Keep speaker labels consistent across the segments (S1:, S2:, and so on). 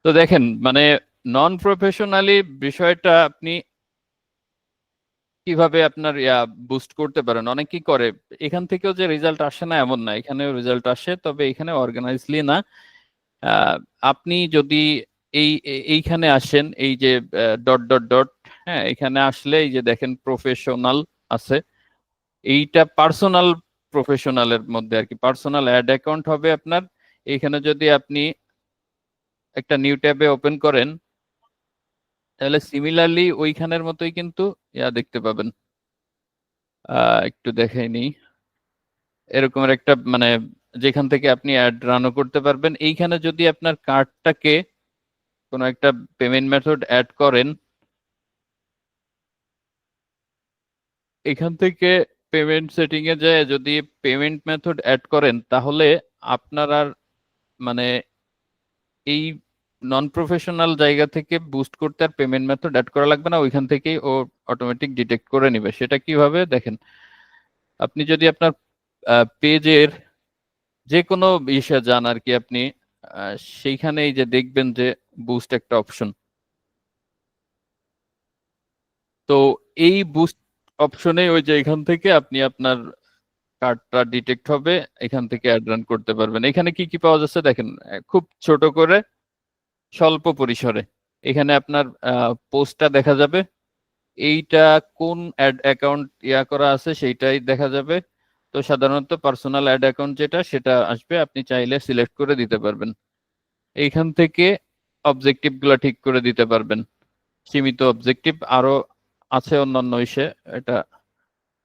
S1: তো দেখেন মানে নন প্রফেশনালি বিষয়টা আপনি কিভাবে আপনার বুস্ট করতে পারেন। অনেক কি করে এখান থেকেও যে রেজাল্ট আসে না এমন না, এখানেও রেজাল্ট আসে, তবে এখানে অর্গানাইজলি না। আহ, আপনি যদি এইখানে আসেন, এই যে ডট ডট ডট, হ্যাঁ এখানে আসলে এই যে দেখেন প্রফেশনাল আছে, এইটা পার্সোনাল প্রফেশনালের মধ্যে আর কি পার্সোনাল অ্যাড অ্যাকাউন্ট হবে আপনার। এইখানে যদি আপনি একটা নিউ ট্যাবে ওপেন করেন, তাহলে সিমিলারলি ওইখানের মতোই কিন্তু দেখতে পাবেন। একটু দেখাই নিই, এরকমের একটা মানে যেখান থেকে আপনি অ্যাড রানও করতে পারবেন। এইখানে যদি আপনার কার্ডটাকে কোনো একটা পেমেন্ট মেথড অ্যাড করেন, এখান থেকে পেমেন্ট সেটিং এ যায় যদি পেমেন্ট মেথড অ্যাড করেন, তাহলে আপনার আর মানে এই নন প্রফেশনাল জায়গা থেকে বুস্ট করতে আর পেমেন্ট মেথড অ্যাড করা লাগবে না, ওইখান থেকেই ও অটোমেটিক ডিটেক্ট করে নিবে। সেটা কিভাবে দেখেন, আপনি যদি আপনার পেজের যে কোনো বিষয়ে যান আর কি, আপনি সেইখানে এই যে দেখবেন যে বুস্ট একটা অপশন, তো এই বুস্ট অপশনে ওই যে এখান থেকে আপনি আপনার কার্ডটা ডিটেক্ট হবে, এখান থেকে অ্যাড রান করতে পারবেন। এখানে কি কি পাওয়া যাচ্ছে দেখেন, খুব ছোট করে স্বল্প পরিসরে এখানে আপনার পোস্টটা দেখা যাবে, এইটা কোন অ্যাড অ্যাকাউন্ট করা আছে সেইটাই দেখা যাবে। তো সাধারণত পার্সোনাল অ্যাড অ্যাকাউন্ট যেটা সেটা আসবে, আপনি চাইলে সিলেক্ট করে দিতে পারবেন। এইখান থেকে অবজেক্টিভ গুলা ঠিক করে দিতে পারবেন, সীমিত অবজেক্টিভ আরো আছে অন্যান্য ইসে এটা।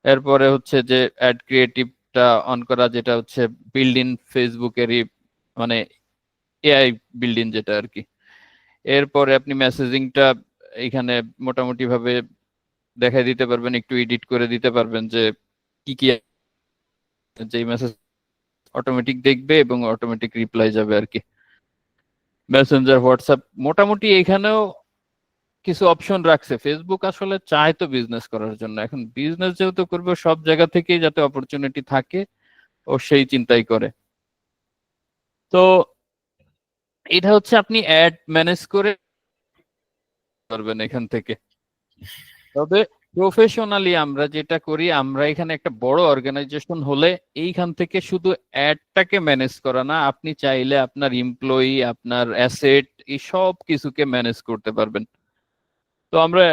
S1: এরপরে হচ্ছে যে অ্যাড ক্রিয়েটিভটা অন করা, যেটা হচ্ছে বিল্ড ইন ফেসবুকেরই মানে এআই বিল্ড ইন যেটা আর কি। এরপরে আপনি মেসেজিংটা এখানে মোটামুটি ভাবে দেখাই দিতে পারবেন, একটু এডিট করে দিতে পারবেন যে কি কি, যে মেসেজ অটোমেটিক দেখবে এবং অটোমেটিক রিপ্লাই যাবে আর কি। মেসেঞ্জার, হোয়াটসঅ্যাপ, মোটামুটি এখানেও কিছু অপশন রাখছে। ফেসবুক আসলে চায় তো বিজনেস করার জন্য, এখন বিজনেস যেহেতু করবে সব জায়গা থেকেই যাতে অপরচুনিটি থাকে ও সেই চিন্তাই করে। তো এটা হচ্ছে আপনি অ্যাড ম্যানেজ করে পারবেন এখান থেকে। তবে প্রফেশনালি আমরা যেটা করি, আমরা এখানে একটা বড় অর্গানাইজেশন হলে এইখান থেকে শুধু অ্যাডটাকে ম্যানেজ করা না, আপনি চাইলে আপনার এমপ্লয়ি, আপনার অ্যাসেট, এই সব কিছুকে ম্যানেজ করতে পারবেন। তো আমরা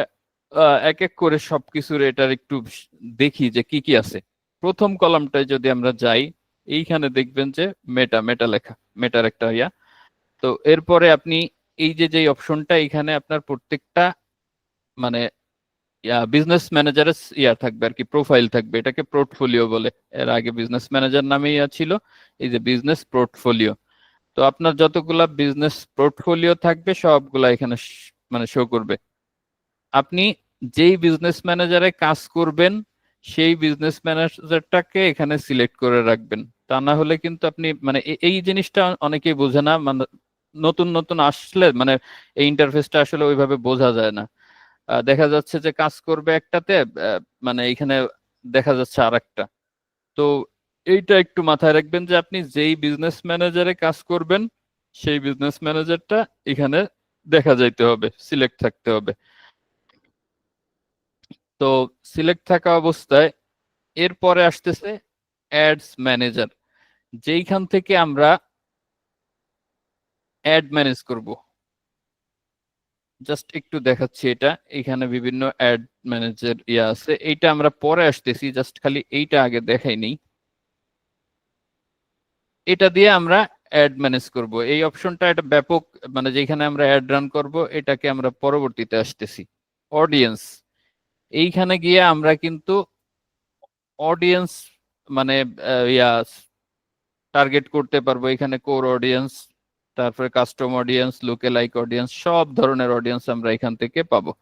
S1: এক এক করে সবকিছুর এটার একটু দেখি যে কি কি আছে। প্রথম কলামটায় যদি আমরা যাই, এইখানে দেখবেন যে মেটা মেটা লেখা, মেটার একটা তো এরপরে আপনি এই যে যে অপশনটা, এখানে আপনার প্রত্যেকটা মানে বিজনেস ম্যানেজারের থাকবে আর কি, প্রোফাইল থাকবে, এটাকে পোর্টফোলিও বলে। এর আগে বিজনেস ম্যানেজার নামে ছিল, এই যে বিজনেস পোর্টফোলিও। তো আপনার যতগুলা বিজনেস পোর্টফোলিও থাকবে সবগুলা এখানে মানে শো করবে। আপনি যেই বিজনেস ম্যানেজারে কাজ করবেন সেই বিজনেস ম্যানেজারটাকে এখানে সিলেক্ট করে রাখবেন। তা না হলে কিন্তু আপনি মানে এই জিনিসটা অনেকেই বোঝে না, মানে নতুন নতুন আসলে মানে এই ইন্টারফেসটা আসলে ওইভাবে বোঝা যায় না। দেখা যাচ্ছে যে কাজ করবে একটাতে, মানে এখানে দেখা যাচ্ছে আর একটা। তো এইটা একটু মাথায় রাখবেন যে আপনি যেই বিজনেস ম্যানেজারে কাজ করবেন সেই বিজনেস ম্যানেজারটা এখানে দেখা যাইতে হবে, সিলেক্ট থাকতে হবে। তো সিলেক্ট থাকা অবস্থায় এরপরে আসতেছে অ্যাডস ম্যানেজার, যেইখান থেকে আমরা অ্যাড ম্যানেজ করব। জাস্ট একটু দেখাচ্ছি, এটা এখানে বিভিন্ন অ্যাড ম্যানেজার আছে, এইটা আমরা পরে আসতেছি, জাস্ট খালি এইটা আগে দেখাই নেই। এটা দিয়ে আমরা অ্যাড ম্যানেজ করব, এই অপশনটা এটা ব্যাপক, মানে যেখানে আমরা অ্যাড রান করব এটাকে আমরা পরবর্তীতে আসতেছি। অডিয়েন্স, এইখানে গিয়ে আমরা কিন্তু অডিয়েন্স মানে টার্গেট করতে পারবো। এখানে কোর অডিয়েন্স, তারপরে কাস্টম অডিয়েন্স, লুকে লাইক অডিয়েন্স, সব ধরনের অডিয়েন্স আমরা এখান থেকে পাবো।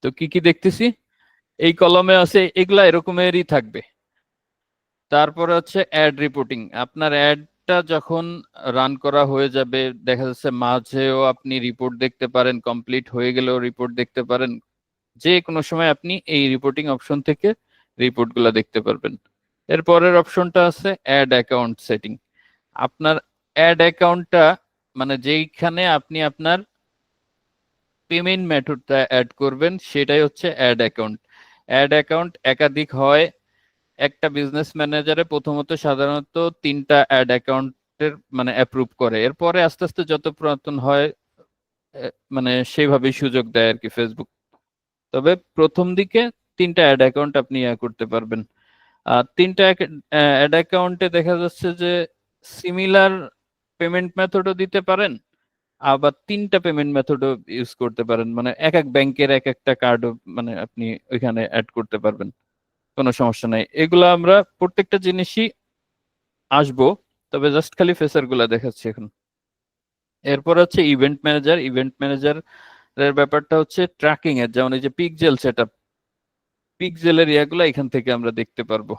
S1: তো কি কি দেখতেছি এই কলমে আছে, এগুলা এরকমেরই থাকবে। তারপরে হচ্ছে অ্যাড রিপোর্টিং, আপনার অ্যাডটা যখন রান করা হয়ে যাবে, দেখা যাচ্ছে মাঝেও আপনি রিপোর্ট দেখতে পারেন, কমপ্লিট হয়ে গেলেও রিপোর্ট দেখতে পারেন। যে কোনো সময় আপনি এই রিপোর্টিং অপশন থেকে রিপোর্ট গুলা দেখতে পারবেন। এরপরের অপশনটা আছে অ্যাড অ্যাকাউন্ট সেটিং। আপনার অ্যাড অ্যাকাউন্টটা মানে যেইখানে আপনি আপনার পেমেন্ট মেথডটা অ্যাড করবেন সেটাই হচ্ছে অ্যাড অ্যাকাউন্ট। অ্যাড অ্যাকাউন্ট একাধিক হয়। একটা বিজনেস ম্যানেজারে প্রথমত সাধারণত 3টা অ্যাড অ্যাকাউন্টের মানে অ্যাপ্রুভ করে, এরপরে আস্তে আস্তে যত পুরাতন হয় মানে সেইভাবেই সুযোগ দেয় আর কি ফেসবুক। তবে প্রথম দিকে 3টা অ্যাড অ্যাকাউন্ট আপনি করতে পারবেন। আর 3টা অ্যাড অ্যাকাউন্টে দেখা যাচ্ছে যে সিমিলার পেমেন্ট মেথডও দিতে পারেন, আবার 3টা পেমেন্ট মেথডও ইউজ করতে পারেন, মানে এক এক ব্যাংকের এক একটা কার্ডও মানে আপনি ওইখানে অ্যাড করতে পারবেন, কোনো সমস্যা নাই। এগুলো আমরা প্রত্যেকটা জিনিসই আসবো, তবে জাস্ট খালি ফেসার গুলা দেখাচ্ছি এখন। এরপর হচ্ছে ইভেন্ট ম্যানেজার। ইভেন্ট ম্যানেজার এর ব্যাপারটা হচ্ছে ট্র্যাকিং এর, যেমন এই যে পিকজেল সেটআপ, পিকজেলের ইয়াগুলো এখান থেকে আমরা দেখতে পারবো।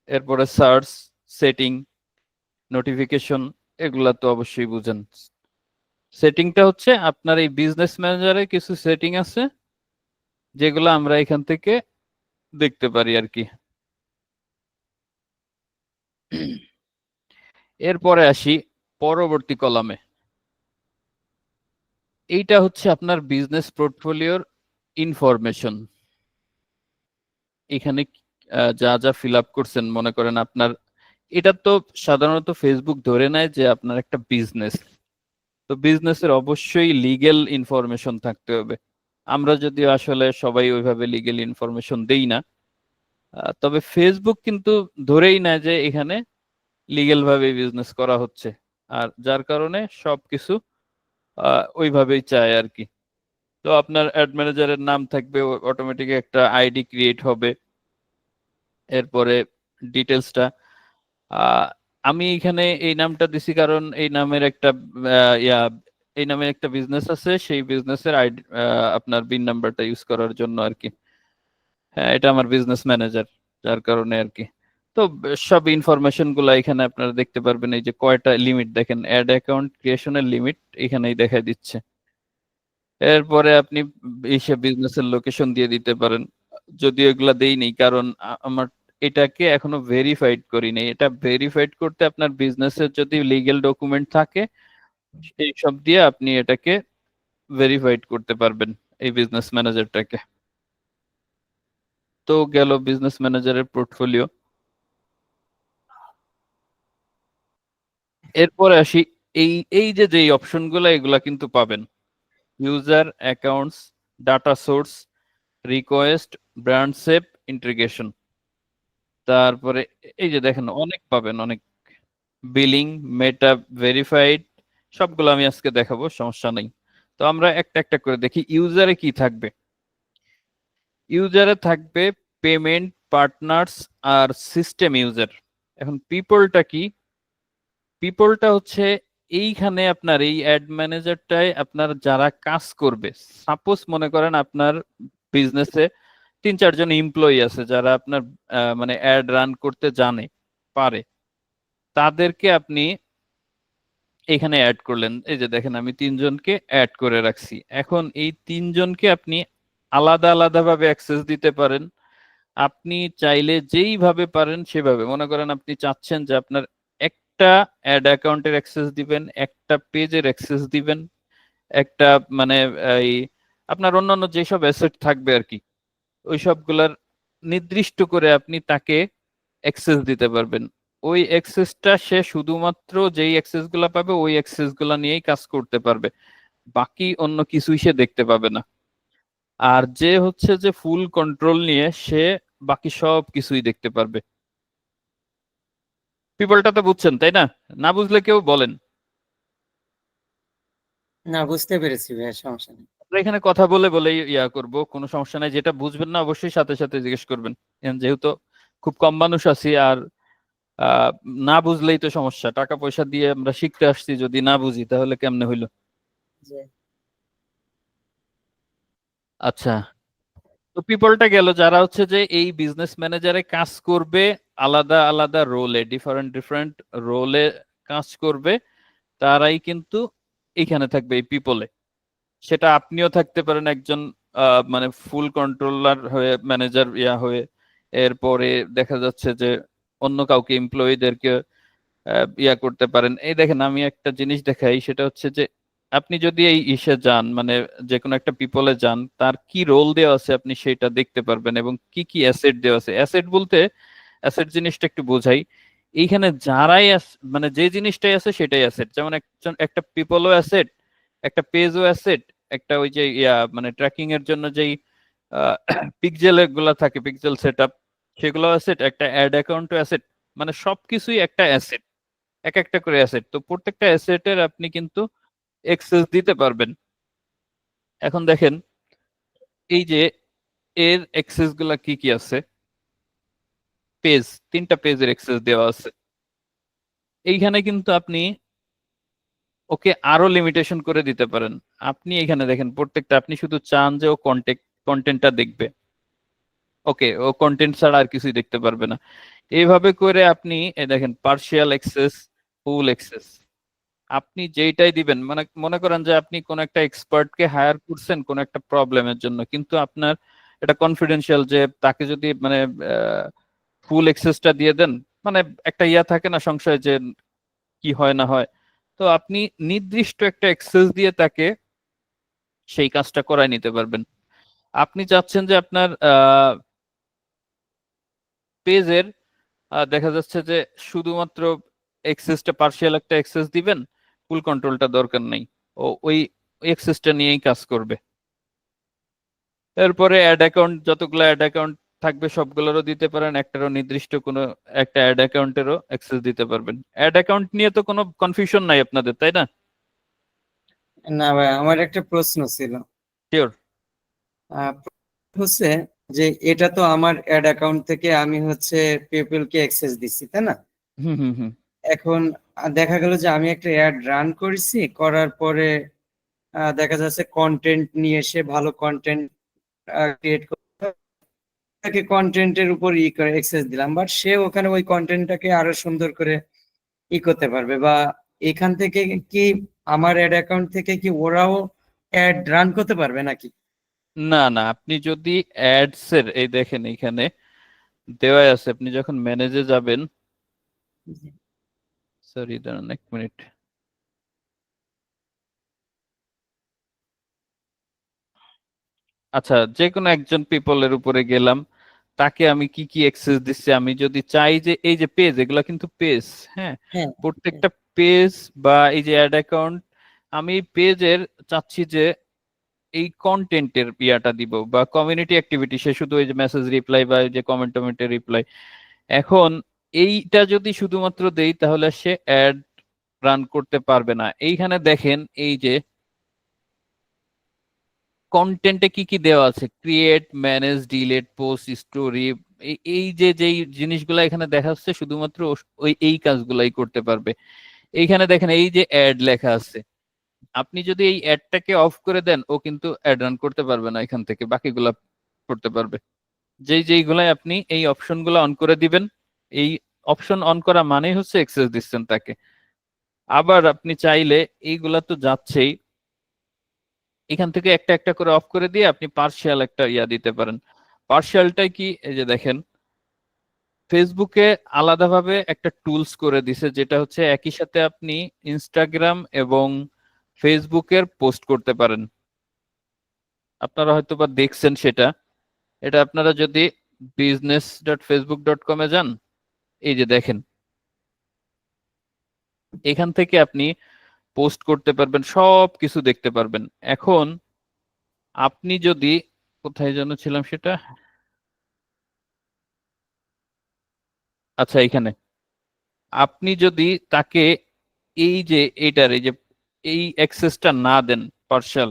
S1: এরপরে সার্চ, সেটিং, নোটিফিকেশন, এগুলা তো অবশ্যই বুঝেন। সেটিংটা হচ্ছে আপনার এই বিজনেস ম্যানেজারে কিছু সেটিং আছে যেগুলো আমরা এখান থেকে দেখতে পারি আর কি। এরপরে আসি পরবর্তী কলামে। এইটা হচ্ছে আপনার বিজনেস পোর্টফোলিওর ইনফরমেশন। এখানে যা যা ফিল আপ করছেন, মনে করেন আপনার এটা তো সাধারণত ফেসবুক ধরে নেয় যে আপনার একটা বিজনেস, তো বিজনেসের অবশ্যই লিগেল ইনফরমেশন থাকতে হবে। আমরা যদিও আসলে সবাই ওইভাবে লিগেল ইনফরমেশন দেই না, তবে ফেসবুক কিন্তু ধরেই নেয় যে এখানে লিগেল ভাবে বিজনেস করা হচ্ছে, আর যার কারণে সবকিছু ওইভাবেই চায় আর কি। তো আপনার অ্যাড ম্যানেজারের নাম থাকবে, অটোমেটিক একটা আইডি ক্রিয়েট হবে। এরপরে ডিটেলসটা আমি এখানে এই নামটা দিছি কারণ এই নামের একটা ইয়া এই নামের একটা বিজনেস আছে, সেই বিজনেসের আইডি আপনার বিন নাম্বারটা ইউজ করার জন্য আর কি। হ্যাঁ, এটা আমার বিজনেস ম্যানেজার, যার কারণে আর কি। তো সব ইনফরমেশন গুলা এখানে আপনারা দেখতে পারবেন। এই যে কয়টা লিমিট দেখেন, অ্যাড অ্যাকাউন্ট ক্রিয়েশনের লিমিট এখানেই দেখা দিচ্ছে। এরপরে আপনি এইসব বিজনেসের লোকেশন দিয়ে দিতে পারেন, যদিও এগুলা দেইনি কারণ আমার এটাকে এখনো ভেরিফাইড করিনি। এটা ভেরিফাইড করতে আপনার বিজনেসের যদি লিগ্যাল ডকুমেন্ট থাকে সেই সব দিয়ে আপনি এটাকে ভেরিফাইড করতে পারবেন এই বিজনেস ম্যানেজারটাকে। তো গেল বিজনেস ম্যানেজারের পোর্টফোলিও। এরপরে আসি এই এই যে যেই অপশনগুলো এগুলা কিন্তু পাবেন, user accounts, data source, request, brand save, integration. তারপরে এই যে দেখেন অনেক পাবেন, অনেক বিলিং, মেটা ভেরিফাইড, সবগুলো আমি আজকে দেখাবো, সমস্যা নেই। তো আমরা একটা একটা করে দেখি। ইউজারে কি থাকবে? ইউজারে থাকবে পেমেন্ট, পার্টনার্স আর সিস্টেম ইউজার। এখন পিপলটা কি? পিপলটা হচ্ছে এইখানে আপনার এই অ্যাড ম্যানেজারটায় আপনার যারা কাজ করবে, সাপোজ মনে করেন আপনার বিজনেসে 3-4 জন এমপ্লয়ি আছে যারা আপনার মানে অ্যাড রান করতে জানে, পারে, তাদেরকে আপনি এখানে অ্যাড করলেন। এই যে দেখেন আমি 3জনকে অ্যাড করে রাখছি। এখন এই 3জনকে আপনি আলাদা আলাদা ভাবে অ্যাক্সেস দিতে পারেন। আপনি চাইলে যেইভাবে পারেন সেভাবে, মনে করেন আপনি চাচ্ছেন যে আপনার একটা অ্যাড অ্যাকাউন্টের অ্যাক্সেস দিবেন, একটা পেজের অ্যাক্সেস দিবেন, একটা মানে এই আপনার অন্যান্য যেসব অ্যাসেট থাকবে আর কি, ওই সবগুলার নির্দিষ্ট করে আপনি তাকে অ্যাক্সেস দিতে পারবেন। ওই অ্যাক্সেসটা সে শুধুমাত্র যেই অ্যাক্সেস গুলা পাবে ওই অ্যাক্সেস গুলা নিয়েই কাজ করতে পারবে, বাকি অন্য কিছুই সে দেখতে পাবে না। আর যে হচ্ছে যে ফুল কন্ট্রোল নিয়ে সে বাকি সব কিছুই দেখতে পারবে। পিপলটা তো বুঝছেন তাই না? না বুঝলে কেউ বলেন।
S2: না, বুঝতে পেরেছি ভাইয়া, সমস্যা নেই।
S1: আমরা এখানে কথা বলে বলেই ইয়া করব, কোনো সমস্যা নাই। যেটা বুঝবেন না অবশ্যই সাথে সাথে জিজ্ঞেস করবেন, যেহেতু খুব কম মানুষ আছি। আর আহ, না বুঝলেই তো সমস্যা, টাকা পয়সা দিয়ে আমরা শিখতে আসছি, যদি না বুঝি তাহলে কেমনে হইলো?
S2: জি।
S1: আচ্ছা, তো পিপলটা গেল যারা হচ্ছে যে এই বিজনেস ম্যানেজারে কাজ করবে, আলাদা আলাদা রোলে, ডিফারেন্ট ডিফারেন্ট রোলে কাজ করবে, তারাই কিন্তু এখানে থাকবে এই পিপলে। সেটা আপনিও থাকতে পারেন একজন মানে ফুল কন্ট্রোলার হয়ে, ম্যানেজার ইয়া হয়ে। এরপরে দেখা যাচ্ছে যে অন্য কাউকে এমপ্লয়ীদেরকে ইয়া করতে পারেন। এই দেখেন আমি একটা জিনিস দেখাই, সেটা হচ্ছে যে আপনি যদি এই ইসে যান, মানে যে কোনো একটা পিপলে যান, তার কি রোল দেওয়া আছে আপনি সেটা দেখতে পারবেন, এবং কি কি অ্যাসেট দেওয়া আছে। অ্যাসেট বলতে, অ্যাসেট জিনিসটা একটু বোঝাই। এইখানে যারাই মানে যে জিনিসটাই আছে সেটাই অ্যাসেট। যেমন একটা পিপলও অ্যাসেট, একটা পেজও অ্যাসেট, একটা ওই যে ইয়া মানে ট্র্যাকিং এর জন্য যেই পিক্সেল গুলা থাকে, পিক্সেল সেটআপ, সেগুলো অ্যাসেট, একটা অ্যাড অ্যাকাউন্টও অ্যাসেট। মানে সবকিছুই একটা অ্যাসেট, এক একটা করে অ্যাসেট। তো প্রত্যেকটা অ্যাসেটের আপনি কিন্তু এক্সেস দিতে পারবেন। এখন দেখেন এই যে এর এক্সেস গুলা কি কি আছে। পেজ, 3টা পেজের এক্সেস দেওয়া আছে। এইখানে কিন্তু আপনি ওকে আরো লিমিটেশন করে দিতে পারেন। আপনি এখানে দেখেন প্রত্যেকটা, আপনি শুধু চান যে ও কন্টেন্টটা দেখবে, ওকে, ও কন্টেন্ট ছাড়া আর কিছুই দেখতে পারবে না। এইভাবে করে আপনি দেখেন পার্শিয়াল এক্সেস, ফুল এক্সেস, আপনি যেইটাই দিবেন, মানে মনে করেন যে আপনি কোন একটা এক্সপার্টকে হায়ার করছেন কোন একটা প্রবলেমের জন্য, কিন্তু আপনার এটা কনফিডেন্সিয়াল, যে তাকে যদি মানে ফুল এক্সেসটা দিয়ে দেন, মানে একটা ইয়া থাকে না সংশয় যে কি হয় না হয়, তো আপনি নির্দিষ্ট একটা এক্সেস দিয়ে তাকে সেই কাজটা করায় নিতে পারবেন। আপনি চাচ্ছেন যে আপনার পেজের দেখা যাচ্ছে যে শুধুমাত্র এক্সেসটা, পার্শিয়াল একটা এক্সেস দিবেন, ফুল কন্ট্রোলটা দরকার নেই, ও ওই এক্সেসটা নিয়েই কাজ করবে। এরপরে অ্যাড অ্যাকাউন্ট, যতগুলো অ্যাড অ্যাকাউন্ট থাকবে সবগুলোরও দিতে পারেন, একটারও নির্দিষ্ট কোনো একটা অ্যাড অ্যাকাউন্টেরও অ্যাক্সেস দিতে পারবেন। অ্যাড অ্যাকাউন্ট নিয়ে তো কোনো কনফিউশন নাই আপনাদের, তাই না?
S2: না ভাই, আমার একটা প্রশ্ন ছিল।
S1: শিওর।
S2: আহ, হচ্ছে যে এটা তো আমার অ্যাড অ্যাকাউন্ট থেকে আমি হচ্ছে পিপল কে অ্যাক্সেস দিচ্ছি, তাই না?
S1: হুম হুম হুম।
S2: এখন দেখা গেল যে আমি একটা অ্যাড রান করেছি, করার পরে দেখা যাচ্ছে কন্টেন্ট নিয়ে এসে ভালো কন্টেন্ট ক্রিয়েট তাকে কন্টেন্টের উপর ই করে অ্যাক্সেস দিলাম, বাট সে ওখানে ওই কন্টেন্টটাকে আরো সুন্দর করে ই করতে পারবে, বা এখান থেকে কি আমার অ্যাড অ্যাকাউন্ট থেকে কি ওরাও অ্যাড রান করতে পারবে নাকি?
S1: না না, আপনি যদি অ্যাডস এর, এই দেখেন এখানে দেওয়া আছে, আপনি যখন ম্যানেজে যাবেন, সরি দাঁড়ান 1 মিনিট। আচ্ছা, যে কোনো একজন পিপলের উপরে গেলাম, তাকে আমি কি কি অ্যাক্সেস দিচ্ছি, আমি যদি চাই যে এই যে পেজ, এগুলা কিন্তু পেজ, হ্যাঁ,
S2: হ্যাঁ, হ্যাঁ,
S1: প্রত্যেকটা পেজ বা এই যে অ্যাড অ্যাকাউন্ট, আমি পেজের চাচ্ছি যে এই কন্টেন্টের ইয়াটা দিব, বা কমিউনিটি অ্যাক্টিভিটি, সে শুধু এই যে মেসেজ রিপ্লাই বা এই যে কমেন্ট টমেন্টের রিপ্লাই। এখন এইটা যদি শুধুমাত্র দেই তাহলে সে অ্যাড রান করতে পারবে না। এইখানে দেখেন এই যে কন্টেন্টে কি কি দেওয়া আছে, create, manage, delete, post, story, এই যে যেই জিনিসগুলো এখানে দেখা যাচ্ছে, শুধুমাত্র ওই এই কাজগুলাই করতে পারবে। এইখানে দেখেন এই যে অ্যাড লেখা আছে, আপনি যদি এই অ্যাডটাকে অফ করে দেন, ও কিন্তু অ্যাড রান করতে পারবে না, এখান থেকে বাকিগুলা করতে পারবে। যেই যেইগুলাই আপনি এই অপশনগুলো অন করে দিবেন, এই অপশন অন করা মানেই হচ্ছে এক্সেস দিচ্ছেন তাকে। আবার আপনি চাইলে, এইগুলা তো যাচ্ছেই, এখান থেকে একটা একটা করে অফ করে দিয়ে আপনি পার্শিয়াল একটা ইয়া দিতে পারেন। পার্শিয়ালটাই কি, এই যে দেখেন ফেসবুকে আলাদাভাবে একটা টুলস করে দিছে, যেটা হচ্ছে একই সাথে আপনি ইনস্টাগ্রাম এবং ফেসবুকের পোস্ট করতে পারেন। আপনারা হয়তো বা দেখছেন সেটা। এটা আপনারা যদি business.facebook.com-এ যান, এই যে দেখেন এখান থেকে আপনি পোস্ট করতে পারবেন, সব কিছু দেখতে পারবেন। এখন আপনি যদি, কোথায় যেন ছিলাম সেটা, আচ্ছা এখানে, আপনি যদি তাকে এই যে এইটার এই যে এই অ্যাক্সেসটা না দেন, পার্শাল,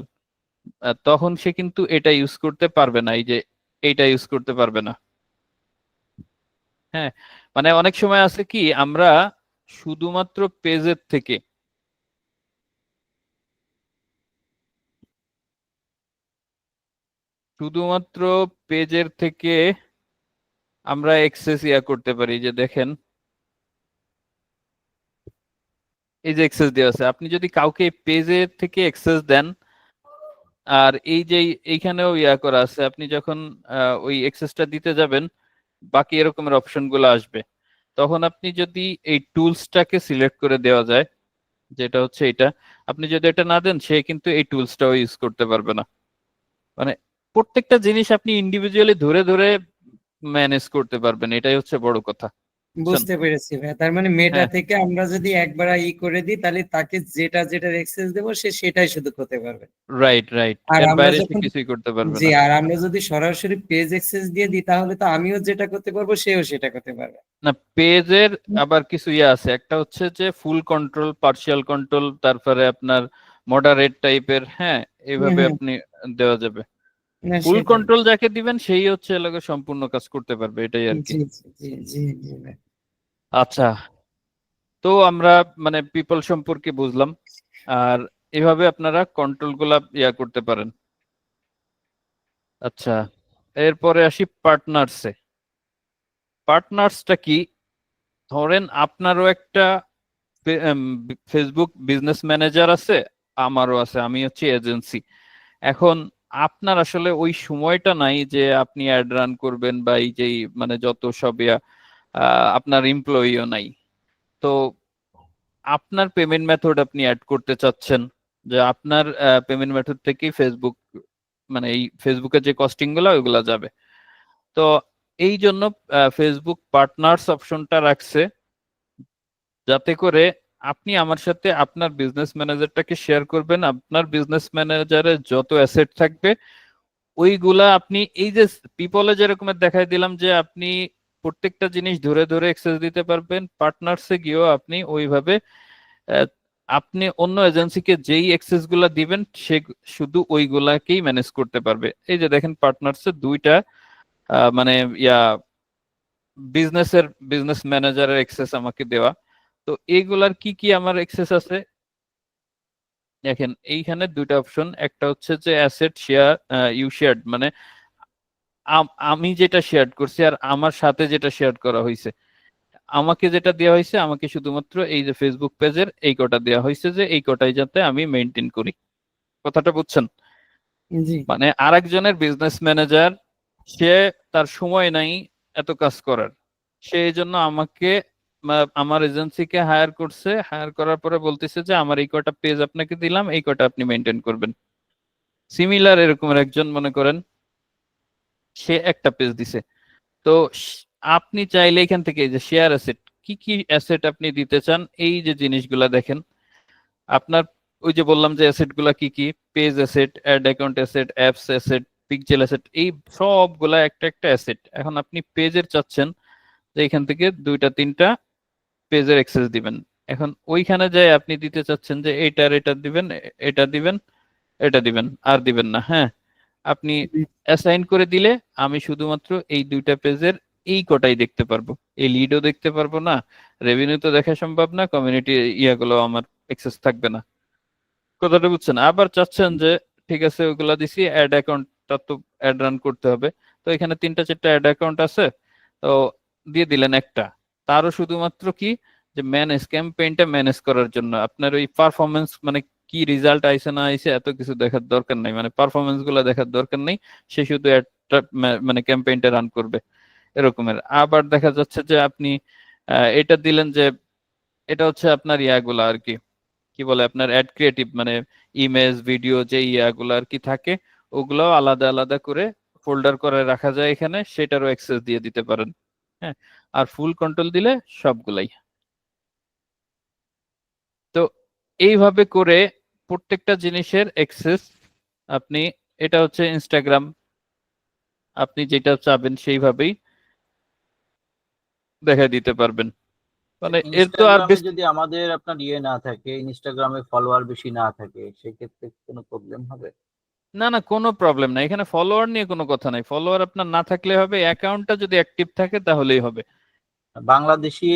S1: তখন সে কিন্তু এটা ইউজ করতে পারবে না, এই যে এইটা ইউজ করতে পারবে না। হ্যাঁ, মানে অনেক সময় আছে কি, আমরা শুধুমাত্র পেজের থেকে, শুধুমাত্র পেজের থেকে আমরা এক্সেস ইয়া করতে পারি। যে দেখেন এই যে এক্সেস দেওয়া আছে, আপনি যদি কাউকে পেজের থেকে এক্সেস দেন, আর এই যে এইখানেও ইয়া করা আছে, আপনি যখন ওই এক্সেসটা দিতে যাবেন, বাকি এরকমের অপশন গুলো আসবে। তখন আপনি যদি এই টুলসটাকে সিলেক্ট করে দেওয়া যায়, যেটা হচ্ছে এটা, আপনি যদি এটা না দেন সে কিন্তু এই টুলসটাও ইউজ করতে পারবে না। মানে প্রত্যেকটা জিনিস আপনি ইন্ডিভিজুয়ালি ধরে ধরে ম্যানেজ করতে পারবেন, এটাই হচ্ছে বড় কথা, বুঝছেন?
S2: বুঝতে পেরেছি ভাই। তার মানে মেটা
S1: হ্যাঁ,
S2: থেকে আমরা যদি একবার করে দিই, তাহলে তাকে যেটার অ্যাক্সেস দেবো সে সেটাই শুধু করতে পারবে।
S1: রাইট রাইট,
S2: আর
S1: এর
S2: আমরা
S1: বাইরে সে
S2: যখন
S1: কিছুই করতে পারবে
S2: জি,
S1: না।
S2: আর আমরা যদি সরাসরি পেজ অ্যাক্সেস দিয়ে দিই, তাহলে তো আমিও যেটা করতে পারবো, সেও সেটা করতে পারবে।
S1: না, পেজের আবার কিছু আছে, একটা হচ্ছে যে ফুল কন্ট্রোল, পার্শিয়াল কন্ট্রোল, তারপরে আপনার মডারেট টাইপের, হ্যাঁ,
S2: হুম
S1: এইভাবে
S2: হুম।
S1: আপনি দেওয়া যাবে।
S2: না
S1: ফুল
S2: সেটাই।
S1: কন্ট্রোল যাকে দিবেন সেই হচ্ছে এলাকা সম্পূর্ণ কাজ করতে পারবে, এটাই আর কি।
S2: জি জি জি জি জি ভাই।
S1: আচ্ছা, তো আমরা মানে পিপল সম্পর্কে বুঝলাম, আর এভাবে আপনারা কন্ট্রোল গুলা করতে পারেন। আচ্ছা, এরপরে আসি পার্টনার্সে। পার্টনার্সটা কি? ধরেন আপনারও একটা ফেসবুক বিজনেস ম্যানেজার আছে, আমারও আছে, আমি হচ্ছে এজেন্সি। এখন আপনার আসলে ওই সময়টা নাই যে আপনি অ্যাড রান করবেন, বা এই যে মানে যত সব আপনার এমপ্লয়িও নাই। তো আপনার পেমেন্ট মেথড আপনি অ্যাড করতে চাচ্ছেন, যে আপনার পেমেন্ট মেথড থেকেই ফেসবুক, মানে এই ফেসবুকের যে কস্টিং গুলো ওইগুলা যাবে। তো এই জন্য ফেসবুক পার্টনার্স অপশনটা রাখছে, যাতে করে আপনি আমার সাথে আপনার বিজনেস ম্যানেজারটাকে শেয়ার করবেন, আপনার বিজনেস ম্যানেজারের যত অ্যাসেট থাকবে ওইগুলা আপনি এই যে পিপলে যেরকমের দেখাই দিলাম যে আপনি প্রত্যেকটা জিনিস ধরে ধরে অ্যাক্সেস দিতে পারবেন, পার্টনার্সে গিয়েও আপনি ওইভাবে আহ, আপনি অন্য এজেন্সিকে যেই অ্যাক্সেস গুলা দিবেন সে শুধু ওইগুলাকেই ম্যানেজ করতে পারবে। এই যে দেখেন পার্টনার্সে দুইটা মানে ইয়া বিজনেস ম্যানেজারের অ্যাক্সেস আমাকে দেওয়া। তো এইগুলার কি কি আমার অ্যাক্সেস আছে দেখেন, এইখানে দুইটা অপশন, একটা হচ্ছে যে অ্যাসেট শেয়ার, ইউ শেয়ার্ড, মানে আমি যেটা শেয়ার করছি আর আমার সাথে যেটা শেয়ার করা হয়েছে, আমাকে যেটা দেওয়া হয়েছে, আমাকে শুধুমাত্র এই যে ফেসবুক পেজের এই কটা দেওয়া হয়েছে, যে এই কটাই যাতে আমি মেনটেন করি। কথাটা বুঝছেন?
S2: জি
S1: মানে আরেকজনের বিজনেস ম্যানেজার, সে তার সময় নাই এত কাজ করার, সে এই জন্য আমাকে আমার এজেন্সিকে হায়ার করছে, হায়ার করার পরে বলতেছে যে আমার এই কটা পেজ আপনাকে দিলাম, এই কটা আপনি মেনটেন করবেন। সিমিলার এরকম একজন মনে করেন সে একটা পেজ দিছে, তো আপনি চাইলে এখান থেকে এই যে শেয়ার অ্যাসেট, কি কি অ্যাসেট আপনি দিতে চান, এই যে জিনিসগুলা দেখেন আপনার, ওই যে বললাম যে অ্যাসেট গুলা কি কি, page asset, ad account asset, apps asset, picture asset, এই সবগুলা একটা একটা অ্যাসেট। এখন আপনি পেজের চাচ্ছেন যে এখান থেকে দুইটা তিনটা পেজের অ্যাক্সেস দিবেন। এখন ওইখানে যায় আপনি দিতে চাচ্ছেন যে এটা দিবেন, এটা দিবেন, এটা দিবেন, আর দিবেন না, হ্যাঁ। আপনি অ্যাসাইন করে দিলে আমি শুধুমাত্র এই দুইটা পেজের এই কটাই দেখতে পারবো, এই লিডও দেখতে পারবো না, রেভিনিউ তো দেখা সম্ভব না, কমিউনিটি ইয়াগুলো আমার অ্যাক্সেস থাকবে না। কথাটা বুঝছেন? আবার চাচ্ছেন যে ঠিক আছে ওইগুলা দিছি, অ্যাড অ্যাকাউন্টটা তো অ্যাড রান করতে হবে, তো এখানে তিনটা চারটা অ্যাড অ্যাকাউন্ট আছে, তো দিয়ে দিলেন একটা। তারও শুধুমাত্র কি, যে ম্যানেজ ক্যাম্পেইনটা ম্যানেজ করার জন্য আপনার ওই পারফরমেন্স, মানে কি রেজাল্ট আইছে না আইছে এত কিছু দেখার দরকার নাই, মানে পারফরমেন্স গুলো দেখার দরকার নেই, সে শুধু একটা মানে ক্যাম্পেইনটা রান করবে এরকমের। আবার দেখা যাচ্ছে যে আপনি এটা দিলেন যে এটা হচ্ছে আপনার ইয়াগুলা আর কি, কি বলে আপনার অ্যাড ক্রিয়েটিভ, মানে ইমেজ ভিডিও যে ইয়াগুলো আর কি থাকে, ওগুলাও আলাদা আলাদা করে ফোল্ডার করে রাখা যায় এখানে, সেটারও অ্যাক্সেস দিয়ে দিতে পারেন। হ্যাঁ, আর ফুল কন্ট্রোল দিলে সবগুলাই। তো এইভাবে করে প্রত্যেকটা জিনিসের অ্যাক্সেস আপনি, এটা হচ্ছে ইনস্টাগ্রাম, আপনি যেটা চাবেন সেইভাবেই দেখা দিতে পারবেন। মানে এর তো আর
S3: ইনস্টাগ্রামে
S1: বেশ,
S3: যদি আমাদের আপনার না থাকে, ইনস্টাগ্রামে ফলোয়ার বেশি না থাকে, সেক্ষেত্রে কোনো প্রবলেম হবে?
S1: না না, কোনো প্রবলেম নাই, এখানে ফলোয়ার নিয়ে কোনো কথা নাই, ফলোয়ার আপনার না থাকলে হবে, অ্যাকাউন্টটা যদি অ্যাক্টিভ থাকে তাহলেই হবে।
S3: বাংলাদেশি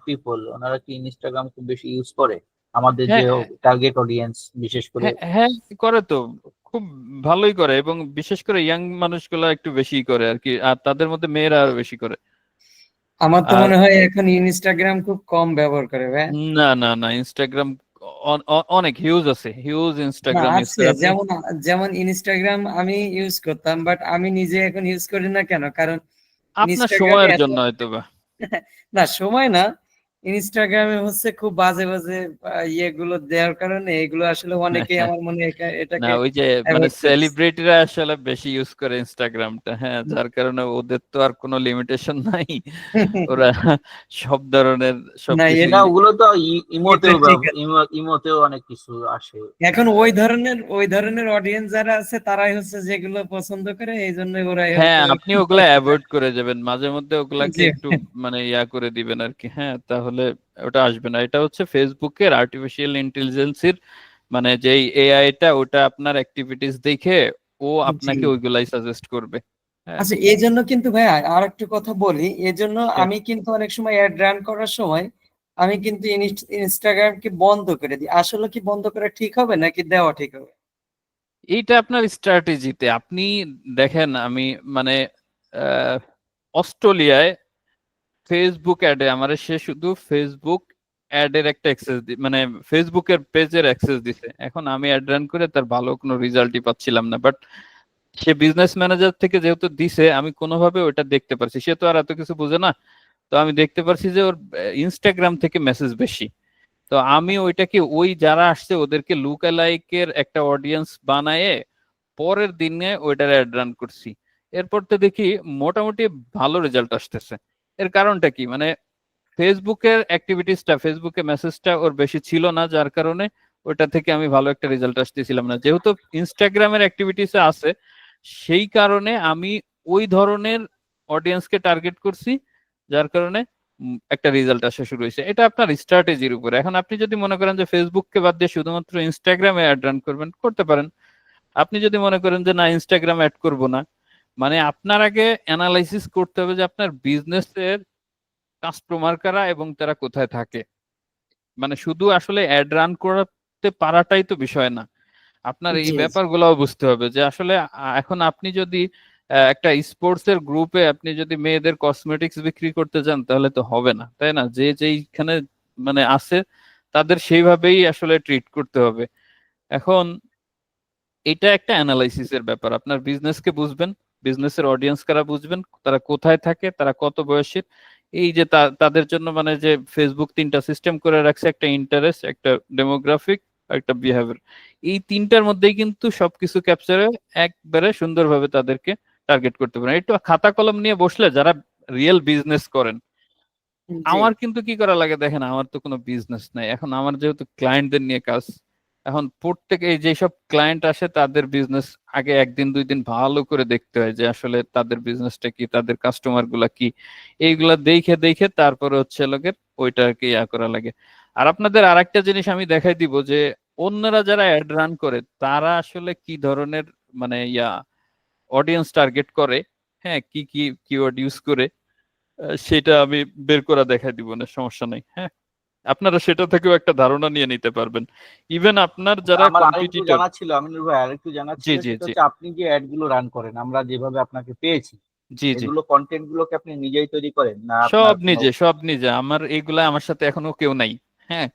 S3: পিপল ওনারা কি ইনস্টাগ্রাম খুব বেশি ইউজ করে? আমাদের যে
S1: হ্যাঁ
S3: টার্গেট অডিয়েন্স বিশেষ করে।
S1: হ্যাঁ হ্যাঁ, করে তো, খুব ভালোই করে, এবং বিশেষ করে ইয়াং মানুষগুলা একটু বেশি করে আর কি, আর তাদের মধ্যে মেয়েরা আরো বেশি করে।
S2: আমার তো
S1: আর
S2: মনে হয় এখন ইনস্টাগ্রাম খুব কম ব্যবহার করে ভাই।
S1: না না না, ইনস্টাগ্রাম অনেক হিউজ আছে, হিউজ
S2: না
S1: ইনস্টাগ্রাম ইউজ
S2: আছে,
S1: করে আপনি।
S2: যেমন যেমন ইনস্টাগ্রাম আমি ইউজ করতাম, বাট আমি নিজে এখন ইউজ করি না। কেন? কারণ
S1: আপনার
S2: ইনস্টাগ্রামে
S1: সময়ের
S2: এত
S1: জন্য হয়তো বা।
S2: না সময় না, ইনস্টাগ্রামে হচ্ছে খুব বাজে বাজে ইয়েগুলো দেওয়ার কারণে এগুলো আসলে অনেকেই আমার মনে হয়
S1: না
S2: এটাকে
S1: ওই যে মানে
S2: অ্যাভয়েড করছে।
S1: সেলিব্রিটিরা আসলে বেশি ইউজ করে ইনস্টাগ্রামটা, হ্যাঁ, যার কারণে ওদের তো আর কোনো লিমিটেশন নাই, ওরা সব ধরনের
S2: না
S1: সবকিছুই।
S3: না ওগুলো তো
S2: এটা
S3: ইমোতেও
S2: ঠিক আছে।
S3: ইমোতেও অনেক কিছু আসে।
S2: এখন ওই ধরনের অডিয়েন্স যারা আছে তারাই হচ্ছে যেগুলো পছন্দ করে, এই জন্য ওরাই
S1: হ্যাঁ,
S2: হয়তো
S1: আপনি ওগুলা অ্যাভয়েড করে যাবেন মাঝে মধ্যে, ওগুলাকে
S2: জি
S1: একটু মানে ইয়া করে দিবেন আর কি, হ্যাঁ, তাহলে ওটা আসবে না। এটা হচ্ছে ফেসবুকের আর্টিফিশিয়াল ইন্টেলিজেন্সের মানে যেই এআইটা, ওটা আপনার অ্যাক্টিভিটিস দেখে ও
S2: জি।
S1: আপনাকে ওইগুলাই সাজেস্ট করবে। হ্যাঁ,
S2: আচ্ছা, এই জন্য কিন্তু ভাই আর একটু কথা বলি, এই জন্য
S1: হ্যাঁ।
S2: আমি কিন্তু অনেক সময় অ্যাড রান করার সময় আমি কিন্তু ইনস্টাগ্রামকে বন্ধ করে দিই। আসলে কি বন্ধ করা ঠিক হবে নাকি দেওয়া ঠিক হবে?
S1: এইটা আপনার স্ট্র্যাটেজিতে আপনি দেখেন। আমি মানে আহ, অস্ট্রেলিয়ায় ফেসবুক অ্যাডে আমারে সে শুধু ফেসবুক অ্যাডের একটা অ্যাক্সেস মানে ফেসবুকের পেজের অ্যাক্সেস দিছে। এখন আমি অ্যাড রান করে তার ভালো কোনো রেজাল্টই পাচ্ছিলাম না, বাট সে বিজনেস ম্যানেজার থেকে যেহেতু দিছে আমি কোনোভাবে ওটা দেখতে পারছি। সে তো আর এত কিছু বুঝে না, তো আমি দেখতে পারছি যে ওর ইনস্টাগ্রাম থেকে মেসেজ বেশি। তো আমি ওইটাকে ওই যারা আসছে ওদেরকে লুক অ্যালাইকের একটা অডিয়েন্স বানায়ে পরের দিনে ওইটার অ্যাড রান করছি। এরপর তো দেখি মোটামুটি ভালো রেজাল্ট আসতেছে। এর কারণটা কি, মানে ফেসবুকের অ্যাক্টিভিটিসটা, ফেসবুকে মেসেজটা ওর বেশি ছিল না, যার কারণে ওটা থেকে আমি ভালো একটা রেজাল্ট আসতেছিলাম না। যেহেতু ইনস্টাগ্রামের অ্যাক্টিভিটিস আছে, সেই কারণে আমি ওই ধরনের অডিয়েন্সকে টার্গেট করছি, যার কারণে একটা রেজাল্ট আসা শুরু হয়েছে। এটা আপনার স্ট্র্যাটেজির উপরে। এখন আপনি যদি মনে করেন যে ফেসবুককে বাদ দিয়ে শুধুমাত্র ইনস্টাগ্রামে অ্যাড রান করবেন, করতে পারেন। আপনি যদি মনে করেন যে না ইনস্টাগ্রাম অ্যাড করব না, মানে আপনার আগে অ্যানালাইসিস করতে হবে যে আপনার বিজনেসের কাস্টমার কারা এবং তারা কোথায় থাকে। মানে শুধু আসলে অ্যাড রান করতে পারাটাই তো বিষয় না, আপনার এই
S2: জি জি।
S1: ব্যাপারগুলোও বুঝতে হবে যে আসলে এখন আপনি যদি একটা স্পোর্টস এর গ্রুপে আপনি যদি মেয়েদের কসমেটিক্স বিক্রি করতে যান তাহলে তো হবে না, তাই না? যে যেইখানে মানে আছে তাদের সেইভাবেই আসলে ট্রিট করতে হবে। এখন এটা একটা অ্যানালাইসিসের ব্যাপার। আপনার বিজনেসকে বুঝবেন, বিজনেসের অডিয়েন্স কারা বুঝবেন, তারা কোথায় থাকে, তারা কত বয়সের। এই যে তাদের জন্য মানে যে ফেসবুক তিনটা সিস্টেম করে রাখছে, একটা ইন্টারেস্ট, একটা ডেমোগ্রাফিক, একটা বিহেভিয়ার। এই তিনটার মধ্যেই কিন্তু সবকিছু ক্যাপচারে একবারে সুন্দরভাবে তাদেরকে টার্গেট করতে পারেন। একটু খাতা কলম নিয়ে বসলে যারা রিয়েল বিজনেস করেন।
S2: জি
S1: আমার কিন্তু কি করা লাগে দেখেন, আমার তো কোনো বিজনেস নাই এখন, আমার যেহেতু ক্লায়েন্টদের নিয়ে কাজ। এখন প্রত্যেকে এই যেসব ক্লায়েন্ট আসে তাদের বিজনেস আগে একদিন দুই দিন ভালো করে দেখতে হয় যে আসলে তাদের বিজনেসটা কি, তাদের কাস্টমার গুলা কি। এইগুলা দেখে দেখে তারপরে হচ্ছে লোকের ওইটাকে ইয়া করা লাগে। আর আপনাদের আরেকটা জিনিস আমি দেখাই দিব যে অন্যরা যারা অ্যাড রান করে তারা আসলে কি ধরনের মানে ইয়া অডিয়েন্স টার্গেট করে, হ্যাঁ, কি কি কিওয়ার্ড ইউজ করে, সেটা আমি বের করা দেখাই দিব না, সমস্যা নাই। হ্যাঁ, আপনারা সেটা থেকেও একটা ধারণা নিয়ে নিতে পারবেন। ইভেন আপনার যারা
S3: আমার আরেকটু
S1: কম্পিটিটর।
S3: জানা ছিল, আমিনুর ভাই আরেকটু জানা
S1: জি
S3: ছিল,
S1: জি
S3: সেটা
S1: জি
S3: হচ্ছে আপনি যে অ্যাড গুলো রান করেন, আমরা যেভাবে আপনাকে পেয়েছি,
S1: জি জি
S3: এগুলো কন্টেন্ট গুলোকে আপনি নিজেই তৈরি করেন না আপনার
S1: সব
S3: কোনো?
S1: নিজে, সব নিজে। আমার এইগুলা আমার সাথে এখনো কেউ নাই। হ্যাঁ,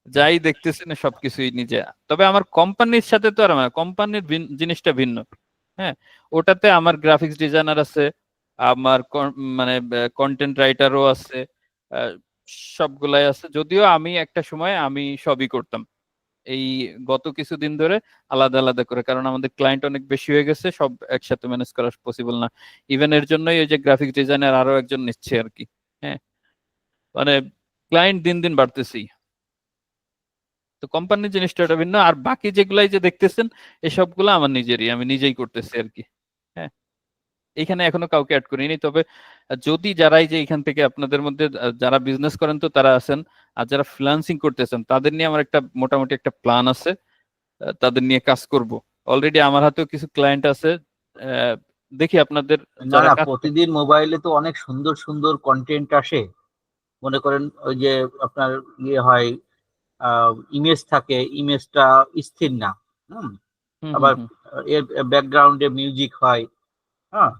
S1: যাই দেখতেছেন সবকিছুই নিজে। তবে আমার কোম্পানির সাথে তো আর আমার কোম্পানির জিনিসটা ভিন্ন। হ্যাঁ, ওটাতে আমার গ্রাফিক্স ডিজাইনার আছে, আমার মানে কন্টেন্ট রাইটারও আছে, আহ, সবগুলাই আছে। যদিও আমি একটা সময় আমি সবই করতাম, এই গত কিছুদিন ধরে আলাদা আলাদা করে, কারণ আমাদের ক্লায়েন্ট অনেক বেশি হয়ে গেছে, সব একসাথে ম্যানেজ করা পসিবল না। ইভেন এর জন্যই ওই যে গ্রাফিক ডিজাইনার আরো একজন নিচ্ছে আর কি। হ্যাঁ, মানে ক্লায়েন্ট দিন দিন বাড়তেছি, তো কোম্পানির জিনিসটা ওটা ভিন্ন। আর বাকি যেগুলাই যে দেখতেছেন এসবগুলো আমার নিজেরই, আমি নিজেই করতেছি আর কি। হ্যাঁ, এখানে এখনো কাউকে অ্যাড করিনি। তবে যদি যারাই যে এখান থেকে আপনাদের মধ্যে যারা বিজনেস করেন তো তারা আছেন, আর যারা ফ্রিল্যান্সিং করতেছেন তাদের নিয়ে আমার একটা মোটামুটি একটা প্ল্যান আছে, তাদের নিয়ে কাজ করব। অলরেডি আমার হাতেও কিছু ক্লায়েন্ট আছে। আহ, দেখি আপনাদের
S3: না
S1: যারা
S3: না,
S1: কাজ।
S3: প্রতিদিন মোবাইলে তো অনেক সুন্দর সুন্দর কন্টেন্ট আসে। মনে করেন ওই যে আপনার ইয়ে হয়, ইমেজ থাকে, ইমেজটা স্থির না। হুম।
S1: হুম হুম
S3: আবার
S1: হুম
S3: এর ব্যাকগ্রাউন্ডে মিউজিক হয়। হ্যাঁ,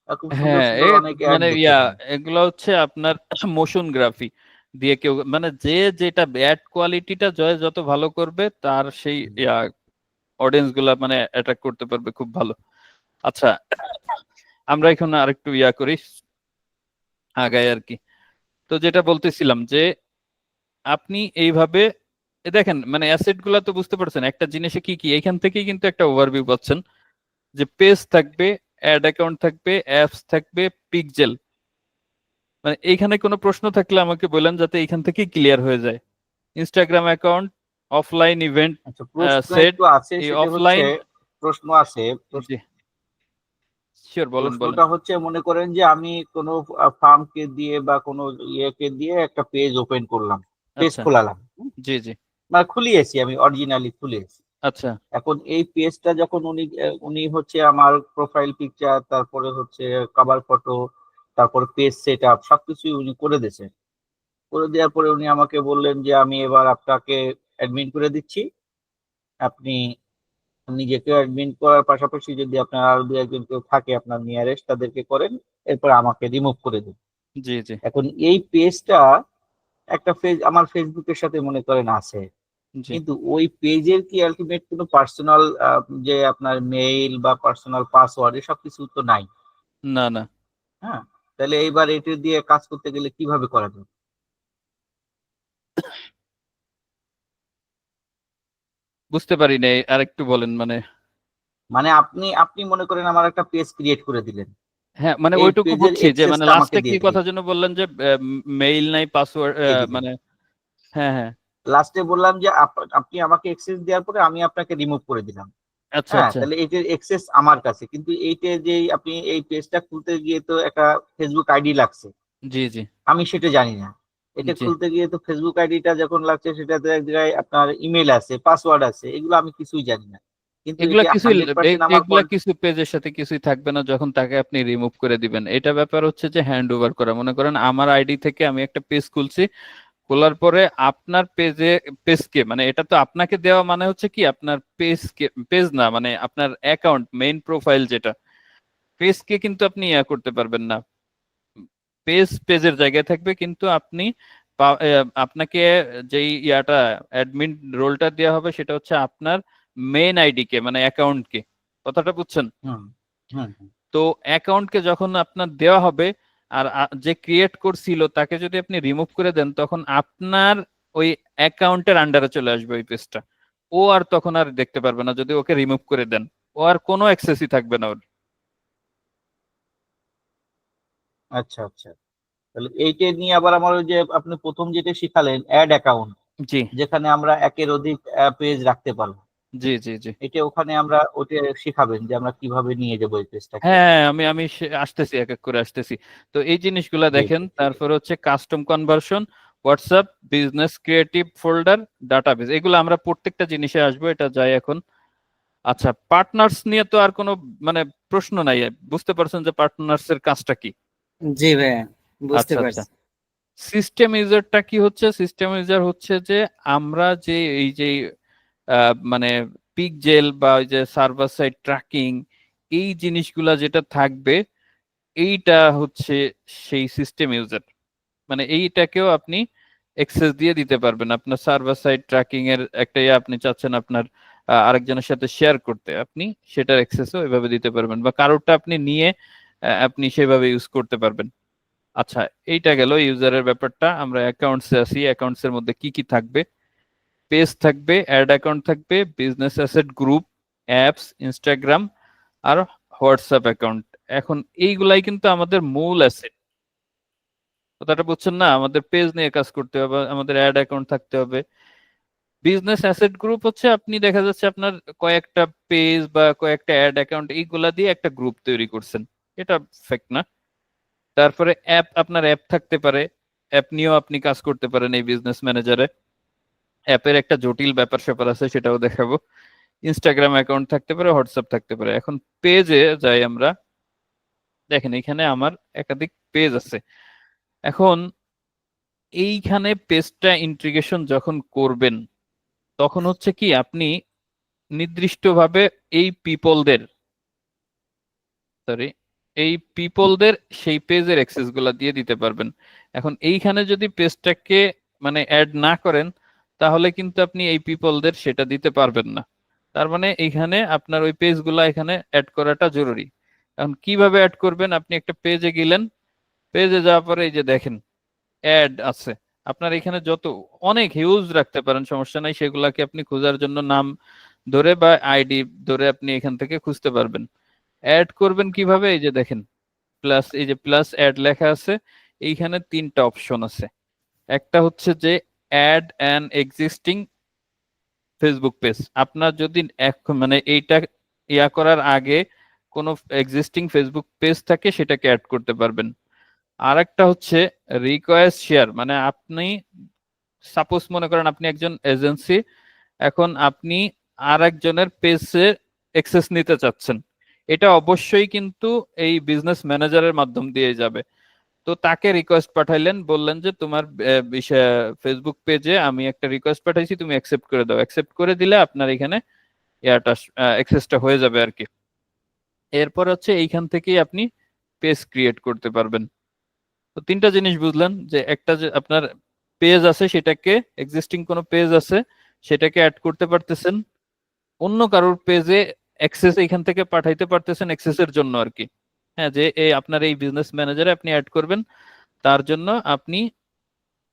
S3: আর খুব সুন্দর
S1: হ্যাঁ,
S3: সুন্দর অনেক অ্যাড
S1: মানে
S3: দেখতে পান।
S1: এগুলো হচ্ছে আপনার মোশন গ্রাফি দিয়ে কেউ মানে যে যেটা ব্যাড কোয়ালিটিটা যত ভালো করবে তার সেই অডিয়েন্স গুলা মানে অ্যাট্রাক্ট করতে পারবে খুব ভালো। আচ্ছা, আমরা এখন আরেকটু করি, আগাই আর কি। তো যেটা বলতেছিলাম যে আপনি এইভাবে দেখেন, মানে অ্যাসেট গুলা তো বুঝতে পারছেন একটা জিনিসে কি কি, এখান থেকেই কিন্তু একটা ওভারভিউ পাচ্ছেন যে পেজ থাকবে, অ্যাড অ্যাকাউন্ট থাকবে, অ্যাপস থাকবে, পিকজেল। মানে এইখানে কোনো প্রশ্ন থাকলে আমাকে বলেন যাতে এইখান থেকেই ক্লিয়ার হয়ে যায়। ইনস্টাগ্রাম অ্যাকাউন্ট, অফলাইন ইভেন্ট
S3: আচ্ছা, প্রশ্ন
S1: সেট,
S3: একটু আছে,
S1: এই
S3: সেটা হচ্ছে
S1: অফলাইন।
S3: প্রশ্ন আছে।
S1: জি শিওর, বলেন বলেন।
S3: প্রশ্নটা হচ্ছে, মনে করেন যে আমি কোনো ফার্মকে দিয়ে বা কোনো ইয়েকে দিয়ে একটা পেজ ওপেন করলাম, পেজ
S1: আচ্ছা,
S3: খোলালাম,
S1: জি জি,
S3: মানে খুলিয়েছি, আমি অরিজিনালি খুলিয়েছি।
S1: আচ্ছা,
S3: এখন এই পেজটা যখন উনি হচ্ছে আমার প্রোফাইল পিকচার, তারপরে হচ্ছে কভার ফটো, তারপরে পেজ সেট আপ সবকিছুই উনি করে দিয়েছেন। করে দেওয়ার পরে উনি আমাকে বললেন যে আমি এবার আপনাকে অ্যাডমিন করে দিচ্ছি, আপনি নিজেকে অ্যাডমিন করার পাশাপাশি যদি আপনার আরো দু একজন কেউ থাকে আপনার নিয়ারেস্ট, তাদেরকে করেন, এরপর আমাকে রিমুভ করে দিন।
S1: জি জি,
S3: এখন এই পেজটা একটা পেজ আমার ফেসবুকের সাথে মনে করেন আছে,
S1: জি,
S3: কিন্তু ওই পেজের কি আলটিমেট কোনো পার্সোনাল যে আপনার মেইল বা পার্সোনাল পাসওয়ার্ড এসব কিছু তো নাই।
S1: না না,
S3: হ্যাঁ, তাহলে এইবার এটা দিয়ে কাজ করতে গেলে কিভাবে করা যায়?
S1: বুঝতে পারি নাই, আর একটু বলেন মানে।
S3: মানে আপনি আপনি মনে করেন আমার একটা পেজ ক্রিয়েট করে দিলেন,
S1: হ্যাঁ মানে
S3: এই
S1: ওইটুকু
S3: পেজের
S1: বুঝছি যে মানে
S3: এক্সেসটা আমাকে
S1: লাস্টে কি
S3: দিয়ে
S1: কথা
S3: দিলেন,
S1: যেন বললেন যে মেইল নাই, পাসওয়ার্ড
S3: দিয়ে দিলেন।
S1: মানে। হ্যাঁ হ্যাঁ,
S3: লাস্টে বললাম যে আপনি আমাকে এক্সেস দেওয়ার পরে আমি আপনাকে রিমুভ করে দিলাম।
S1: আচ্ছা
S3: হ্যাঁ,
S1: আচ্ছা,
S3: তাহলে এইটার এক্সেস আমার কাছে, কিন্তু এইটা যে আপনি এই পেজটা খুলতে গিয়ে তো একটা ফেসবুক আইডি লাগছে,
S1: জি জি,
S3: আমি সেটা জানি না। এটা
S1: জি।
S3: খুলতে গিয়ে তো ফেসবুক আইডিটা যখন লাগছে সেটাতে এক জায়গায় আপনার ইমেল আছে, পাসওয়ার্ড আছে, এগুলো আমি কিছুই জানি না, কিন্তু
S1: এগুলা
S3: এটা
S1: কিছুই
S3: 100% আমার
S1: এগুলা কিছু পেজের সাথে কিছুই থাকবে না যখন তাকে আপনি রিমুভ করে দিবেন। এটা ব্যাপার হচ্ছে যে হ্যান্ড ওভার করা। মনে করেন আমার আইডি থেকে আমি একটা পেজ খুলছি, খোলার পরে আপনার পেজকে মানে এটা তো আপনাকে দেওয়া মানে হচ্ছে কি আপনার পেজকে, পেজ না মানে আপনার অ্যাকাউন্ট মেইন প্রোফাইল যেটা, পেজকে কিন্তু আপনি ইয়া করতে পারবেন না। পেজের জায়গায় থাকবে, কিন্তু আপনি আপনাকে যেই ইয়াটা অ্যাডমিন রোলটা দেওয়া হবে সেটা হচ্ছে আপনার মেইন আইডি কে মানে অ্যাকাউন্টকে। কথাটা বুঝছেন?
S3: হুম হুম হুম।
S1: তো অ্যাকাউন্টকে যখন আপনার দেওয়া হবে আর যে ক্রিয়েট করছিল তাকে যদি আপনি রিমুভ করে দেন তখন আপনার ওই অ্যাকাউন্টের আন্ডারে চলে আসবে ওই পেজটা। ও আর তখন আর দেখতে পারবে না যদি ওকে রিমুভ করে দেন। ও আর কোনো অ্যাক্সেসই থাকবে না ওর।
S3: আচ্ছা আচ্ছা, তাহলে এইটা নিয়ে আবার আমার ওই যে আপনি প্রথম যেটা শিখালেন অ্যাড অ্যাকাউন্ট,
S1: জি
S3: যেখানে আমরা একের অধিক পেজ রাখতে পারবো,
S1: জি জি, জি
S3: এটা ওখানে আমরা ওটা শিখাবেন যে আমরা কিভাবে নিয়ে যাবো এই পেজটাকে?
S1: হ্যাঁ, আমি আমি আসতেছি, এক এক করে আসতেছি। তো এই জিনিসগুলা
S3: জি
S1: দেখেন,
S3: জি, ঠিক
S1: তারপর
S3: আছে।
S1: হচ্ছে custom conversion, WhatsApp, business creative folder, database, এগুলো আমরা প্রত্যেকটা জিনিসে আসবো, এটা যাই এখন। আচ্ছা, পার্টনার্স নিয়ে তো আর কোনো মানে প্রশ্ন নাই, বুঝতে পারছেন যে পার্টনার্স এর কাজটা কি?
S2: জি ভাইয়া, বুঝতে
S1: আচ্ছা আচ্ছা,
S2: পারছি।
S1: সিস্টেম ইউজারটা কি হচ্ছে? সিস্টেম ইউজার হচ্ছে যে আমরা যে এই যে মানে পিকজেল বা ওই যে সার্ভার সাইড ট্র্যাকিং, এই জিনিসগুলা যেটা থাকবে, এইটা হচ্ছে সেই সিস্টেম ইউজার। মানে এইটাকেও আপনি অ্যাক্সেস দিয়ে দিতে পারবেন। আপনার সার্ভার সাইড ট্র্যাকিং এর একটা আপনি চাচ্ছেন আপনার আরেকজনের সাথে শেয়ার করতে, আপনি সেটার অ্যাক্সেসও এভাবে দিতে পারবেন, বা কারোরটা আপনি নিয়ে আপনি সেভাবে ইউজ করতে পারবেন। আচ্ছা, এইটা গেল ইউজারের ব্যাপারটা। আমরা অ্যাকাউন্টসে আসি। অ্যাকাউন্টস এর মধ্যে কি কি থাকবে? পেজ থাকবে, অ্যাড অ্যাকাউন্ট থাকবে, business asset group, apps, Instagram আর হোয়াটসঅ্যাপ অ্যাকাউন্ট। এখন এইগুলাই কিন্তু আমাদের মূল অ্যাসেট। কথাটা বুঝছেন না? আমাদের পেজ নিয়ে কাজ করতে হবে, আমাদের অ্যাড অ্যাকাউন্ট থাকতে হবে। বিজনেস অ্যাসেট গ্রুপ হচ্ছে আপনি দেখা যাচ্ছে আপনার কয়েকটা পেজ বা কয়েকটা অ্যাড অ্যাকাউন্ট এইগুলা দিয়ে একটা গ্রুপ তৈরি করছেন, এটা ফেক না? তারপরে অ্যাপ, আপনার অ্যাপ থাকতে পারে, অ্যাপ নিয়েও আপনি কাজ করতে পারেন এই বিজনেস ম্যানেজারে। অ্যাপের একটা জটিল ব্যাপার স্যাপার আছে, সেটাও দেখাবো। ইনস্টাগ্রাম অ্যাকাউন্ট থাকতে পারে, হোয়াটসঅ্যাপ থাকতে পারে। এখন পেজে যাই আমরা। দেখেন এখানে আমার একাধিক পেজ আছে। এখন এইখানে পেজটা ইন্টিগ্রেশন যখন করবেন তখন হচ্ছে কি আপনি নির্দিষ্টভাবে এই পিপলদের, সরি, এই পিপলদের সেই পেজের অ্যাক্সেস গুলা দিয়ে দিতে পারবেন। এখন এইখানে যদি পেজটাকে মানে অ্যাড না করেন তাহলে কিন্তু আপনি এই পিপলদের সেটা দিতে পারবেন না। তার মানে এইখানে আপনার ওই পেজগুলা এখানে অ্যাড করাটা জরুরি। এখন কিভাবে অ্যাড করবেন? আপনি একটা পেজে গেলেন, পেজে যাওয়ার পরে এই যে দেখেন অ্যাড আছে আপনার এখানে, যত অনেক হিউজ রাখতে পারেন, সমস্যা নাই, সেগুলাকে আপনি খোঁজার জন্য নাম ধরে বা আইডি ধরে আপনি এখান থেকে খুঁজতে পারবেন। অ্যাড করবেন কিভাবে, এই যে দেখেন প্লাস, এই যে প্লাস অ্যাড লেখা আছে, এইখানে 3টা অপশন আছে। একটা হচ্ছে যে add an existing Facebook page, আপনার যদি মানে এইটা ইয়া করার আগে কোনো এক্সিস্টিং ফেসবুক পেজ থাকে সেটাকে অ্যাড করতে পারবেন। আর একটা হচ্ছে রিকোয়েস্ট শেয়ার, মানে আপনি সাপোজ মনে করেন আপনি একজন এজেন্সি, এখন আপনি আর একজনের পেজে অ্যাক্সেস নিতে চাচ্ছেন, এটা অবশ্যই কিন্তু এই বিজনেস ম্যানেজারের মাধ্যম দিয়ে যাবে। তো তাকে রিকোয়েস্ট পাঠাইলেন, বললেন যে তোমার ফেসবুক পেজে আমি একটা রিকোয়েস্ট পাঠাইছি, তুমি অ্যাকসেপ্ট করে দাও। অ্যাকসেপ্ট করে দিলে আপনার এখানে ইয়াটা অ্যাক্সেসটা হয়ে যাবে আর কি। এরপর হচ্ছে এইখান থেকেই আপনি পেজ ক্রিয়েট করতে পারবেন। তো 3টা জিনিস বুঝলেন, যে একটা যে আপনার পেজ আছে, সেটাকে এক্সিস্টিং কোনো পেজ আছে সেটাকে অ্যাড করতে পারতেছেন, অন্য কারোর পেজে অ্যাক্সেস এখান থেকে পাঠাইতে পারতেছেন অ্যাক্সেসের জন্য আর কি। হ্যাঁ, যে এই আপনার এই বিজনেস ম্যানেজারে আপনি অ্যাড করবেন, তার জন্য আপনি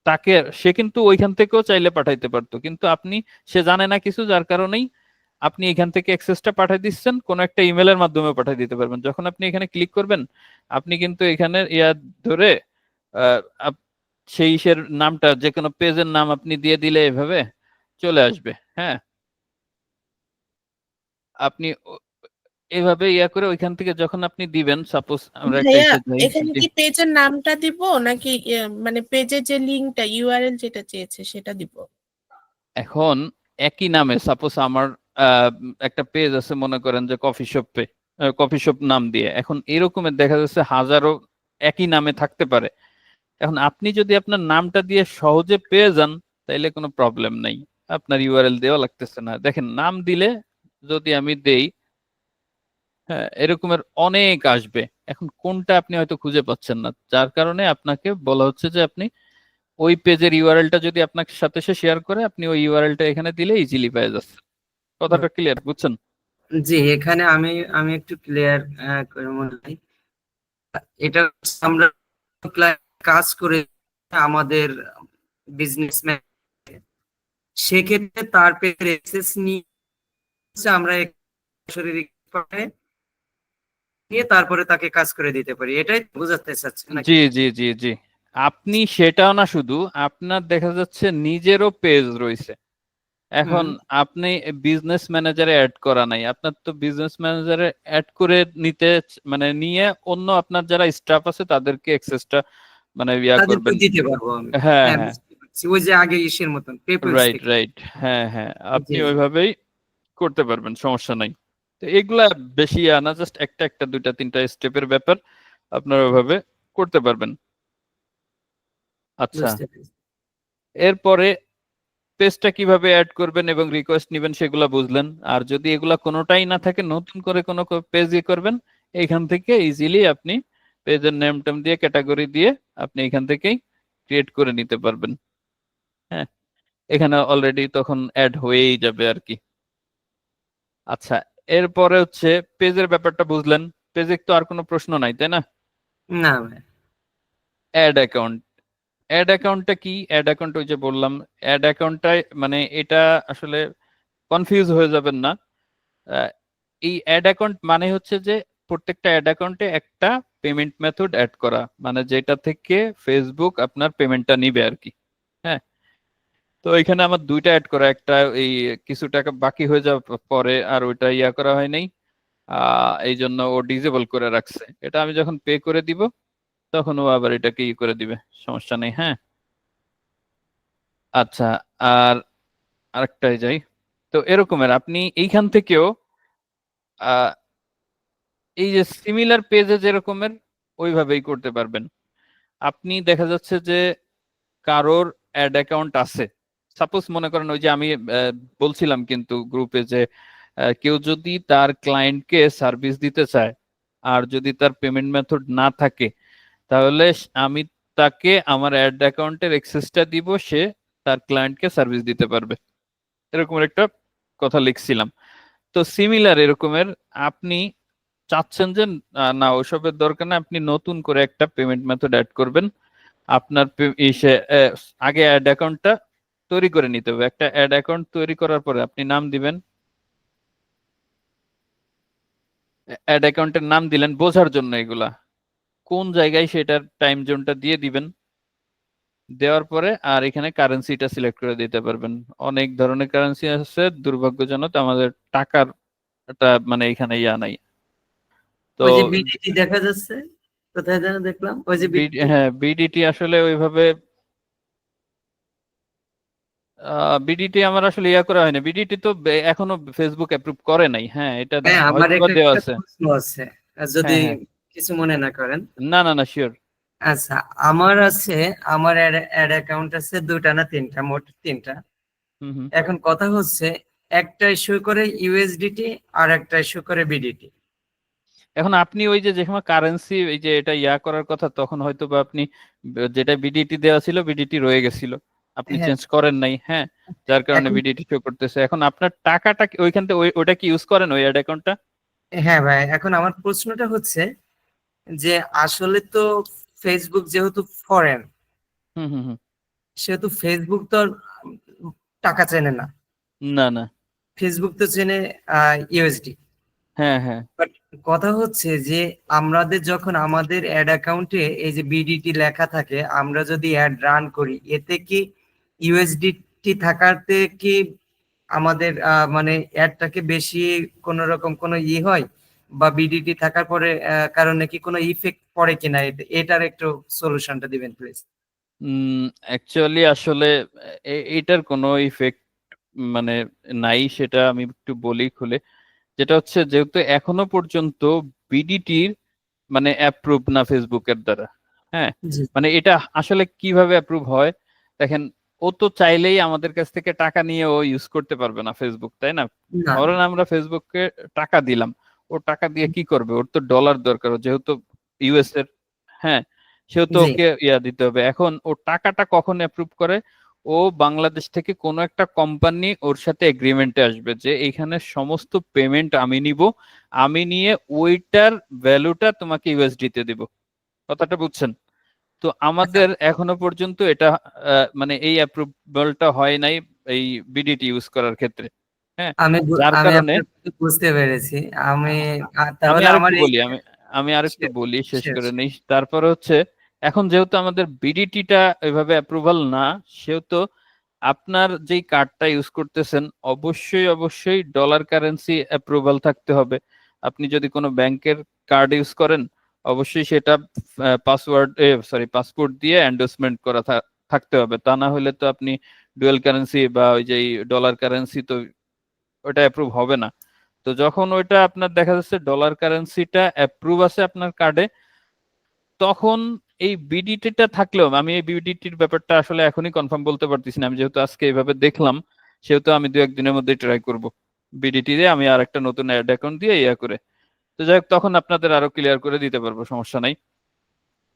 S1: তাকে, সে কিন্তু ওইখান থেকেও চাইলে পাঠাইতে পারতো, কিন্তু আপনি, সে জানে না কিছু, যার কারণেই আপনি এখান থেকে অ্যাক্সেসটা পাঠিয়ে দিচ্ছেন, কোনো একটা ইমেলের মাধ্যমে পাঠিয়ে দিতে পারবেন। যখন আপনি এখানে ক্লিক করবেন, আপনি কিন্তু এখানে ইয়া ধরে আহ, আপ- সেই ইসের নামটা, যে কোনো পেজের নাম আপনি দিয়ে দিলে এভাবে চলে আসবে। হ্যাঁ, আপনি এভাবে ইয়া করে ওইখান থেকে যখন আপনি দিবেন, সাপোজ আমরা একটা
S4: ভাইয়া
S1: ইসে যাই।
S4: এখানে
S1: জি।
S4: কি পেজের নামটা দিব নাকি মানে পেজের যে লিংকটা ইউআরএল যেটা চেয়েছে সেটা দিব?
S1: এখন একই নামে সাপোজ আমার একটা পেজ আছে, মনে করেন যে কফি শপ নাম দিয়ে, এখন এরকমের দেখা যাচ্ছে হাজারো একই নামে থাকতে পারে। এখন আপনি যদি আপনার নামটা দিয়ে সহজে পেয়ে যান, তাইলে কোনো প্রবলেম নাই, আপনার ইউআরএল দেওয়া লাগতেছে না। দেখেন নাম দিলে, যদি আমি দেই, হ্যাঁ, এরকমের অনেক আসবে। এখন কোনটা আপনি হয়তো খুঁজে পাচ্ছেন না, যার কারণে আপনাকে বলা হচ্ছে যে আপনি ওই পেজের ইউআরএলটা যদি আপনার সাথে সে শেয়ার করে, আপনি ওই ইউআরএলটা এখানে দিলে ইজিলি পেয়ে যাচ্ছেন। কথাটা ক্লিয়ার বুঝছেন?
S2: জি, এখানে আমি আমি একটু ক্লিয়ার করে মনে হয়, এটা হচ্ছে আমরা কাজ করে আমাদের বিজনেসম্যান, সেক্ষেত্রে তার পেজের অ্যাক্সেস নিয়ে আমরা সরাসরি পাঠাই, নিয়ে তারপরে তাকে কাজ করে দিতে পারি, এটাই বোঝাতে চাচ্ছেন নাকি?
S1: জি জি জি জি, আপনি সেটাও না, শুধু আপনার দেখা যাচ্ছে নিজেরও পেজ রয়েছে। এখন
S2: হুম।
S1: আপনি বিজনেস ম্যানেজারে অ্যাড করা নাই, আপনার তো বিজনেস ম্যানেজারে অ্যাড করে নিতে, মানে নিয়ে অন্য আপনার যারা স্টাফ আছে তাদেরকে অ্যাক্সেসটা মানে ইয়া
S2: তাদেরকে
S1: করবেন।
S2: দিতে পারবো আমি।
S1: হ্যাঁ
S2: হ্যাঁ,
S1: হ্যাঁ,
S2: বুঝতে পারছি, ওই যে আগে ইসের মতন পেপলস
S1: রাইট
S2: থেকে।
S1: রাইট, হ্যাঁ হ্যাঁ, আপনি
S2: জি জি।
S1: ওইভাবেই করতে পারবেন, সমস্যা নাই। তো এগুলা বেশি আনা, জাস্ট একটা একটা দুইটা তিনটা স্টেপের ব্যাপার, আপনারা ওইভাবে করতে পারবেন। আচ্ছা,
S2: বুঝতে পেরেছি।
S1: এরপরে পেজটা কিভাবে অ্যাড করবেন এবং রিকোয়েস্ট নেবেন সেগুলা বুঝলেন। আর যদি এগুলা কোনোটাই না থাকে, নতুন করে কোনো পেজ করবেন, এইখান থেকে ইজিলি আপনি পেজের নেম টেম দিয়ে ক্যাটাগরি দিয়ে আপনি এখান থেকেই ক্রিয়েট করে নিতে পারবেন। হ্যাঁ, এখানে অলরেডি তখন অ্যাড হয়েই যাবে আর কি। আচ্ছা, এরপরে হচ্ছে পেজের ব্যাপারটা বুঝলেন, পেজে তো আর কোনো প্রশ্ন নাই, তাই না?
S2: না ভাই।
S1: অ্যাড অ্যাকাউন্ট, অ্যাড অ্যাকাউন্টটা কি? অ্যাড অ্যাকাউন্ট ওই যে বললাম, অ্যাড অ্যাকাউন্টটাই মানে এটা আসলে কনফিউজ হয়ে যাবেন না। আহ, এই অ্যাড অ্যাকাউন্ট মানে হচ্ছে যে প্রত্যেকটা অ্যাড অ্যাকাউন্টে একটা পেমেন্ট মেথড অ্যাড করা, মানে যেটা থেকে ফেসবুক আপনার পেমেন্টটা নিবে আর কি। হ্যাঁ, তো এখানে আমার 2টা অ্যাড করা, একটা এই কিছু টাকা বাকি হয়ে যাওয়ার পরে আর ওইটা ইয়া করা হয় নাই, এই জন্য ও ডিজেবল করে রাখছে। এটা আমি যখন পে করে দিব, তখন ও আবার এটাকে ই করে দিবে, সমস্যা নেই। হ্যাঁ, আচ্ছা, আর আরেকটাই যাই। তো এরকমের আপনি এইখান থেকেও আহ, এই যে সিমিলার পেজে যেরকমের ওইভাবেই করতে পারবেন। আপনি দেখা যাচ্ছে যে কারোর অ্যাড অ্যাকাউন্ট আছে, সাপোজ মনে করেন ওই যে আমি বলছিলাম কিন্তু গ্রুপে যে কেউ যদি তার ক্লায়েন্টকে সার্ভিস দিতে চায়, আর যদি তার পেমেন্ট মেথড না থাকে, তাহলে আমি তাকে আমার অ্যাড অ্যাকাউন্টের অ্যাক্সেসটা দিব, সে তার ক্লায়েন্টকে সার্ভিস দিতে পারবে, এরকম একটা কথা লিখছিলাম। তো সিমিলার এরকমের আপনি চাচ্ছেন যে না ওসবের দরকার না, আপনি নতুন করে একটা পেমেন্ট মেথড অ্যাড করবেন, আপনার আগে অ্যাড অ্যাকাউন্টটা তৈরি করে নিতে হবে। একটা অ্যাড অ্যাকাউন্ট তৈরি করার পরে আপনি নাম দিবেন, অ্যাড অ্যাকাউন্টের নাম দিলেন বোঝার জন্য, এগুলা কোন জায়গায় সেটার টাইম জোনটা দিয়ে দিবেন। দেওয়ার পরে আর এখানে কারেন্সিটা সিলেক্ট করে দিতে পারবেন। অনেক ধরনের কারেন্সি আছে, দুর্ভাগ্যজনক আমাদের টাকার মানে এখানে ইয়া নাই। তো
S2: ওই যে বিডিটি দেখা যাচ্ছে, কোথায় যেন দেখলাম, ওই যে বিডিটি।
S1: হ্যাঁ, বিডিটি আসলে ওইভাবে বিডিটি আমার আসলে ইয়া করা হয়নি। বিডিটি তো এখনো ফেসবুক অ্যাপ্রুভ করে নাই। হ্যাঁ, এটা
S2: হ্যাঁ, আমার
S1: হয়তো বা
S2: একটা
S1: দেওয়া
S2: একটা
S1: আছে।
S2: প্রশ্ন আছে, যদি
S1: হ্যাঁ হ্যাঁ,
S2: কিছু মনে না করেন।
S1: না না না, শিওর।
S2: আচ্ছা, আমার আছে, আমার অ্যাড অ্যাকাউন্ট আছে দুটা না তিনটা, মোট তিনটা।
S1: হুম হুম।
S2: এখন কথা হচ্ছে, একটা ইস্যু করে ইউএসডিটি আর একটা ইস্যু করে বিডিটি।
S1: এখন আপনি ওই যে সময় কারেন্সি এই যে এটা ইয়া করার কথা, তখন হয়তো বা আপনি যেটা বিডিটি দেওয়া ছিল বিডিটি রয়ে গেছিল, আপনি
S2: হ্যাঁ,
S1: চেঞ্জ করেন নাই। হ্যাঁ, যার কারণে
S2: এখন
S1: বিডিটি শো করতেছে। এখন আপনার টাকাটা ওইখান থেকে ওইটা কি ইউজ করেন ওই অ্যাড অ্যাকাউন্টটা?
S2: হ্যাঁ ভাই, এখন আমার প্রশ্নটা হচ্ছে যে আসলে তো ফেসবুক যেহেতু ফরেন,
S1: হুম হুম হুম।
S2: সেহেতু ফেসবুক তো আর টাকা চেনে না।
S1: না না।
S2: ফেসবুক তো চেনে ইউএসডি।
S1: হ্যাঁ হ্যাঁ।
S2: বাট কথা হচ্ছে যে আমাদের যখন আমাদের অ্যাড অ্যাকাউন্টে এই যে বিডিটি লেখা থাকে, আমরা যদি অ্যাড রান করি, এতে কি ইউএসডিটি থাকাতে কি আমাদের মানে অ্যাডটাকে বেশি কোনো রকম কোনো হয়, বা বিডিটি থাকার পরে কারণে কি কোনো ইফেক্ট পড়ে কিনা, এটার একটু সলিউশনটা দিবেন প্লিজ।
S1: অ্যাকচুয়ালি আসলে এটার কোনো ইফেক্ট মানে নাই, সেটা আমি একটু বলি খুলে। যেটা হচ্ছে, যেহেতু এখনো পর্যন্ত বিডিটির মানে অ্যাপ্রুভ না ফেসবুকের দ্বারা। হ্যাঁ,
S2: জি।
S1: মানে এটা আসলে কিভাবে অ্যাপ্রুভ হয় দেখেন, ও তো চাইলেই আমাদের কাছ থেকে টাকা নিয়ে ও ইউজ করতে পারবে না ফেসবুক, তাই না?
S2: না।
S1: ধরেন আমরা ফেসবুককে টাকা দিলাম, ও টাকা দিয়ে কি করবে? ওর তো ডলার দরকার, ও যেহেতু ইউএস এর। হ্যাঁ, সেহেতু
S2: জি।
S1: ওকে ইয়া দিতে হবে। এখন ও টাকাটা কখন অ্যাপ্রুভ করে? ও বাংলাদেশ থেকে কোনো একটা কোম্পানি ওর সাথে এগ্রিমেন্টে আসবে যে এইখানে সমস্ত পেমেন্ট আমি নিব, আমি নিয়ে ওইটার ভ্যালুটা তোমাকে ইউএসডি তে দিব। কথাটা বুঝছেন? তো
S2: আচ্ছা,
S1: আমাদের এখনো পর্যন্ত এটা মানে এই অ্যাপ্রুভালটা হয় নাই এই বিডিটি ইউজ করার ক্ষেত্রে। হ্যাঁ, যার
S2: আমি
S1: কারণে
S2: আপনার কথা বুঝতে পেরেছি। আমি
S1: আমি
S2: তাহলে আমার
S1: আরেকটু
S2: এই
S1: বলি, আমি আরেকটু
S2: শেষ
S1: বলি, শেষ
S2: শেষ।
S1: করে নেই। তারপরে হচ্ছে, এখন যেহেতু আমাদের বিডিটিটা এভাবে অ্যাপ্রুভাল না, সেহেতু আপনার যেই কার্ডটা ইউজ করতেছেন অবশ্যই অবশ্যই ডলার কারেন্সি অ্যাপ্রুভাল থাকতে হবে। আপনি যদি কোনো ব্যাংকের কার্ড ইউজ করেন, অবশ্যই সেটা পাসপোর্ট দিয়ে এন্ডোর্সমেন্ট করা থাকতে হবে। তা না হলে তো আপনি ডুয়াল কারেন্সি বা ওই যে ডলার কারেন্সি, তো ওটা অ্যাপ্রুভ হবে না। তো যখন ওইটা আপনার দেখা যাচ্ছে ডলার কারেন্সিটা অ্যাপ্রুভ আছে আপনার কার্ডে, তখন এই বিডিটিটা থাকলেও, আমি এই বিডিটির ব্যাপারটা আসলে এখনই কনফার্ম বলতে পারতেছি না। আমি যেহেতু আজকে এইভাবে দেখলাম, সেহেতু আমি 2-1 দিনের মধ্যে ট্রাই করব বিডিটি দিয়ে আমি আর একটা নতুন অ্যাড অ্যাকাউন্ট দিয়ে ইয়া করে। তো যাই হোক, তখন আপনাদের আরো ক্লিয়ার করে দিতে পারবো, সমস্যা নাই।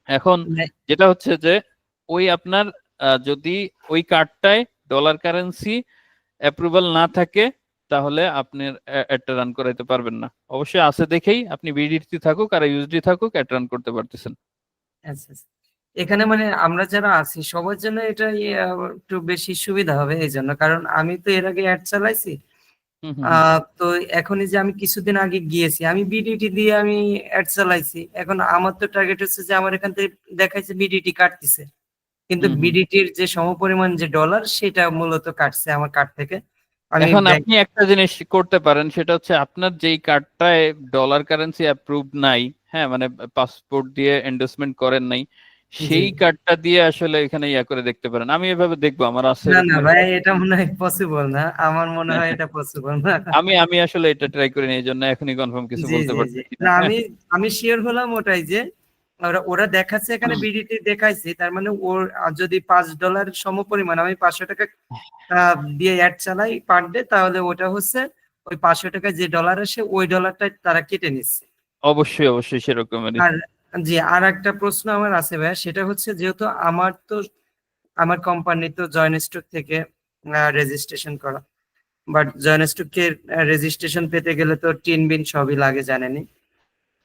S1: এখন
S2: মানে
S1: যেটা হচ্ছে যে ওই আপনার যদি ওই কার্ডটায় ডলার কারেন্সি অ্যাপ্রুভাল না থাকে, তাহলে আপনি অ্যাডটা রান করাইতে পারবেন না। অবশ্যই আছে দেখেই আপনি বিডিটি থাকুক আর ইউএসডি থাকুক অ্যাড রান করতে পারতেছেন।
S2: আচ্ছা, আচ্ছা। এখানে মানে আমরা যারা আছি সবার জন্য এটা একটু বেশি সুবিধা হবে এই জন্য, কারণ আমি তো এর আগে অ্যাড চালাইছি।
S1: হুম হুম হুম।
S2: তো এখনই যে আমি কিছুদিন আগে গিয়েছি, আমি বিডিটি দিয়ে আমি অ্যাড চালাইছি। এখন আমার তো টার্গেট হচ্ছে যে আমার এখান থেকে দেখাইছে বিডিটি কাটতেছে, কিন্তু
S1: হুম হুম।
S2: বিডিটির যে সমপরিমাণ যে ডলার সেটা মূলত কাটছে আমার কার্ড থেকে। আমি
S1: এখন
S2: ব্যাংক।
S1: আপনি একটা জিনিস করতে পারেন, সেটা হচ্ছে আপনার যেই কার্ডটায় ডলার কারেন্সি অ্যাপ্রুভ নাই, হ্যাঁ মানে পাসপোর্ট দিয়ে এন্ডোর্সমেন্ট করেন নাই,
S2: জি।
S1: সেই কার্ডটা দিয়ে আসলে এখানে ইয়া করে দেখতে পারেন। আমি এভাবে দেখবো, আমার আছে
S2: না না
S1: এরকম
S2: ভাই,
S1: একটা।
S2: এটা মনে হয় পসিবল না, আমার মনে হয় এটা পসিবল না।
S1: আমি আসলে এটা ট্রাই করিনি, এই জন্য এখনই কনফার্ম কিছু
S2: জি
S1: বলতে
S2: জি জি,
S1: পারতেছি না।
S2: না
S1: হ্যাঁ।
S2: আমি আমি শিওর হলাম ওটাই যে ওরা ওরা দেখাচ্ছে এখানে বিডিটি দেখাইছে, তার মানে ওর যদি $5 সমপরিমাণ আমি 500 টাকা দিয়ে অ্যাড চালাই পার ডে, তাহলে ওটা হচ্ছে ওই 500 টাকা যে ডলার আসে ওই ডলারটা তারা কেটে নিচ্ছে।
S1: অবশ্যই অবশ্যই সেরকমেরই।
S2: আর জি, আর একটা প্রশ্ন আমার আছে ভাইয়া, সেটা হচ্ছে যেহেতু আমার কোম্পানি তো জয়েন স্টক থেকে রেজিস্ট্রেশন করা, বাট জয়েন স্টকের রেজিস্ট্রেশন পেতে গেলে তো টিন বিন সবই লাগে জানেনই।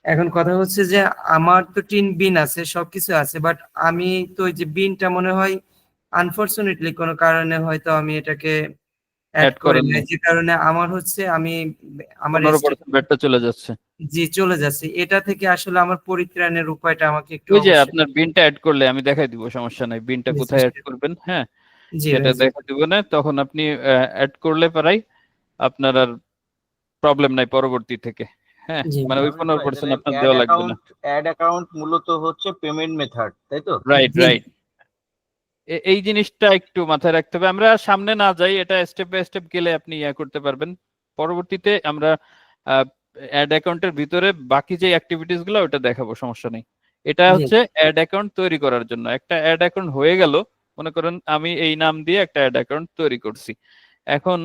S2: এখন কথা হচ্ছে যে আমার তো টিন বিন আছে, সবকিছু আছে, বাট আমি তো ওই যে বিনটা মনে হয় আনফরচুনেটলি কোনো কারণে হয়তো আমি এটাকে অ্যাড
S1: অ্যাড
S2: করি
S1: করেন
S2: নাই,
S1: নাই,
S2: যে কারণে আমার হচ্ছে আমি আমার
S1: 15% ব্যাটটা চলে যাচ্ছে।
S2: জি চলে যাচ্ছে। এটা থেকে আসলে আমার পরিত্রাণের উপায়টা আমাকে একটু
S1: ওই যে
S2: অবশ্যই।
S1: আপনার বিনটা অ্যাড করলে আমি দেখাই দিব, সমস্যা নাই, বিনটা
S2: জি
S1: কোথায় অ্যাড করবেন, হ্যাঁ
S2: জি
S1: সেটা
S2: ভাই জি
S1: দেখা দিব না, তখন আপনি অ্যাড করলে পারাই আপনার আর প্রবলেম নাই পরবর্তী থেকে। হ্যাঁ,
S2: জি
S1: মানে ওই
S3: রমেশ ভাই,
S1: 15%
S3: তাহলে
S1: আপনার দেওয়া লাগবে না।
S3: অ্যাড অ্যাকাউন্ট মূলত হচ্ছে পেমেন্ট মেথড, তাই তো?
S1: রাইট,
S2: জি
S1: রাইট। এই জিনিসটা একটু মাথায় রাখতে হবে, আমরা সামনে না যাই, এটা স্টেপ বাই স্টেপ গেলে আপনি ইয়া করতে পারবেন। পরবর্তীতে আমরা অ্যাড অ্যাকাউন্টের ভিতরে বাকি যে অ্যাক্টিভিটিস গুলো ওটা দেখাবো, সমস্যা নেই। এটা
S2: জি
S1: হচ্ছে অ্যাড অ্যাকাউন্ট তৈরি করার জন্য। একটা অ্যাড অ্যাকাউন্ট হয়ে গেল, মনে করেন আমি এই নাম দিয়ে একটা অ্যাড অ্যাকাউন্ট তৈরি করছি। এখন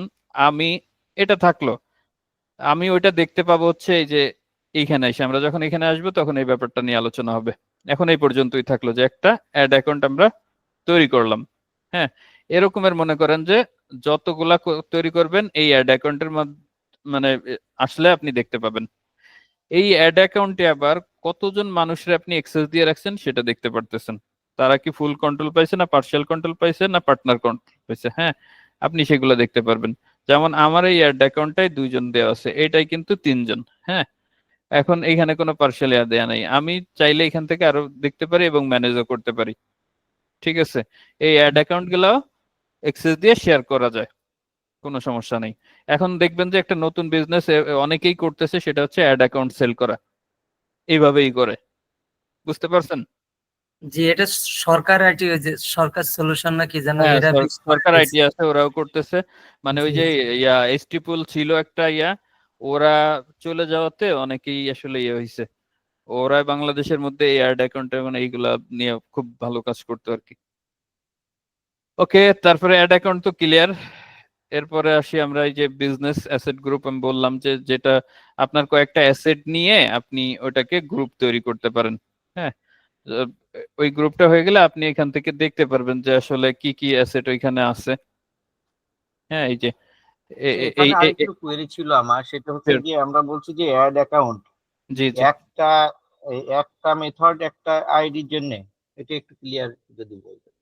S1: আমি, এটা থাকলো, আমি ওইটা দেখতে পাবো হচ্ছে এই যে এইখানে এসে, আমরা যখন এখানে আসবো তখন এই ব্যাপারটা নিয়ে আলোচনা হবে। এখন এই পর্যন্তই থাকলো যে একটা অ্যাড অ্যাকাউন্ট আমরা তৈরি করলাম। হ্যাঁ, এরকমের মনে করেন যে যতগুলা তৈরি করবেন এই অ্যাড অ্যাকাউন্টের মানে আসলে আপনি দেখতে পাবেন। এই অ্যাড অ্যাকাউন্টে আবার কতজন মানুষের আপনি অ্যাক্সেস দিয়ে রাখছেন সেটা দেখতে পারতেছেন। তারা কি ফুল কন্ট্রোল পাইছে, না পার্শিয়াল কন্ট্রোল পাইছে, না পার্টনার কন্ট্রোল পাইছে, হ্যাঁ আপনি সেগুলো দেখতে পারবেন। যেমন আমার এই অ্যাড অ্যাকাউন্টটাই 2 জন দেওয়া আছে, এটাই কিন্তু 3 জন। হ্যাঁ, এখন এখানে কোনো পার্শিয়াল দেয়া নাই, আমি চাইলে এখান থেকে আরো দেখতে পারি এবং ম্যানেজও করতে পারি। ঠিক আছে, এই অ্যাড অ্যাকাউন্ট গুলো এক্সেস দিয়ে শেয়ার করা যায়, কোনো সমস্যা নেই। এখন দেখবেন যে একটা নতুন বিজনেস অনেকেই করতেছে, সেটা হচ্ছে অ্যাড অ্যাকাউন্ট সেল করা, এইভাবেই করে। বুঝতে পারছেন?
S2: জি এটা সরকার আইটি, ওই যে সরকার সলিউশন না কি যেন,
S1: হ্যাঁ,
S2: এটা বেশি করে
S1: সরকার
S2: দেখছি।
S1: আইডিয়া আছে, ওরাও করতেছে। মানে ওই
S2: জি
S1: যে ইয়া এসটিপুল ছিল একটা ইয়া, ওরা চলে যাওয়াতে অনেকেই আসলে ইয়ে হয়েছে। ওরা বাংলাদেশের মধ্যে এই অ্যাড অ্যাকাউন্ট মানে এইগুলা নিয়ে খুব ভালো কাজ করতো আর কি। ওকে, তারপরে অ্যাড অ্যাকাউন্ট তো ক্লিয়ার। এরপরে আসি আমরা এই যে বিজনেস অ্যাসেট গ্রুপ, আমি বললাম যে যেটা আপনার কয়েকটা অ্যাসেট নিয়ে আপনি ওটাকে গ্রুপ তৈরি করতে পারেন। হ্যাঁ, আহ, ওই গ্রুপটা হয়ে গেলে আপনি এখান থেকে দেখতে পারবেন যে আসলে কি কি অ্যাসেট ওইখানে আছে। হ্যাঁ, এই যে এ- এ- এই
S3: এখানে
S1: এ-
S3: আরেকটু
S1: এ-
S3: কোয়েরি ছিল আমার, সেটা হচ্ছে
S1: এর-
S3: যে আমরা বলছি যে অ্যাড অ্যাকাউন্ট
S1: জি জি।
S3: একটা একটা মেথড একটা আইডির জন্য, এটা একটু ক্লিয়ার যদি বলতেন।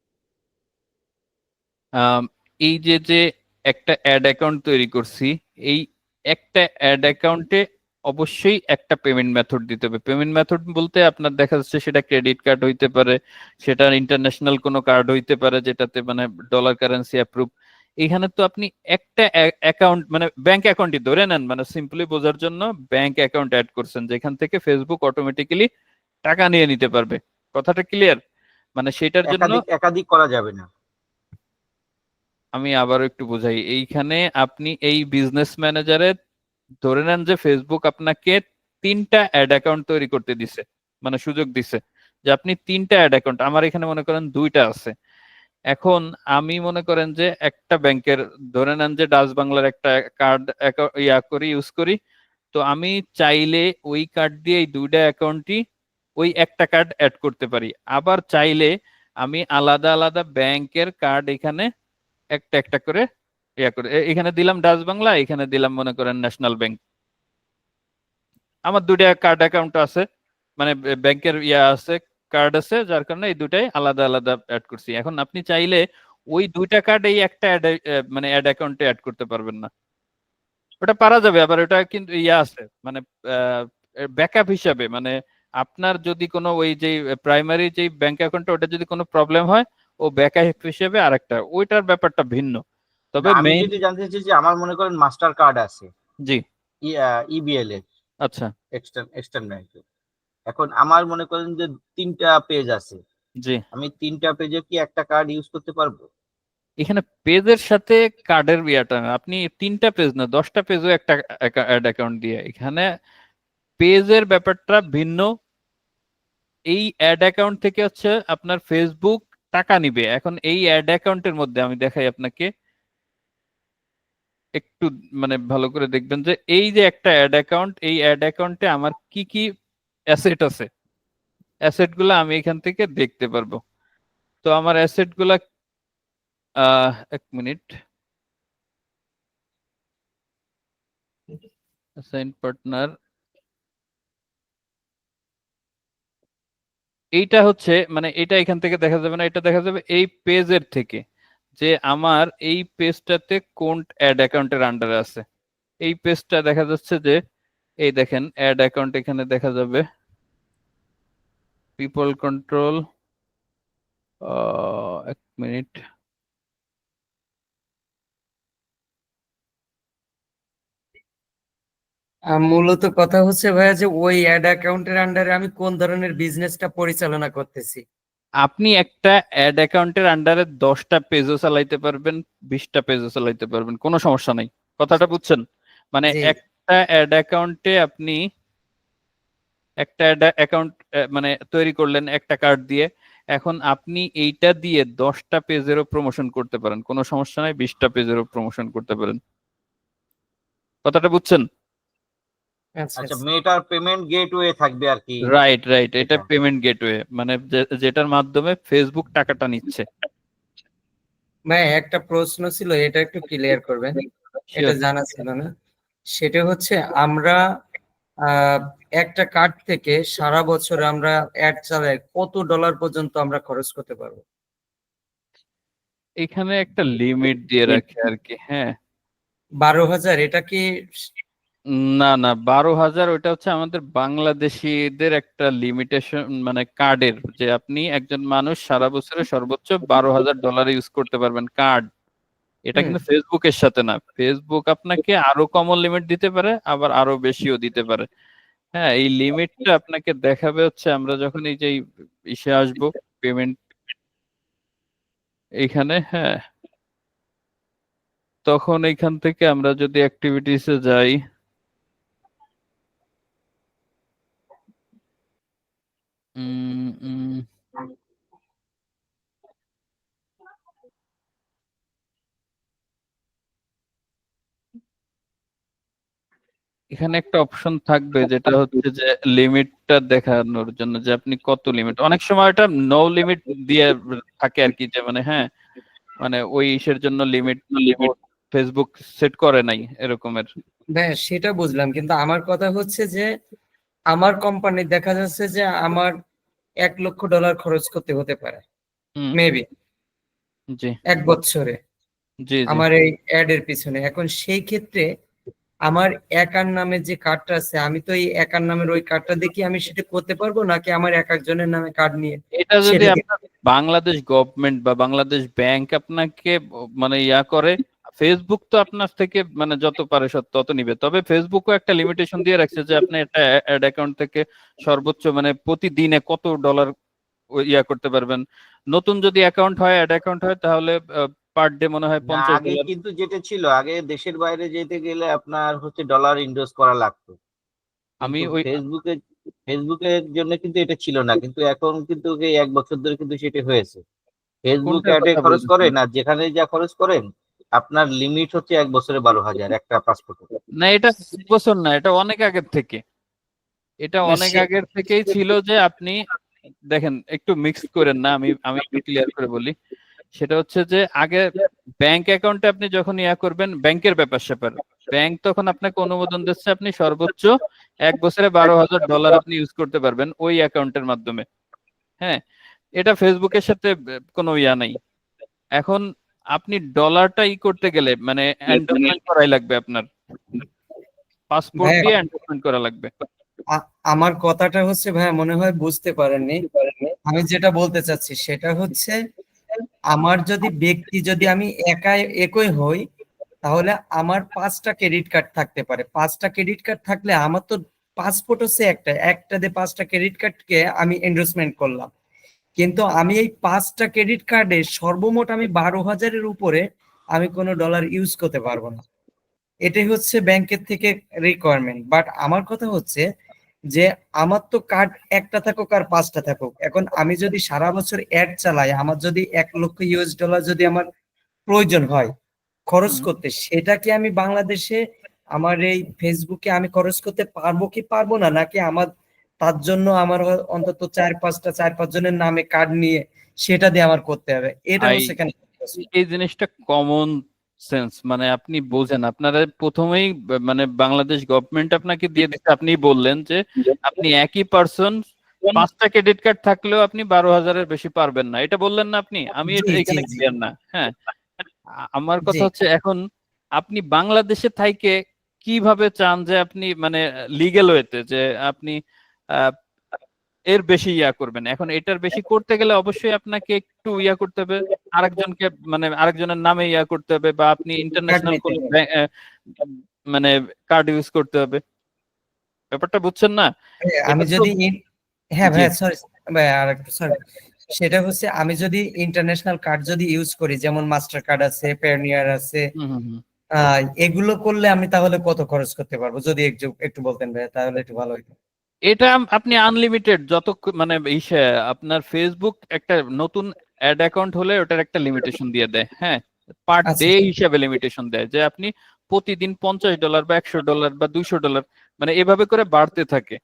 S1: আম, এই যে যে একটা অ্যাড অ্যাকাউন্ট তৈরি করছি, এই একটা অ্যাড অ্যাকাউন্টে অবশ্যই একটা পেমেন্ট মেথড দিতে হবে। পেমেন্ট মেথড বলতে আপনার দেখা যাচ্ছে সেটা ক্রেডিট কার্ড হইতে পারে, সেটা ইন্টারন্যাশনাল কোনো কার্ড হইতে পারে যেটাতে মানে ডলার কারেন্সি অ্যাপ্রুভ। এখানে তো আপনি একটা অ্যাকাউন্ট মানে ব্যাংক অ্যাকাউন্টই ধরে নেন, মানে সিম্পলি বোঝার জন্য ব্যাংক অ্যাকাউন্ট অ্যাড করছেন যেখান থেকে ফেসবুক অটোমেটিক্যালি টাকা নিয়ে নিতে পারবে। কথাটা ক্লিয়ার? মানে সেটার জন্য
S3: একাধিক একাধিক করা যাবে না?
S1: আমি আবারও একটু বোঝাই, এইখানে আপনি এই বিজনেস ম্যানেজারে ধরে নেন যে ফেসবুক আপনাকে 3টা অ্যাড অ্যাকাউন্ট তৈরি করতে দিছে, মানে সুযোগ দিছে যে আপনি 3টা অ্যাড অ্যাকাউন্ট, আমার এখানে মনে করেন 2টা আছে। এখন আমি মনে করেন যে একটা ব্যাংকের, ধরে নেন যে ডাচ বাংলার একটা কার্ড ইয়া করি, ইউজ করি। তো আমি চাইলে ওই কার্ড দিয়ে এই 2টা অ্যাকাউন্টই ওই একটা কার্ড অ্যাড করতে পারি। আবার চাইলে আমি আলাদা আলাদা ব্যাংকের কার্ড এখানে একটা একটা করে ইয়া করে এখানে দিলাম ডাচ বাংলা, এখানে দিলাম মনে করেন ন্যাশনাল ব্যাংক। আমার 2টা কার্ড অ্যাকাউন্ট আছে, মানে ব্যাংকের ইয়া আছে, কার্ড আছে, যার কারণে এই দুটাই আলাদা আলাদা অ্যাড করছি। এখন আপনি চাইলে ওই 2টা কার্ড এই একটা মানে অ্যাড অ্যাকাউন্টে অ্যাড করতে পারবেন না। ওটা পারা যাবে, আবার ওটা কিন্তু ইয়া আছে মানে ব্যাকআপ হিসাবে, মানে আপনার যদি কোনো ওই যে প্রাইমারি যে ব্যাংক অ্যাকাউন্টটা ওটা যদি কোনো প্রবলেম হয়, ও ব্যাকআপ হিসেবে আরেকটা, ওইটার ব্যাপারটা ভিন্ন।
S3: না,
S1: তবে
S3: আমি
S1: মেইন,
S3: যদি জানতে চাইছি যে আমার মনে করেন মাস্টার কার্ড আছে
S1: জি
S3: ইবিএল এর,
S1: আচ্ছা,
S3: এক্সটার্ন ব্যাংকে। এখন আমার মনে করেন যে 3টা পেজ আছে,
S1: জি
S3: আমি 3টা পেজে কি একটা কার্ড ইউজ করতে পারবো?
S1: এখানে পেজের সাথে কার্ডের ইয়েটা না, আপনি 3টা পেজ না 10টা পেজও একটা অ্যাড অ্যাকাউন্ট দিয়ে, এখানে পেজের ব্যাপারটা ভিন্ন। এই অ্যাড অ্যাকাউন্ট থেকে হচ্ছে আপনার ফেসবুক টাকা নিবে। এখন এই অ্যাড অ্যাকাউন্টের মধ্যে আমি দেখাই আপনাকে একটু, মানে ভালো করে দেখবেন যে এই যে একটা অ্যাড অ্যাকাউন্ট, এই অ্যাড অ্যাকাউন্টে আমার কি কি অ্যাসেট আছে, অ্যাসেট গুলো আমি এখান থেকে দেখতে পারবো। তো আমার অ্যাসেট গুলা এক মিনিট, অ্যাসাইন পার্টনার, এইটা হচ্ছে মানে এটা এখান থেকে দেখা যাবে না, এটা দেখা যাবে এই পেজের থেকে, যে আমার এই পেজটাতে কোন অ্যাড অ্যাকাউন্টের আন্ডারে আছে। এই পেজটা দেখা যাচ্ছে যে এই দেখেন অ্যাড অ্যাকাউন্ট এখানে দেখা যাবে, পিপল কন্ট্রোল, এক মিনিট,
S2: মূলত কথা হচ্ছে ভাইয়া যে ওই অ্যাড অ্যাকাউন্টের আন্ডারে আমি কোন ধরনের বিজনেসটা পরিচালনা করতেছি।
S1: আপনি একটা অ্যাড অ্যাকাউন্টের আন্ডারে 10টা পেজও চালাইতে পারবেন, 20টা পেজও চালাইতে পারবেন, কোনো সমস্যা নাই। কথাটা বুঝছেন? মানে
S2: জি
S1: একটা অ্যাড অ্যাকাউন্টে আপনি একটা অ্যাকাউন্ট মানে তৈরি করলেন একটা কার্ড দিয়ে, এখন আপনি এইটা দিয়ে 10টা পেজেরও প্রমোশন করতে পারেন, কোনো সমস্যা নাই, 20টা পেজেরও প্রমোশন করতে পারেন। কথাটা বুঝছেন?
S2: আচ্ছা
S3: আচ্ছা,
S2: আচ্ছা।
S3: মেটার পেমেন্ট গেটওয়ে থাকবে আর কি।
S1: রাইট রাইট, এটা
S3: এটা
S1: পেমেন্ট গেটওয়ে, মানে যেটার মাধ্যমে ফেসবুক টাকাটা নিচ্ছে।
S2: ভাই একটা প্রশ্ন ছিল, এটা একটু ক্লিয়ার করবেন, এটা
S1: Sure.
S2: জানা ছিল না। সেটা হচ্ছে আমরা আহ, একটা কার্ড থেকে সারা বছর আমরা অ্যাড চালাই কত ডলার পর্যন্ত আমরা খরচ করতে পারবো?
S1: এখানে একটা লিমিট দিয়ে রাখে আর কি, হ্যাঁ।
S2: 12,000? এটা কি?
S1: না না, 12,000 ওইটা হচ্ছে আমাদের বাংলাদেশিদের একটা লিমিটেশন, মানে কার্ডের, যে আপনি একজন মানুষ সারা বছরে সর্বোচ্চ $12,000 ইউজ করতে পারবেন কার্ড। এটা
S2: হুম।
S1: কিন্তু ফেসবুকের সাথে না, ফেসবুক আপনাকে আরো কমন লিমিট দিতে পারে, আবার আরো বেশিও দিতে পারে। হ্যাঁ, এই লিমিটটা আপনাকে দেখাবে হচ্ছে আমরা যখন এই যে ইসে আসবো, পেমেন্ট এইখানে, হ্যাঁ, তখন এইখান থেকে আমরা যদি অ্যাক্টিভিটিসে যাই, উম, উম, এখানে একটা অপশন থাকবে যেটা হচ্ছে যে লিমিটটা দেখানোর জন্য, যে আপনি কত লিমিট, অনেক সময় এটা নো লিমিট দিয়ে থাকে আর কি, যে মানে হ্যাঁ, মানে ওই ইসের জন্য লিমিট ফেসবুক সেট করে নাই এরকমের।
S2: হ্যাঁ সেটা বুঝলাম, কিন্তু আমার কথা হচ্ছে যে আমার কোম্পানি দেখা যাচ্ছে যে আমার $1,00,000 খরচ করতে হতে পারে
S1: হুম।
S2: মেবি
S1: জি
S2: 1 বছরে
S1: জি জি।
S2: আমার এই অ্যাড এর পিছনে। এখন সেই ক্ষেত্রে আমার একার নামে যে কার্ডটা আছে, আমি তো এই একার নামের ওই কার্ডটা দেখি আমি সেটা করতে পারবো, নাকি আমার এক একজনের নামে কার্ড নিয়ে
S1: এটা যদি
S2: সেটা কি?
S1: আপনার বাংলাদেশ গভর্নমেন্ট বা বাংলাদেশ ব্যাংক আপনাকে মানে ইয়া করে, ফেসবুক তো আপনার থেকে মানে যত পারে তত নিবে, তবে ফেসবুকও একটা লিমিটেশন দিয়ে রাখছে যে আপনি একটা অ্যাড অ্যাকাউন্ট থেকে সর্বোচ্চ মানে প্রতিদিনে কত ডলার ইয়া করতে পারবেন। নতুন যদি অ্যাকাউন্ট হয়, অ্যাড অ্যাকাউন্ট হয়, তাহলে পার ডে মনে হয়
S3: না, আগে
S1: $50।
S3: কিন্তু যেটা ছিল, আগে দেশের বাইরে যেতে গেলে আপনার হচ্ছে ডলার ইনভেস্ট করা লাগতো,
S1: আমি
S3: কিন্তু
S1: ওই
S3: ফেসবুকের জন্য কিন্তু এটা ছিল না, কিন্তু এখন কিন্তু এই 1 বছর ধরে কিন্তু সেটা হয়েছে। ফেসবুক
S1: কোনটার
S3: অ্যাডে
S1: কথা
S3: খরচ
S1: বলতেছেন?
S3: করেন আর যেখানে যা খরচ করেন, আপনার লিমিট হচ্ছে 1 বছরে 12,000 একটা পাসপোর্টে।
S1: না, এটা 1 বছর না, এটা অনেক আগের থেকে, এটা
S2: না
S1: অনেক
S2: সে
S1: আগের থেকেই ছিল যে আপনি দেখেন, একটু মিক্স করেন না, আমি আমি একটু ক্লিয়ার করে বলি। সেটা হচ্ছে যে আগে ব্যাংক অ্যাকাউন্টে আপনি যখন ইয়া করবেন, ব্যাংকের ব্যাপার স্যাপার, ব্যাংক তখন আপনাকে অনুমোদন দিচ্ছে আপনি সর্বোচ্চ 1 বছরে $12,000 আপনি ইউজ করতে পারবেন ওই অ্যাকাউন্টের মাধ্যমে। হ্যাঁ, এটা ফেসবুকের সাথে কোনো ইয়া নাই। এখন আপনি ডলারটা করতে গেলে মানে এন্ডোর্সমেন্ট করাই লাগবে, আপনার পাসপোর্ট
S2: ভাইয়া
S1: দিয়ে এন্ডোর্সমেন্ট করা লাগবে।
S2: আমার কথাটা হচ্ছে ভাইয়া মনে হয় বুঝতে পারেননি। আমি যেটা বলতে চাচ্ছি সেটা হচ্ছে আমার যদি ব্যক্তি যদি আমি একই হই, তাহলে আমার 5টা ক্রেডিট কার্ড থাকতে পারে। 5টা ক্রেডিট কার্ড থাকলে আমার তো পাসপোর্ট হচ্ছে একটা দিয়ে 5টা ক্রেডিট কার্ডকে আমি এন্ডোর্সমেন্ট করলাম, কিন্তু আমি এই 5টা ক্রেডিট কার্ডে সর্বমোট আমি 12,000-এর উপরে আমি কোনো ডলার ইউজ করতে পারবো না। এটাই হচ্ছে ব্যাংকের থেকে রিকোয়ারমেন্ট। বাট আমার কথা হচ্ছে যে আমার তো কার্ড একটা থাকুক আর 5টা থাকুক, এখন আমি যদি সারা বছর অ্যাড চালাই, আমার যদি $1,00,000 যদি আমার প্রয়োজন হয় খরচ
S1: হুম।
S2: করতে, সেটা কি আমি বাংলাদেশে আমার এই ফেসবুকে আমি খরচ করতে পারবো কি পারবো না, নাকি আমার তার জন্য আমার অন্তত 4-5 জনের নামে কার্ড নিয়ে সেটা দিয়ে আমার করতে হবে? এটা
S1: ভাই,
S2: হচ্ছে কেন?
S1: এই জিনিসটা কমন সেন্স, মানে আপনি বোঝেন, আপনারা প্রথমেই মানে বাংলাদেশ গভর্নমেন্ট আপনাকে দিয়ে দিচ্ছে, আপনি বললেন যে আপনি একই পার্সন 5টা ক্রেডিট কার্ড থাকলেও আপনি 12,000-এর বেশি পারবেন না, এটা বললেন না আপনি? আমি
S2: জি,
S1: এটা
S2: জি,
S1: এখানে
S2: জি,
S1: ক্লিয়ার না। হ্যাঁ, আমার
S2: জি।
S1: কথা হচ্ছে এখন আপনি বাংলাদেশে থাইকে কিভাবে চান যে আপনি মানে লিগ্যাল ওয়েতে যে আপনি আহ, এর বেশি ইয়া করবেন? এখন এটার বেশি করতে গেলে অবশ্যই আপনাকে একটু ইয়া করতে হবে, আরেকজনকে মানে আরেকজনের নামে ইয়া করতে হবে, বা আপনি
S2: কার্ড
S1: ইন্টারন্যাশনাল
S2: নিতে
S1: কোন
S2: হবে।
S1: মানে কার্ড ইউজ করতে হবে। ব্যাপারটা বুঝছেন না?
S2: আমি
S1: এটা তো
S2: যদি হ্যাঁ
S1: জি
S2: ভাইয়া, সরি ভাই, আর একটু সরি। সেটা হচ্ছে আমি যদি ইন্টারন্যাশনাল কার্ড যদি ইউজ করি, যেমন মাস্টার কার্ড আছে, পেনিয়ার আছে,
S1: হুম হুম হুম।
S2: এগুলো করলে আমি তাহলে কত খরচ করতে পারবো? যদি একটু একটু বলতেন ভাইয়া, তাহলে একটু ভালো হতো।
S1: এটা আপনি আনলিমিটেড যত মানে আপনার ফেসবুক একটা নতুন অ্যাড অ্যাকাউন্ট হলে ওটার একটা লিমিটেশন দিয়ে দেয়। হ্যাঁ, পার
S2: আচ্ছা,
S1: ডে হিসাবে লিমিটেশন দেয় যে আপনি প্রতিদিন $50 বা $100 বা $200 মানে এভাবে করে বাড়তে থাকে।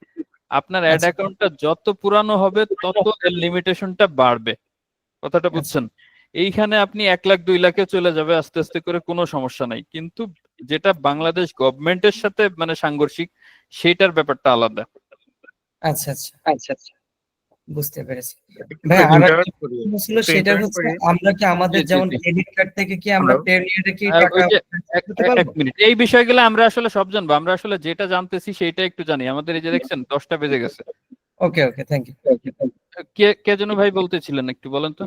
S1: আপনার অ্যাড
S2: আচ্ছা,
S1: অ্যাকাউন্টটা যত পুরানো হবে তত এর লিমিটেশনটা বাড়বে। কথাটা
S2: আচ্ছা,
S1: বুঝছেন? এইখানে আপনি 1 লাখ 2 লাখে চলে যাবে আস্তে আস্তে করে, কোনো সমস্যা নাই, কিন্তু যেটা বাংলাদেশ গভর্নমেন্টের সাথে মানে সাংঘর্ষিক, সেটার ব্যাপারটা আলাদা।
S2: আচ্ছা, আচ্ছা, বুঝতে পেরেছি।
S5: একটু
S2: ভাই আর একটা
S5: ইন্টারাপ্ট করি,
S2: প্রশ্ন ছিল,
S5: একটু
S2: সেটা
S5: ইন্টারাপ্ট
S2: হচ্ছে
S5: করি।
S2: আমরা কি
S1: জি
S2: আমাদের
S1: জি
S2: যেমন
S1: জি।
S2: ক্রেডিট কার্ড থেকে কি আমরা
S5: হ্যালো,
S2: পেনিয়ারে কি টাকা
S1: ওই যে
S2: করতে পারবো?
S1: 1 মিনিট, এই বিষয়গুলো আমরা আসলে সব জানবো, আমরা আসলে যেটা জানতেছি সেটা একটু জানি। আমাদের এই যে দেখছেন 10টা বেজে গেছে।
S2: ওকে, ওকে, থ্যাংক ইউ।
S1: কে কে যেন ভাই বলতেছিলেন, একটু বলেন তো।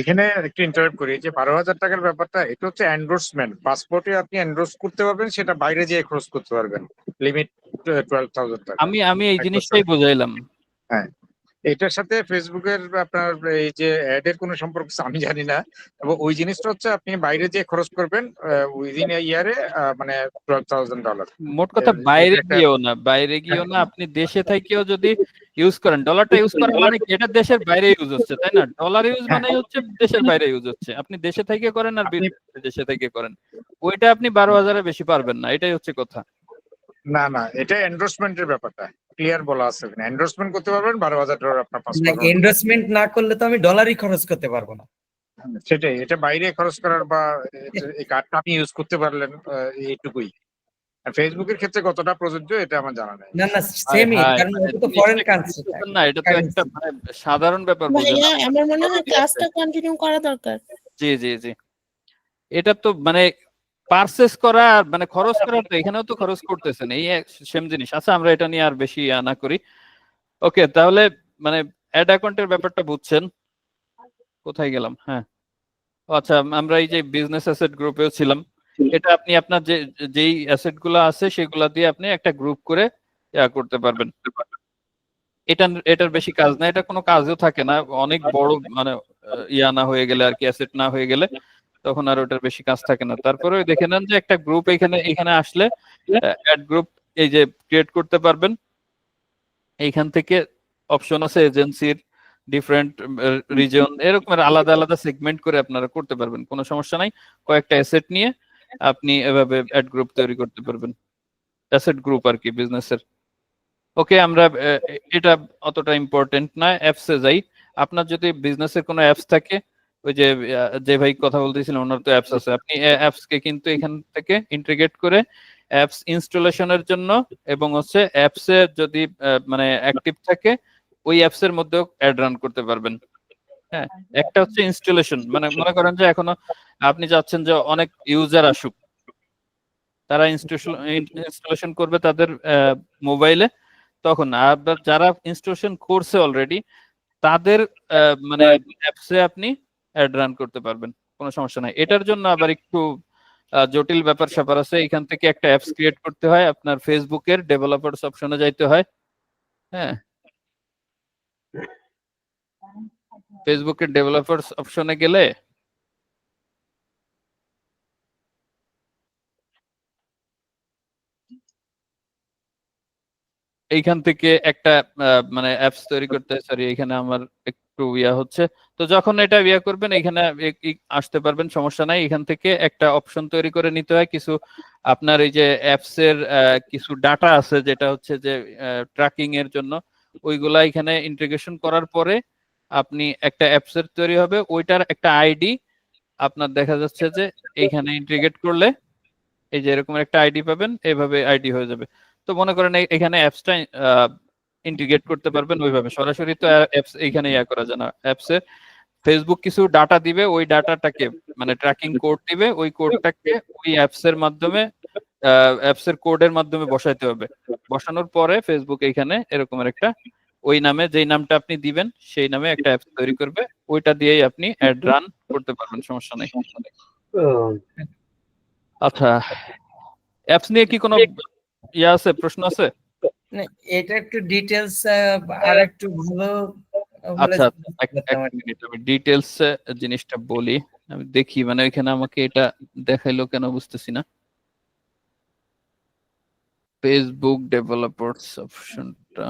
S5: এখানে একটু ইন্টারাপ্ট করি যে 12,000 টাকার ব্যাপারটা, এটা হচ্ছে এন্ডোর্সমেন্ট। পাসপোর্টে আপনি এন্ডোর্স করতে পারবেন, সেটা বাইরে যেয়ে খরচ করতে পারবেন। লিমিট 12,000 টাকা
S1: আমি আমি এই
S5: 1
S1: জিনিসটাই
S5: বছরে।
S1: বুঝাইলাম।
S5: হ্যাঁ, এটার সাথে ফেসবুকের আপনার এই যে অ্যাড এর কোনো সম্পর্ক আছে আমি জানি না। এবং ওই জিনিসটা হচ্ছে আপনি বাইরে যেয়ে খরচ করবেন উইদিন এ ইয়ারে, মানে $12,000।
S1: মোট কথা বাইরে
S5: এটা একটা
S1: গিয়েও না, বাইরে গিয়েও না, আপনি দেশে থেকেও যদি ইউজ করেন, ডলারটা ইউজ করা মানে কি, এটা দেশের বাইরে ইউজ হচ্ছে, তাই না? ডলার ইউজ
S5: হ্যাঁ,
S1: মানে হচ্ছে দেশের বাইরে ইউজ হচ্ছে। আপনি দেশে থেকে করেন আর
S5: আপনি
S1: দেশে থেকে করেন, ওইটা আপনি 12,000-এর বেশি পারবেন না, এটাই হচ্ছে কথা।
S5: না না, এটা এন্ডোর্সমেন্টের ব্যাপারটা ক্লিয়ার বলা আছে। এন্ডোর্সমেন্ট করতে পারবেন, $12,000 আপনার পাসপোর্ট হবে।
S2: এন্ডোর্সমেন্ট না করলে তো আমি ডলারই খরচ করতে পারবো না।
S5: সেটাই, এটা বাইরে খরচ করার বা এই কার্ডটা আপনি ইউজ করতে পারলেন, এইটুকুই। আর ফেসবুকের ক্ষেত্রে কতটা প্রযোজ্য এটা আমার জানা নেই।
S2: না, না,
S1: হায়
S2: সেমই,
S1: হায়,
S2: কারণ
S1: মানে
S2: ওটা তো ফরেন
S1: জিনিসটা কি
S2: কান্ট্রি।
S1: বুঝতেছেন না? এটা তো একটা মানে সাধারণ ব্যাপার বুঝেন
S4: ভাইয়া
S1: আপনি।
S4: আমার মনে হয়
S1: অলরেডি আছে।
S4: ক্লাসটা কন্টিনিউ করা দরকার।
S1: জি জি জি। এটা তো মানে পারচেস করা আর মানে খরচ করার, তো এখানেও তো খরচ করতেছেন, এই সেম জিনিস। আচ্ছা, আমরা এটা নিয়ে আর বেশি না করি। ওকে, তাহলে মানে অ্যাড অ্যাকাউন্টের ব্যাপারটা বুঝছেন। কোথায় গেলাম? হ্যাঁ, ও আচ্ছা, আমরা এই যে বিজনেস অ্যাসেট গ্রুপেও ছিলাম। এটা আপনি আপনার যেই অ্যাসেট গুলা আছে সেগুলা দিয়ে আপনি একটা গ্রুপ করে ইয়া করতে পারবেন। এটার বেশি কাজ না, এটা কোনো কাজও থাকে না, অনেক বড় মানে ইয়া না হয়ে গেলে আর কি, অ্যাসেট না হয়ে গেলে তখন আর ওটার বেশি কাজ থাকে না। তারপরে দেখে নেন যে একটা গ্রুপ এখানে এখানে আসলে অ্যাড গ্রুপ এই যে ক্রিয়েট করতে পারবেন। এইখান থেকে অপশন আছে এজেন্সির, ডিফারেন্ট রিজন, এরকম আলাদা আলাদা সেগমেন্ট করে আপনারা করতে পারবেন, কোনো সমস্যা নাই। কয়েকটা অ্যাসেট নিয়ে আপনি এভাবে অ্যাড গ্রুপ তৈরি করতে পারবেন, অ্যাসেট গ্রুপ আর কি বিজনেসের। ওকে, আমরা এটা অতটা ইম্পর্টেন্ট না, অ্যাপসে যাই। আপনার যদি বিজনেসের কোনো অ্যাপস থাকে, ওই যে যে ভাই কথা বলতেছিলেন ওনার তো অ্যাপস আছে, আপনি অ্যাপস কে কিন্তু এখান থেকে ইন্টিগ্রেট করে অ্যাপস ইনস্টলেশনের জন্য, এবং হচ্ছে অ্যাপস এ যদি মানে অ্যাক্টিভ থাকে ওই অ্যাপস এর মধ্যেও অ্যাড রান করতে পারবেন। হ্যাঁ, একটা হচ্ছে ইনস্টলেশন, মানে মনে করেন যে এখনো আপনি চাচ্ছেন যে অনেক ইউজার আসুক, তারা ইনস্টলেশন করবে তাদের মোবাইলে, তখন আবার যারা ইনস্টলেশন করছে অলরেডি তাদের মানে অ্যাপসে আপনি অ্যাড রান করতে পারবেন, কোনো সমস্যা নাই। এটার জন্য আবার একটু জটিল ব্যাপার স্যাপার আছে। এখান থেকে একটা অ্যাপস ক্রিয়েট করতে হয়, আপনার ফেসবুকের ডেভেলপারস অপশনে যাইতে হয়। হ্যাঁ, ফেসবুকের ডেভেলপারস অপশনে গেলে এইখান থেকে একটা মানে অ্যাপস তৈরি করতে, সরি এখানে আমার একটু ইয়া হচ্ছে। তো যখন এটা ইয়া করবেন এখানে আসতে পারবেন, সমস্যা নাই। এখান থেকে একটা অপশন তৈরি করে নিতে হয় কিছু, আপনার এই যে অ্যাপস এর কিছু ডাটা আছে যেটা হচ্ছে যে ট্র্যাকিং এর জন্য, ওইগুলা এখানে ইন্টিগ্রেশন করার পরে আপনি একটা অ্যাপস এর তৈরি হবে, ওইটার একটা আইডি আপনার দেখা যাচ্ছে যে এইখানে ইন্টিগ্রেট করলে এই যে এরকম একটা আইডি পাবেন, এইভাবে আইডি হয়ে যাবে। তো মনে করেন এখানে অ্যাপসটা ইন্টিগ্রেট করতে পারবেন ওইভাবে। সরাসরি তো অ্যাপস এইখানে ইয়া করা যায় না। অ্যাপসে ফেসবুক কিছু ডাটা দিবে, ওই ডাটাটাকে মানে ট্র্যাকিং কোড দিবে, ওই কোডটাকে ওই অ্যাপস এর মাধ্যমে অ্যাপস এর কোডের মাধ্যমে বসাইতে হবে। বসানোর পরে ফেসবুক এইখানে এরকমের একটা ওই নামে যেই নামটা আপনি দিবেন সেই নামে একটা অ্যাপস তৈরি করবে, ওইটা দিয়েই আপনি অ্যাড রান করতে পারবেন, সমস্যা নেই। আচ্ছা, অ্যাপস নিয়ে কি কোনো ইয়া আছে, প্রশ্ন আছে?
S2: না, এটা একটু ডিটেলস আর একটু ভালো হলে
S1: আচ্ছা, এক
S2: বুঝতে পারতাম আর কি।
S1: মিনিট আমি ডিটেলস জিনিসটা বলি। আমি দেখি মানে ওইখানে আমাকে এটা দেখাইলো কেন বুঝতেছি না। ফেসবুক ডেভেলপারস অপশনটা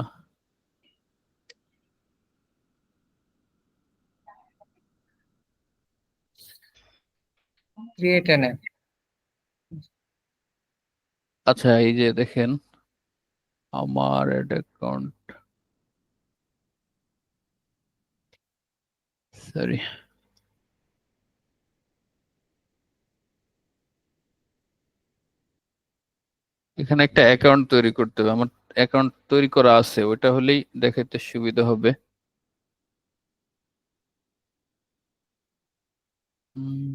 S2: ক্রিয়েট অ্যান অ্যাপ।
S1: আচ্ছা, এই যে দেখেন আমার অ্যাড অ্যাকাউন্ট, সরি, এখানে একটা অ্যাকাউন্ট তৈরি করতে হবে। আমার অ্যাকাউন্ট তৈরি করা আছে, ওটা হলেই দেখাইতে সুবিধা হবে। হুম,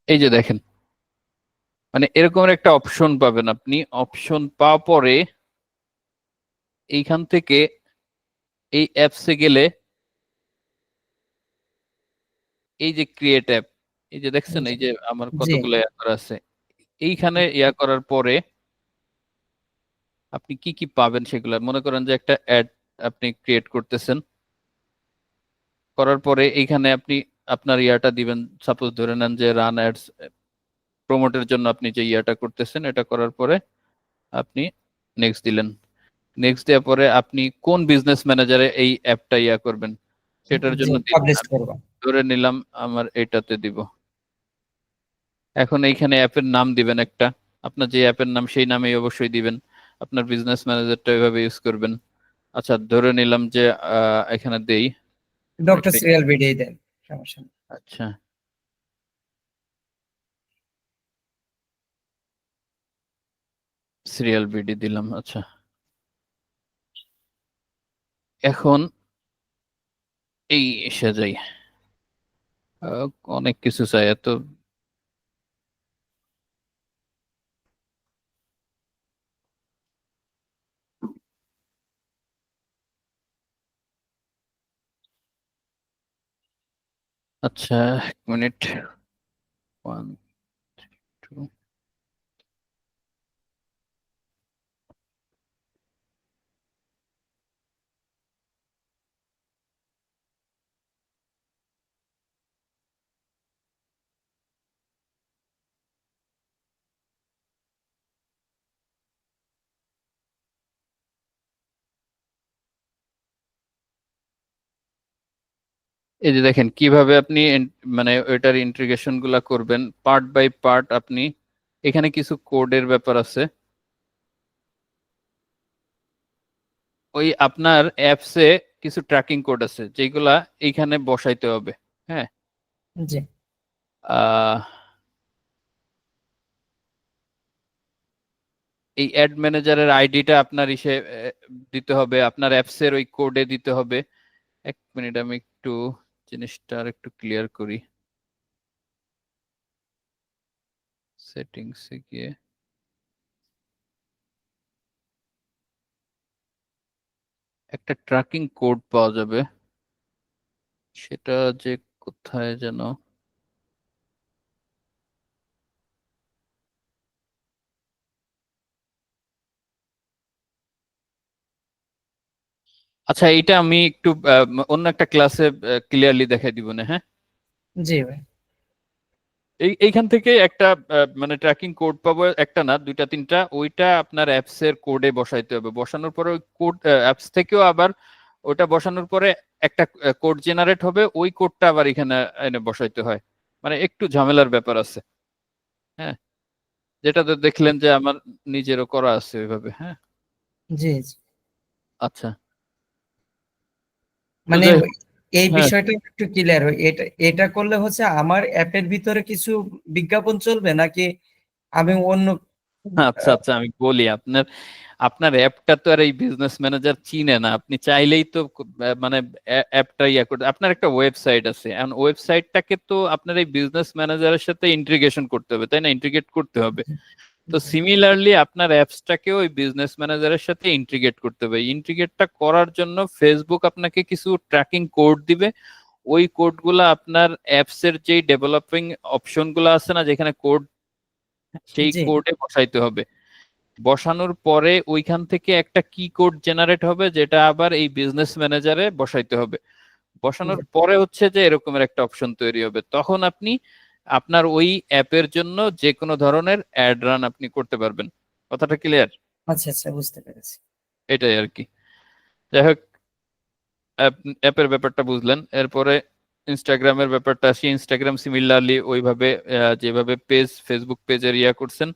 S1: এই যে দেখেন মানে এরকম একটা অপশন পাবেন আপনি। অপশন পাওয়ার পরে এইখান থেকে এই অ্যাপসে গেলে এই যে ক্রিয়েট অ্যাপ, এই যে দেখছেন এই যে আমার
S2: জি
S1: কতগুলো ইয়া করা আছে, এইখানে ইয়া করার পরে আপনি কি কি পাবেন সেগুলো মনে করেন যে একটা অ্যাড আপনি ক্রিয়েট করতেছেন, করার পরে এইখানে আপনি আপনার ইয়াটা দিবেন। সাপোজ ধরে নেন যে রান অ্যাডস প্রমোটের জন্য আপনি যে ইয়াটা করতেছেন, এটা করার পরে আপনি নেক্সট দিলেন। নেক্সট দেওয়ার পরে আপনি কোন বিজনেস ম্যানেজারে এই অ্যাপটা ইয়া করবেন সেটার
S2: জি
S1: জন্য দিবেন।
S2: পাবলিশ
S1: আমি
S2: করব।
S1: ধরে নিলাম আমার এটাতে দিব। এখন এইখানে অ্যাপের নাম দিবেন একটা, আপনার যে অ্যাপের নাম সেই নামেই অবশ্যই দিবেন। আপনার বিজনেস ম্যানেজারটা এভাবে ইউজ করবেন। আচ্ছা, ধরে নিলাম যে এখানে দেই
S2: ডক্টর
S1: একটা-
S2: সিরিয়াল ভিডিও দেন, সমস্যা নেই।
S1: আচ্ছা, সিরিয়াল বিডি দিলাম। আচ্ছা, এখন এই এসে যাই, আহ, অনেক কিছু চাই এত। আচ্ছা, এক মিনিট, 1 2 এই যে দেখেন কিভাবে আপনি মানে ওইটার ইন্টিগ্রেশন গুলা করবেন পার্ট বাই পার্ট। আপনি এখানে কিছু কোডের ব্যাপার আছে, ওই আপনার অ্যাপসে কিছু ট্র্যাকিং কোড আছে যেগুলা এইখানে বসাইতে হবে। হ্যাঁ,
S2: জি
S1: আহ এই অ্যাড ম্যানেজারের আইডিটা আপনার ইসে দিতে হবে, আপনার অ্যাপসের ওই কোডে দিতে হবে। এক মিনিট আমি একটু জিনিসটা আর একটু ক্লিয়ার করি। সেটিংসে গিয়ে একটা ট্র্যাকিং কোড পাওয়া যাবে, সেটা যে কোথায় যেন, আচ্ছা এটা আমি একটু অন্য একটা ক্লাসে ক্লিয়ারলি দেখাই দিব না। হ্যাঁ,
S2: জি ভাই।
S1: এইখান থেকে একটা মানে ট্র্যাকিং কোড পাবো, একটা না দুইটা তিনটা, ওইটা আপনার অ্যাপস এর কোডে বসাইতে হবে। বসানোর পরে ওই কোড অ্যাপস থেকেও আবার ওটা বসানোর পরে একটা কোড জেনারেট হবে, ওই কোডটা আবার এখানে এনে বসাইতে হয়। মানে একটু ঝামেলার ব্যাপার আছে। হ্যাঁ, যেটাতে দেখলেন যে আমার নিজেরও করা আছে ওইভাবে। হ্যাঁ,
S2: জি জি
S1: আচ্ছা, তো
S2: মানে
S1: যাই হোক,
S2: এই
S1: হ্যাঁ।
S2: বিষয়টা একটু ক্লিয়ার হয়। এটা এটা করলে হচ্ছে আমার অ্যাপের ভিতরে কিছু বিজ্ঞাপন চলবে নাকি আমি অন্য
S1: আচ্ছা আচ্ছা, আমি বলি আপনার আপনার অ্যাপটা তো আর এই বিজনেস ম্যানেজার চিনে না। আপনি চাইলেই তো মানে অ্যাপটা ইয়া করতে, আপনার একটা ওয়েবসাইট আছে, এখন ওয়েবসাইটটাকে তো আপনার এই বিজনেস ম্যানেজারের সাথে ইন্টিগ্রেশন করতে হবে, তাই না? ইন্টিগ্রেট করতে হবে। তো সিমিলারলি আপনার অ্যাপসটাকেও ওই বিজনেস ম্যানেজারের সাথে ইন্টিগ্রেট করতে হবে। ইন্টিগ্রেটটা করার জন্য ফেসবুক আপনাকে কিছু ট্র্যাকিং কোড দিবে। ওই কোডগুলো আপনার অ্যাপসের যেই ডেভেলপিং অপশনগুলো আছে না, যেখানে কোড, সেই
S2: জি
S1: কোডে বসাইতে হবে। বসানোর পরে ওইখান থেকে একটা কি কোড জেনারেট হবে, যেটা আবার এই বিজনেস ম্যানেজারে বসাইতে হবে। বসানোর পরে হচ্ছে যে এরকমের একটা অপশন তৈরি হবে, তখন আপনি আপনার ওই অ্যাপের জন্য যে কোনো ধরনের অ্যাড রান আপনি করতে পারবেন। কথাটা ক্লিয়ার?
S2: আচ্ছা আচ্ছা, বুঝতে পেরেছি।
S1: এটাই আর কি। যাই হোক, অ্যাপের ব্যাপারটা বুঝলেন। এরপরে ইনস্টাগ্রামের ব্যাপারটা আসি। ইনস্টাগ্রাম সিমিলারলি ওইভাবে যেভাবে পেজ, ফেসবুক পেজের ইয়া করছেন,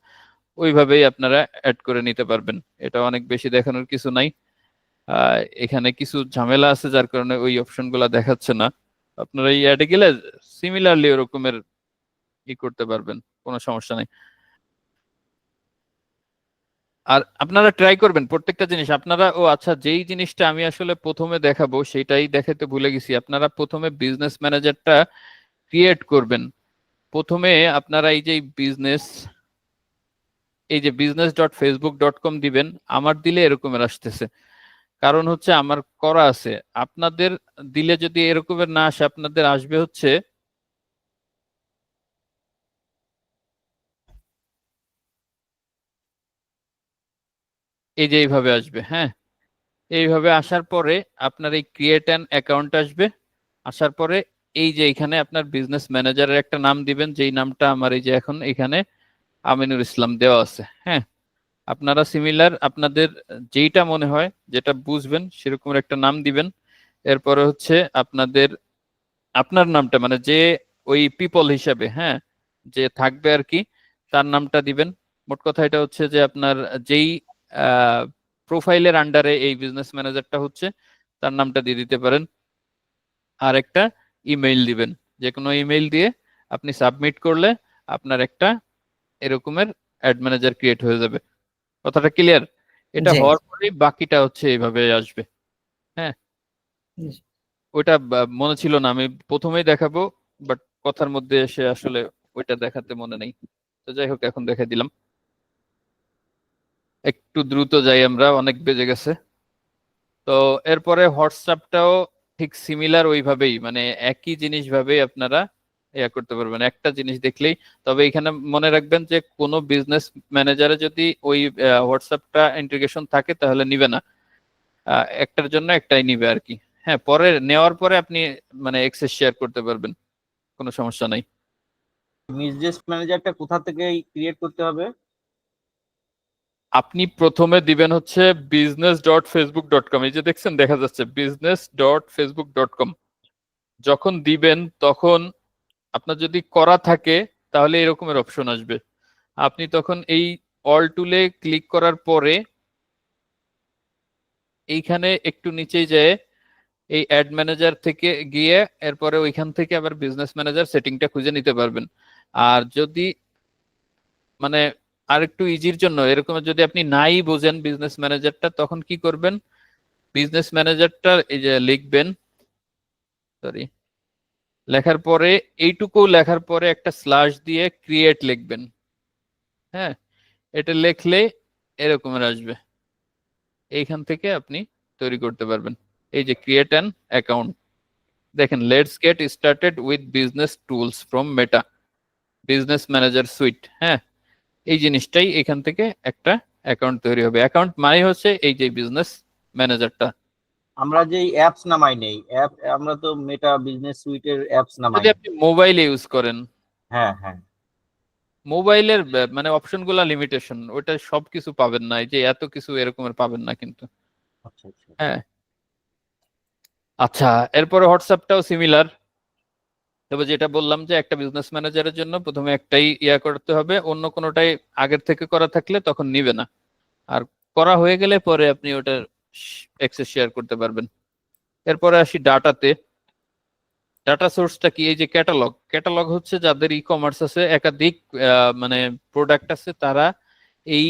S1: ওইভাবেই আপনারা অ্যাড করে নিতে পারবেন। এটা অনেক বেশি দেখানোর কিছু নাই। এখানে কিছু ঝামেলা আছে যার কারণে ওই অপশন গুলা দেখাচ্ছে না। আপনারা এই অ্যাডে গেলে সিমিলারলি ওরকমের ই করতে পারবেন, কোনো সমস্যা নাই। আর আপনারা ট্রাই করবেন প্রত্যেকটা জিনিস। আপনারা, ও আচ্ছা, যেই জিনিসটা আমি আসলে প্রথমে দেখাবো সেটাই দেখাতে ভুলে গেছি। আপনারা প্রথমে বিজনেস ম্যানেজারটা ক্রিয়েট করবেন। প্রথমে আপনারা এই যে business.facebook.com দিবেন। আমার দিলে এরকমের আসতেছে, কারণ হচ্ছে আমার করা আছে। আপনাদের দিলে যদি এরকমের না আসে, আপনাদের আসবে হচ্ছে এই যে এইভাবে আসবে। হ্যাঁ, এইভাবে আসার পরে আপনার এই ক্রিয়েট অ্যান অ্যাকাউন্ট আসবে। আসার পরে এই যে এখানে আপনার বিজনেস ম্যানেজারের একটা নাম দিবেন, যেই নামটা আমার এই যে এখন এখানে আমিনুর ইসলাম দেওয়া আছে। হ্যাঁ, আপনারা সিমিলার আপনাদের যেইটা মনে হয়, যেটা বুঝবেন সেরকম একটা নাম দিবেন। এরপরে হচ্ছে আপনার নামটা, মানে যে ওই পিপল হিসাবে, হ্যাঁ, যে থাকবে আর কি, তার নামটা দিবেন। মোট কথা এটা হচ্ছে যে আপনার যেই প্রোফাইলের আন্ডারে এই বিজনেস ম্যানেজারটা হচ্ছে, তার নামটা দিয়ে দিতে পারেন। আর একটা ইমেইল দিবেন। যে কোনো ইমেইল দিয়ে আপনি সাবমিট করলে আপনার একটা এরকমের অ্যাড ম্যানেজার ক্রিয়েট হয়ে যাবে। কথাটা ক্লিয়ার? এটা
S2: জি
S1: হওয়ার পরেই বাকিটা হচ্ছে এইভাবে আসবে। হ্যাঁ, ওইটা মনে ছিল না, আমি প্রথমেই দেখাবো, বাট কথার মধ্যে এসে আসলে ওইটা দেখাতে মনে নেই। তো যাই হোক, এখন দেখাই দিলাম। একটু দ্রুত যাই, আমরা অনেক বেজে গেছে। তো এরপরে হোয়াটসঅ্যাপটাও ঠিক সিমিলার ওইভাবেই, মানে একই জিনিস ভাবেই আপনারা ইয়া করতে পারবেন, একটা জিনিস দেখলেই। তবে এখানে মনে রাখবেন যে কোনো বিজনেস ম্যানেজারে যদি ওই হোয়াটসঅ্যাপটা ইন্টিগ্রেশন থাকে তাহলে নিবে না, একটার জন্য একটাই নিবে আর কি। হ্যাঁ, পরে নেওয়ার পরে আপনি মানে এক্সেস শেয়ার করতে পারবেন, কোনো সমস্যা নাই।
S3: বিজনেস ম্যানেজারটা কোথা থেকে ক্রিয়েট করতে হবে?
S1: আপনি প্রথমে দিবেন হচ্ছে business.facebook.com। এই যে দেখছেন, দেখা যাচ্ছে business.facebook.com। যখন দিবেন তখন আপনার যদি করা থাকে তাহলে এরকমের অপশন আসবে। আপনি তখন এই অল টুলে ক্লিক করার পরে এইখানে একটু নিচেই যায় এই অ্যাড ম্যানেজার থেকে গিয়ে এরপরে ওইখান থেকে আবার বিজনেস ম্যানেজার সেটিংটা খুঁজে নিতে পারবেন। আর যদি মানে আর একটু ইজির জন্য এরকম যদি আপনি নাই বোঝেন বিজনেস ম্যানেজারটা, তখন কি করবেন, বিজনেস ম্যানেজারটা এই যে লিখবেন, সরি, লেখার পরে এইটুকু লেখার পরে একটা স্ল্যাশ দিয়ে ক্রিয়েট লিখবেন। হ্যাঁ, এটা লিখলে এরকমের আসবে। এইখান থেকে আপনি তৈরি করতে পারবেন। এই যে ক্রিয়েট অ্যান অ্যাকাউন্ট, দেখেন, let's get started with business tools from meta business manager sweet. হ্যাঁ, এই জিনিসটাই এখান থেকে একটা অ্যাকাউন্ট তৈরি হবে। অ্যাকাউন্ট মানে হচ্ছে এই যে বিজনেস ম্যানেজারটা।
S3: আমরা যে অ্যাপস নামাই নেই, আমরা তো মেটা বিজনেস সুইটের অ্যাপস নামাই
S1: যদি
S3: নেই।
S1: আপনি মোবাইলে ইউজ করেন,
S3: হ্যাঁ হ্যাঁ।
S1: মোবাইলের মানে অপশনগুলো লিমিটেশন, ওটা সবকিছু পাবেন না, এই যে এত কিছু এরকমের পাবেন না কিন্তু।
S3: আচ্ছা আচ্ছা।
S1: হ্যাঁ, আচ্ছা, এরপরে হোয়াটসঅ্যাপটাও সিমিলার। তবে যেটা বললাম যে একটা বিজনেস ম্যানেজারের জন্য প্রথমে একটাই ইয়া করতে হবে, অন্য কোনোটাই আগের থেকে করা থাকলে তখন নিবে না। আর করা হয়ে গেলে পরে আপনি ওটার অ্যাক্সেস শেয়ার করতে পারবেন। এরপরে আসি ডাটাতে। ডাটা সোর্সটা কি? এই যে ক্যাটালগ, ক্যাটালগ হচ্ছে যাদের ই কমার্স আছে, একাধিক মানে প্রোডাক্ট আছে, তারা এই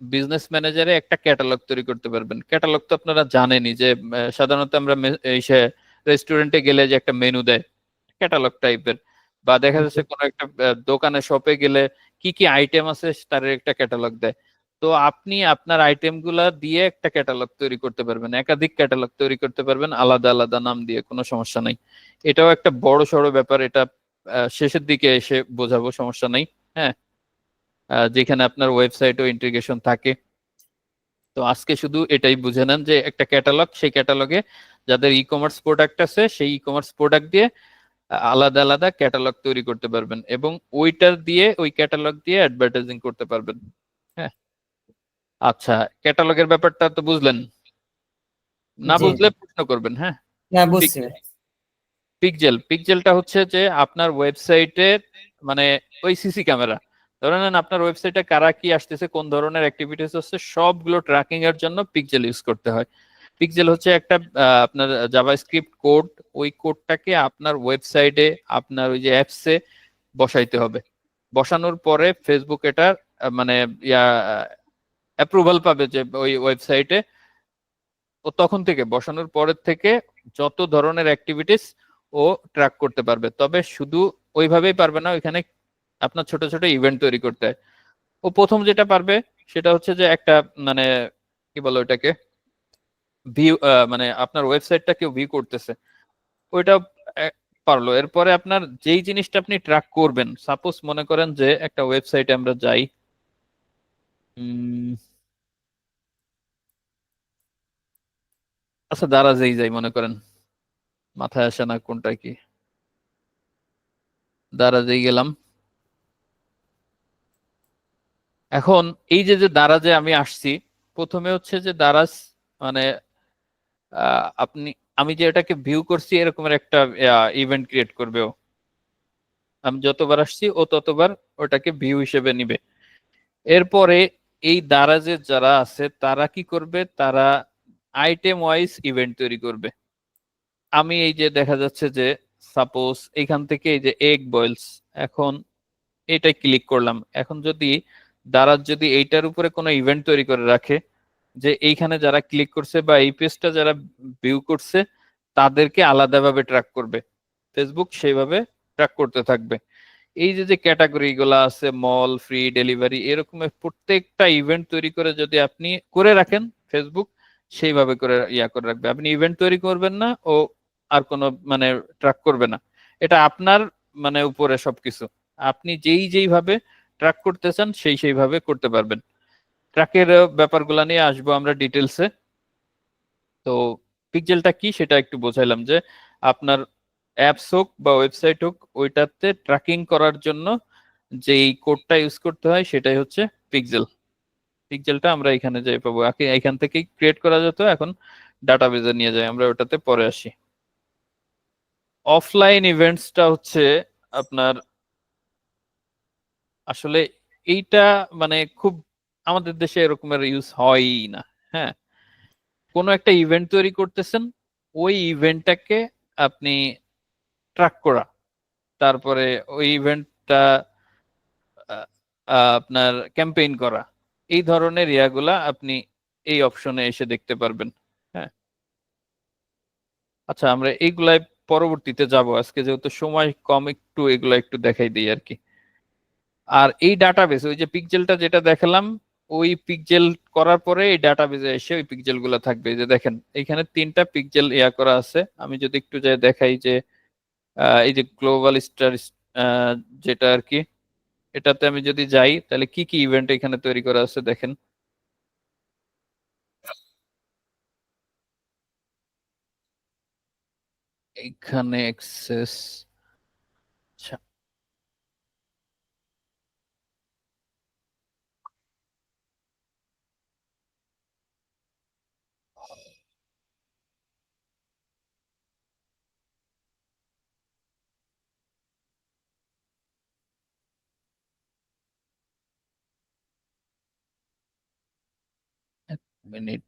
S1: বিজনেস ম্যানেজারে একটা ক্যাটালগ তৈরি করতে পারবেন। ক্যাটালগ তো আপনারা জানেনই যে সাধারণত আমরা রেস্টুরেন্টে গেলে যে একটা মেনু দেয়, ক্যাটালগ টাইপের, বা দেখা যাচ্ছে কোনো একটা দোকানে শপে গেলে কি কি আইটেম আছে তার একটা ক্যাটালগ দেয়। তো আপনি আপনার আইটেম গুলা দিয়ে একটা ক্যাটালগ তৈরি করতে পারবেন, একাধিক ক্যাটালগ তৈরি করতে পারবেন আলাদা আলাদা নাম দিয়ে, কোনো সমস্যা নাই। এটাও একটা বড় সড়ো ব্যাপার, এটা শেষের দিকে এসে বোঝাবো, সমস্যা নাই। হ্যাঁ, যেখানে আপনার ওয়েবসাইটও ইন্টিগ্রেশন থাকে। তো আজকে শুধু এটাই বুঝে নেন যে একটা ক্যাটালগ, সেই ক্যাটালগে যাদের ই কমার্স প্রোডাক্ট আছে সেই ই কমার্স প্রোডাক্ট দিয়ে আলাদা আলাদা ক্যাটালগ তৈরি করতে পারবেন, এবং ওইটার দিয়ে ওই ক্যাটালগ দিয়ে অ্যাডভার্টাইজিং করতে পারবেন। হ্যাঁ, আচ্ছা, ক্যাটালগের ব্যাপারটা তো বুঝলেন? না
S2: জি
S1: বুঝলে প্রশ্ন করবেন। হ্যাঁ,
S2: না বুঝছি।
S1: পিকজেল, পিকজেলটা হচ্ছে যে আপনার ওয়েবসাইটের মানে ওই সিসি ক্যামেরা। ধরে নেন আপনার ওয়েবসাইটে কারা কি আসতেছে, কোন ধরনের অ্যাক্টিভিটিস হচ্ছে, সবগুলো ট্র্যাকিং এর জন্য পিকজেল ইউজ করতে হয়। পিকজেল হচ্ছে একটা আপনার জাভাস্ক্রিপ্ট কোড, ওই কোডটাকে আপনার ওয়েবসাইটে আপনার ওই যে অ্যাপসে বসাইতে হবে। বসানোর পরে ফেসবুক এটার মানে ইয়া অ্যাপ্রুভাল পাবে যে ওই ওয়েবসাইটে, ও তখন থেকে বসানোর পরের থেকে যত ধরনের অ্যাক্টিভিটিস ও ট্র্যাক করতে পারবে। তবে শুধু ওইভাবেই পারবে না, ওইখানে আপনার ছোট ছোট ইভেন্ট তৈরি করতে হয়। ও প্রথম যেটা পারবে সেটা হচ্ছে যে একটা মানে কি বলো ওটাকে, ভিউ, মানে আপনার ওয়েবসাইটটা কেউ ভিউ করতেছে, ওইটা পারলো। এরপরে আপনার যেই জিনিসটা আপনি ট্র্যাক করবেন, সাপোজ মনে করেন যে একটা ওয়েবসাইটে আমরা যাই, আচ্ছা দারাজেই যাই মনে করেন, মাথায় আসে না কোনটা কি, দারাজেই গেলাম। এখন এই যে যে দারাজে আমি আসছি, প্রথমে হচ্ছে যে দারাজ মানে আপনি, আমি যে এটাকে ভিউ করছি এরকমের একটা ইভেন্ট ক্রিয়েট করবে ও। আমি যতবার আসছি ও ততবার ওটাকে ভিউ হিসেবে নিবে। এরপরে এই দারাজে যারা আছে তারা কি করবে, তারা আইটেম ওয়াইজ ইভেন্ট তৈরি করবে। আমি এই যে দেখা যাচ্ছে যে সাপোজ এখান থেকে এই যে এগ বয়েলস, এখন এটাই ক্লিক করলাম। এখন যদি দারাজ যদি এইটার উপরে কোনো ইভেন্ট তৈরি করে রাখে যে এইখানে যারা ক্লিক করছে বা এই পেজটা যারা ভিউ করছে তাদেরকে আলাদাভাবে ট্র্যাক করবে, ফেসবুক সেইভাবে ট্র্যাক করতে থাকবে। এই যে যে ক্যাটাগরি গুলা আছে, মল, ফ্রি ডেলিভারি, এরকম প্রত্যেকটা ইভেন্ট তৈরি করে যদি আপনি করে রাখেন, ফেসবুক সেইভাবে করে করে রাখবে। আপনি ইভেন্ট তৈরি করবেন না, ও আর কোনো মানে ট্র্যাক করবে না। এটা আপনার মানে উপরে সবকিছু, আপনি যেই ভাবে ট্র্যাক করতে চান সেইভাবে করতে পারবেন। ট্র্যাকের ব্যাপারগুলা নিয়ে আসবো আমরা ডিটেলসে। তো পিক্সেলটা কি সেটা একটু বোঝাইলাম যে আপনার অ্যাপস হোক বা ওয়েবসাইট হোক, ওইটাতে ট্র্যাকিং করার জন্য যেই কোডটা ইউজ করতে হয় সেটাই হচ্ছে পিক্সেল। পিক্সেলটা আমরা এখানে যাই পাবো, এখান থেকেই ক্রিয়েট করা যেত, এখন ডাটাবেজে নিয়ে যাই, আমরা ওটাতে পরে আসি। অফলাইন ইভেন্টসটা হচ্ছে আপনার আসলে এইটা মানে খুব আমাদের দেশে এরকমের ইউজ হয়ই না। হ্যাঁ, কোনো একটা ইভেন্ট তৈরি করতেছেন, ওই ইভেন্টটাকে আপনি ট্র্যাক করা, তারপরে ওই ইভেন্টটা আপনার ক্যাম্পেইন করা, এই ধরনের ইয়াগুলা আপনি এই অপশনে এসে দেখতে পারবেন। হ্যাঁ, আচ্ছা আমরা এইগুলাই পরবর্তীতে যাব, আজকে যেহেতু সময় কম একটু এগুলা একটু দেখাই দিই আর কি। আর এই ডাটাবেস, ওই যে পিক্সেলটা যেটা দেখালাম, ওই পিক্সেল করার পরে এই ডাটাবেসে এসে ওই পিক্সেল গুলো থাকবে। এই যে দেখেন এখানে 3টা পিক্সেল করা আছে। আমি যদি একটু যাই দেখাই যে এই যে গ্লোবাল স্টার যেটা আর কি, এটাতে আমি যদি যাই তাহলে কি কি ইভেন্ট এখানে তৈরি করা আছে দেখেন। এখানে এক্সেস, আচ্ছা এক মিনিট,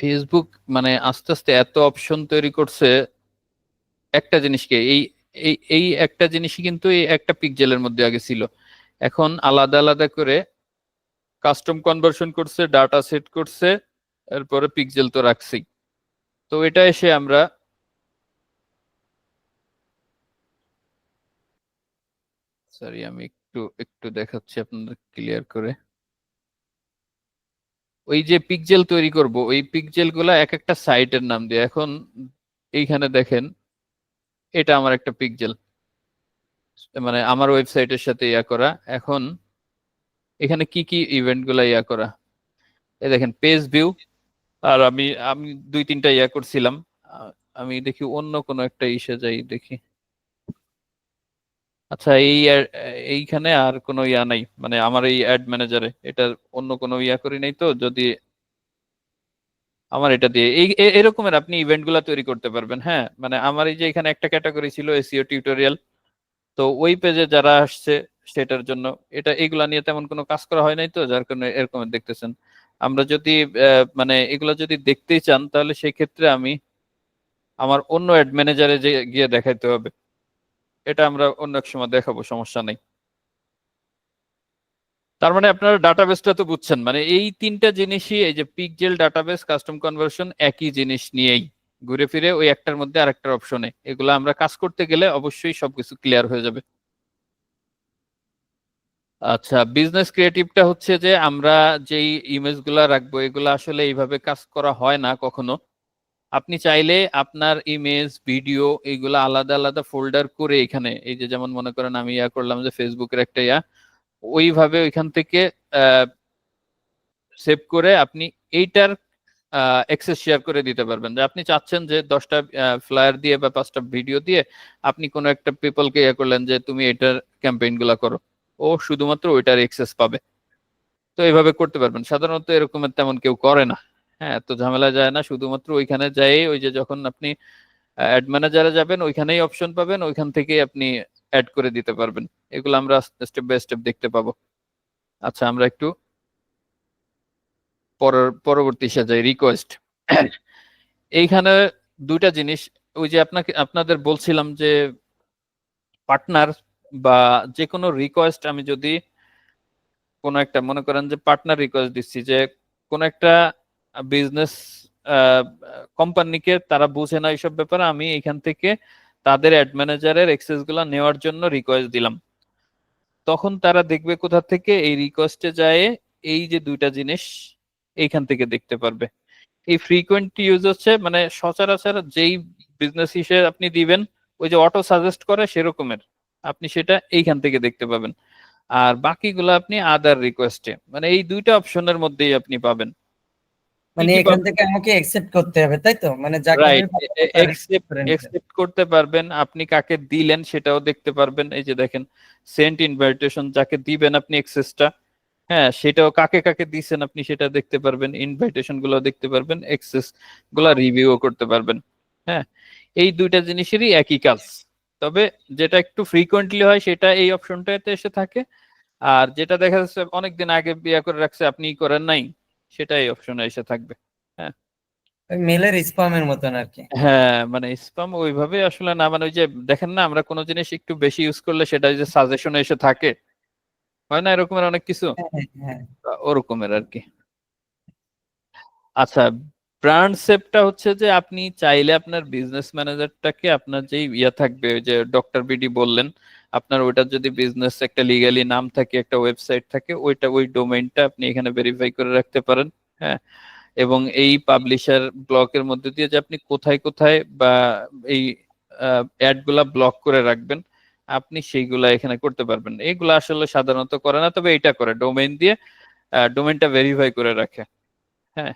S1: ফেসবুক মানে আস্তে আস্তে এত অপশন তৈরি করছে, একটা জিনিসকে এই এই এই একটা জিনিসই কিন্তু এই একটা পিক্সেলের মধ্যে আগে ছিল, এখন আলাদা আলাদা করে কাস্টম কনভার্সন করছে, ডাটা সেট করছে, এরপরে পিক্সেল তো রাখছেই। তো এটা এসে আমরা সরি আমি একটু একটু দেখাচ্ছি আপনাদের ক্লিয়ার করে। ওই যে পিক্সেল তৈরি করব, ওই পিক্সেল গুলা এক একটা সাইটের নাম দিয়ে, এখন এইখানে দেখেন এটা আমার একটা পিক্সেল, মানে আমার ওয়েবসাইটের সাথে ইয়া করা। এখন এখানে কি কি ইভেন্ট গুলা ইয়া করা, এই দেখেন পেজ ভিউ, আর আমি আমি 2-3টা ইয়া করছিলাম। আমি দেখি অন্য কোনো একটা ইসে যাই দেখি। আচ্ছা এইখানে আর কোনো ইয়া নাই, মানে আমার এই অ্যাড ম্যানেজারে এটা অন্য কোনো ইয়া করি নাই, তো যদি আমার এটা দিয়ে এরকমের আপনি ইভেন্ট গুলা তৈরি করতে পারবেন। হ্যাঁ, মানে আমার এই যে এখানে একটা ক্যাটাগরি ছিল এসইও টিউটোরিয়াল, তো ওই পেজে যারা আসছে সেটার জন্য এটা, এগুলা নিয়ে তেমন কোনো কাজ করা হয় নাই, তো যার কারণে এরকমের দেখতেছেন। আমরা যদি মানে এগুলা যদি দেখতেই চান তাহলে সেই ক্ষেত্রে আমি আমার অন্য অ্যাড ম্যানেজারে যে গিয়ে দেখাইতে হবে, এটা আমরা অন্য এক সময় দেখাবো, সমস্যা নেই। তার মানে আপনারা ডাটাবেসটা তো বুঝছেন, মানে এই তিনটা জিনিসই, এই যে পিকজেল, ডাটাবেস, কাস্টম কনভার্সন, একই জিনিস নিয়েই ঘুরে ফিরে ওই একটার মধ্যে আরেকটার অপশনে, এগুলো আমরা কাজ করতে গেলে অবশ্যই সবকিছু ক্লিয়ার হয়ে যাবে। আচ্ছা, বিজনেস ক্রিয়েটিভটা হচ্ছে যে আমরা যেই ইমেজ গুলা রাখবো এগুলো আসলে এইভাবে কাজ করা হয় না কখনো। আপনি চাইলে আপনার ইমেজ, ভিডিও এইগুলা আলাদা আলাদা ফোল্ডার করে এখানে, এই যে যেমন মনে করেন আমি ইয়া করলাম যে ফেসবুকের একটা ইয়া, ওইভাবে ওইখান থেকে সেভ করে আপনি এইটার অ্যাক্সেস শেয়ার করে দিতে পারবেন, যে আপনি চাচ্ছেন যে 10টা ফ্লায়ার দিয়ে বা 5টা ভিডিও দিয়ে আপনি কোনো একটা পিপলকে ইয়ে করলেন যে তুমি এটার ক্যাম্পেইন গুলা করো, ও শুধুমাত্র ওইটার অ্যাক্সেস পাবে। তো এইভাবে করতে পারবেন, সাধারণত এরকমের তেমন কেউ করে না। হ্যাঁ, তো ঝামেলা যায় না, শুধুমাত্র ওইখানে যাই ওই যে যখন আপনি অ্যাড ম্যানেজারে যাবেন ওইখানেই অপশন পাবেন, ওইখান থেকেই আপনি অ্যাড করে দিতে পারবেন। এগুলো আমরা স্টেপ বাই স্টেপ দেখতে পাবো। আচ্ছা, আমরা একটু পরবর্তী সাজাই রিকোয়েস্ট। এইখানে দুইটা জিনিস, ওই যে আপনাদের বলছিলাম যে পার্টনার বা যে কোনো রিকোয়েস্ট, আমি যদি কোনো একটা মনে করেন যে পার্টনার রিকোয়েস্ট দিচ্ছি, যে কোন একটা বিজনেস কোম্পানিকে তারা বুঝে না এইসব ব্যাপারে, আমি এখান থেকে তাদের অ্যাড ম্যানেজারের অ্যাক্সেস গুলা নেওয়ার জন্য রিকোয়েস্ট দিলাম, তখন তারা দেখবে কোথা থেকে এই রিকোয়েস্টে যায়, এই যে দুইটা জিনিস এইখান থেকে দেখতে পারবে। এই ফ্রিকোয়েন্ট ইউজ হচ্ছে মানে সচরাচর যেই বিজনেস হিসেবে আপনি দিবেন, ওই যে অটো সাজেস্ট করে সেরকমের আপনি সেটা এইখান থেকে দেখতে পাবেন। আর বাকিগুলো আপনি আদার রিকোয়েস্টে, মানে এই দুইটা অপশনের মধ্যেই আপনি পাবেন।
S2: মানে এখান থেকে আমাকে অ্যাকসেপ্ট করতে হবে, তাই তো? মানে যাকে
S1: রাইট,
S2: আমি তার preference।
S1: একসেপ্ট করতে পারবেন, আপনি কাকে দিলেন সেটাও দেখতে পারবেন। এই যে দেখেন সেন্ট ইনভাইটেশন, যাকে দিবেন আপনি অ্যাক্সেসটা, হ্যাঁ সেটাও কাকে কাকে দিছেন আপনি সেটা দেখতে পারবেন, ইনভাইটেশন গুলো দেখতে পারবেন, অ্যাক্সেস গুলো রিভিউ করতে পারবেন। হ্যাঁ, এই দুইটা জিনিসেরই একই কাজ, তবে যেটা একটু ফ্রিকোয়েন্টলি হয় সেটা এই অপশনটাতে এসে থাকে, আর যেটা দেখা যাচ্ছে অনেকদিন আগে বিয়া করে রাখছে আপনি করেন নাই, সেটা এই অপশনে এসে থাকবে। হ্যাঁ,
S2: মেলের স্প্যামের মতন আর কি।
S1: হ্যাঁ, মানে স্প্যাম ওইভাবে আসলে না, মানে ওই যে দেখেন না, আমরা কোনো জিনিস একটু বেশি ইউজ করলে সেটা যে সাজেশনে এসে থাকে, হয় না এরকমের অনেক কিছু,
S2: হ্যাঁ, হ্যাঁ।
S1: ওরকমের আর কি। আচ্ছা, ব্র্যান্ড সেপটা হচ্ছে যে আপনি চাইলে আপনার বিজনেস ম্যানেজারটাকে, আপনার যে ইয়া থাকবে ওই যে ডক্টর বিডি বললেন, আপনার ওইটার যদি বিজনেস একটা লিগালি নাম থাকে, একটা ওয়েবসাইট থাকে, ওইটা ওই ডোমেইনটা আপনি এখানে ভেরিফাই করে রাখতে পারেন। হ্যাঁ, এবং এই পাবলিশার ব্লকের মধ্যে দিয়ে যে আপনি কোথায় কোথায় বা এই অ্যাড গুলা ব্লক করে রাখবেন, আপনি সেইগুলা এখানে করতে পারবেন। এইগুলা আসলে সাধারণত করে না, তবে এটা করে ডোমেইন দিয়ে ডোমেইনটা ভেরিফাই করে রাখে। হ্যাঁ,